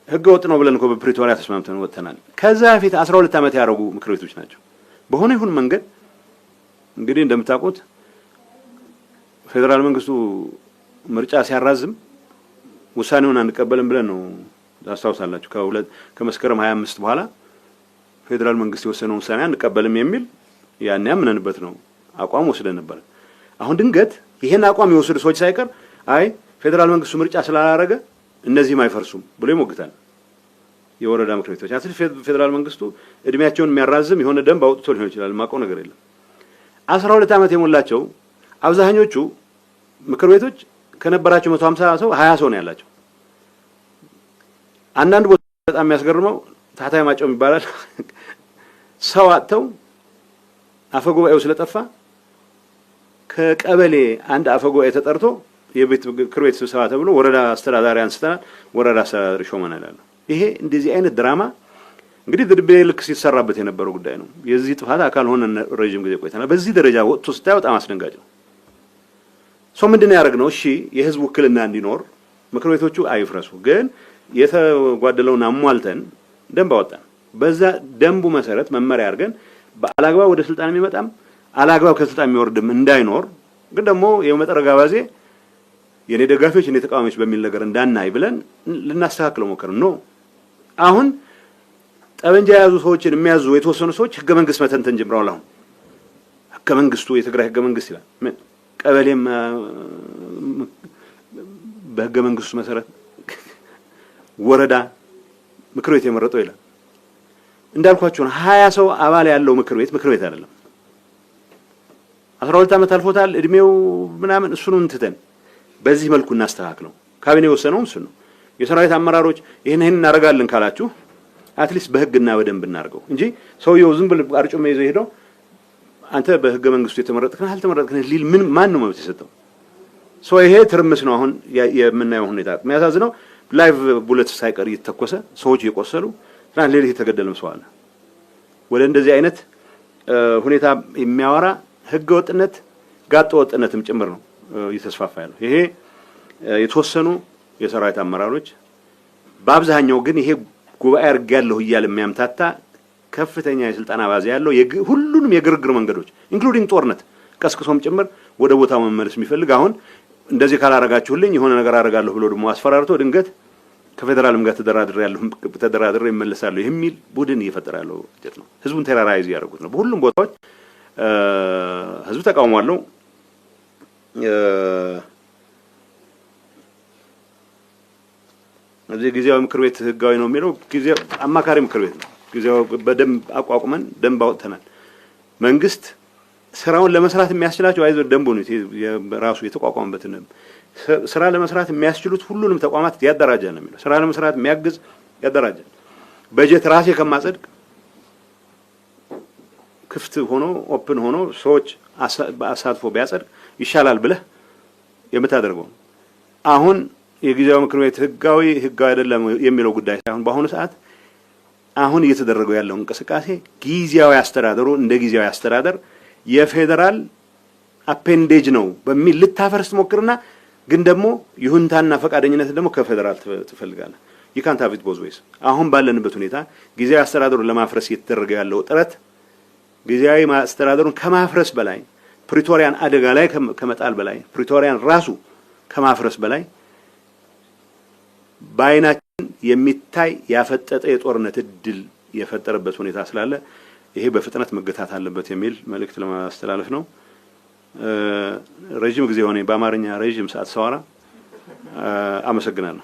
ህገ ወጥ ነው ብለን እኮ በፕሪቶሪያ ተስማምተን ወጥተናል። ከዛ በፊት 12 ዓመት ያደረጉ ምክር ቤቶች ናቸው። በሆነ ይሁን መንገድ እንግዲህ እንደምታውቁት ፌደራል መንግስቱ ምርጫ ሲያራዝም ውሳኔውን አንቀበልም ብለን ነው ታስታውሳላችሁ። ከመስከረም 25 በኋላ ፌደራል መንግስት የወሰነውን ውሳኔ አንቀበልም የሚል ያን ያምነንበት ነው አቋም ወስደን ነበር። አሁን ድንገት ይሄን አቋም የወሰዱ ሰዎች ሳይቀር አይ ፌደራል መንግስቱ ምርጫ ስላላረገ እነዚህም አይፈርሱም ብሎ ይሞግታል። የወረዳ ምክር ቤቶች አትሊስት ፌደራል መንግስቱ እድሜያቸውን የሚያራዝም የሆነ ደንብ አውጥቶ ሊሆን ይችላል። ማቆ ነገር የለም። 12 ዓመት የሞላቸው አብዛኞቹ ምክር ቤቶች ከነበራቸው 150 ሰው 20 ሰው ነው ያላቸው። አንዳንድ ቦታ በጣም የሚያስገርመው ታህታይ ማጨው ይባላል። ሰው አጥተው አፈጉባኤው ስለጠፋ ከቀበሌ አንድ አፈጉባኤ ተጠርቶ የቤት ምክር ቤት ስብሰባ ተብሎ ወረዳ አስተዳዳሪ አንስተናል፣ ወረዳ አስተዳዳሪ ሾመናል ያለ። ይሄ እንደዚህ አይነት ድራማ እንግዲህ ድርቤ ልክ ሲሰራበት የነበረው ጉዳይ ነው። የዚህ ጥፋት አካል ሆነ ረጅም ጊዜ ቆይተናል። በዚህ ደረጃ ወጥቶ ስታይ በጣም አስደንጋጭ ነው። ሰው ምንድነው ያደረግነው? እሺ የህዝብ ውክልና እንዲኖር ምክር ቤቶቹ አይፍረሱ፣ ግን የተጓደለውን አሟልተን ደንብ አወጣን። በዛ ደንቡ መሰረት መመሪያ አድርገን በአላግባብ ወደ ስልጣን የሚመጣም አላግባብ ከስልጣን የሚወርድም እንዳይኖር፣ ግን ደግሞ የመጠረጋ ባዜ የኔ ደጋፊዎች የኔ ተቃዋሚዎች በሚል ነገር እንዳናይ ብለን ልናስተካክለው ሞከርን። ነው አሁን ጠበንጃ የያዙ ሰዎችን የሚያዙ የተወሰኑ ሰዎች ህገ መንግስት መተንተን ጀምረዋል። አሁን ህገ መንግስቱ የትግራይ ህገ መንግስት ይላል። ቀበሌም በህገ መንግስቱ መሰረት ወረዳ ምክር ቤት የመረጠው ይላል። እንዳልኳችሁ 20 ሰው አባል ያለው ምክር ቤት አይደለም። 12 ዓመት አልፎታል እድሜው ምናምን እሱን እንትተን በዚህ መልኩ እናስተካክለው። ካቢኔ ወሰነው እሱ ነው። የሰራዊት አመራሮች ይሄን እናደርጋለን ካላችሁ አትሊስት በህግና በደንብ እናርገው እንጂ ሰውየው ዝም ብሎ አርጩሜ ይዘው ሄደው አንተ በህገ መንግስቱ የተመረጥከን አልተመረጥከን ሊል ምን ማን ነው መብት የሰጠው? ሰው ይሄ ትርምስ ነው አሁን የምናየው ሁኔታ። የሚያሳዝነው ላይቭ ቡሌት ሳይቀር እየተተኮሰ ሰዎች እየቆሰሉ ትናንት ሌሊት የተገደለም ሰው አለ። ወደ እንደዚህ አይነት ሁኔታ የሚያወራ ህገ ወጥነት ጋጠ ወጥነትም ጭምር ነው እየተስፋፋ ያለው። ይሄ የተወሰኑ የሰራዊት አመራሮች በአብዛኛው ግን ይሄ ጉባኤ አድርጋለሁ እያለ የሚያምታታ ከፍተኛ የስልጣን አባዜ ያለው ሁሉንም የግርግር መንገዶች ኢንክሉዲንግ ጦርነት ቀስቅሶም ጭምር ወደ ቦታው መመለስ የሚፈልግ አሁን እንደዚህ ካላረጋችሁልኝ የሆነ ነገር አደርጋለሁ ብሎ ደግሞ አስፈራርቶ ድንገት ከፌደራልም ጋር ተደራድሬ ይመለሳለሁ የሚል ቡድን እየፈጠረ ያለው ጀት ነው። ህዝቡን ቴራራይዝ ያደርጉት ነው። በሁሉም ቦታዎች ህዝቡ ተቃውሞ አለው። እዚህ ጊዜያዊ ምክር ቤት ህጋዊ ነው የሚለው ጊዜያዊ አማካሪ ምክር ቤት ነው። ጊዜያዊ በደንብ አቋቁመን ደንብ አውጥተናል። መንግስት ስራውን ለመስራት የሚያስችላቸው አይዞህ ደንቡ ነው ራሱ የተቋቋመበት ነው። ስራ ለመስራት የሚያስችሉት ሁሉንም ተቋማት ያደራጃል ነው የሚለው። ስራ ለመስራት የሚያግዝ ያደራጃል። በጀት ራሴ ከማጸድቅ ክፍት ሆኖ ኦፕን ሆኖ ሰዎች አሳትፎ ቢያጸድቅ ይሻላል ብለህ የምታደርገው አሁን የጊዜያዊ ምክር ቤት ህጋዊ አይደለም የሚለው ጉዳይ ሳይሆን በአሁኑ ሰዓት አሁን እየተደረገው ያለው እንቅስቃሴ ጊዜያዊ አስተዳደሩ እንደ ጊዜያዊ አስተዳደር የፌደራል አፔንዴጅ ነው በሚል ልታፈርስ ሞክርና ግን ደግሞ ይሁንታና ፈቃደኝነት ደግሞ ከፌደራል ትፈልጋለህ። ይካንት አቪት ቦዝዌስ አሁን ባለንበት ሁኔታ ጊዜያዊ አስተዳደሩን ለማፍረስ እየተደረገ ያለው ጥረት ጊዜያዊ አስተዳደሩን ከማፍረስ በላይ ፕሪቶሪያን አደጋ ላይ ከመጣል በላይ ፕሪቶሪያን ራሱ ከማፍረስ በላይ ባይናችን የሚታይ ያፈጠጠ የጦርነት እድል የፈጠረበት ሁኔታ ስላለ ይሄ በፍጥነት መገታት አለበት የሚል መልእክት ለማስተላለፍ ነው። ረጅም ጊዜ ሆነ በአማርኛ ረጅም ሰዓት ሰዋራ። አመሰግናለሁ።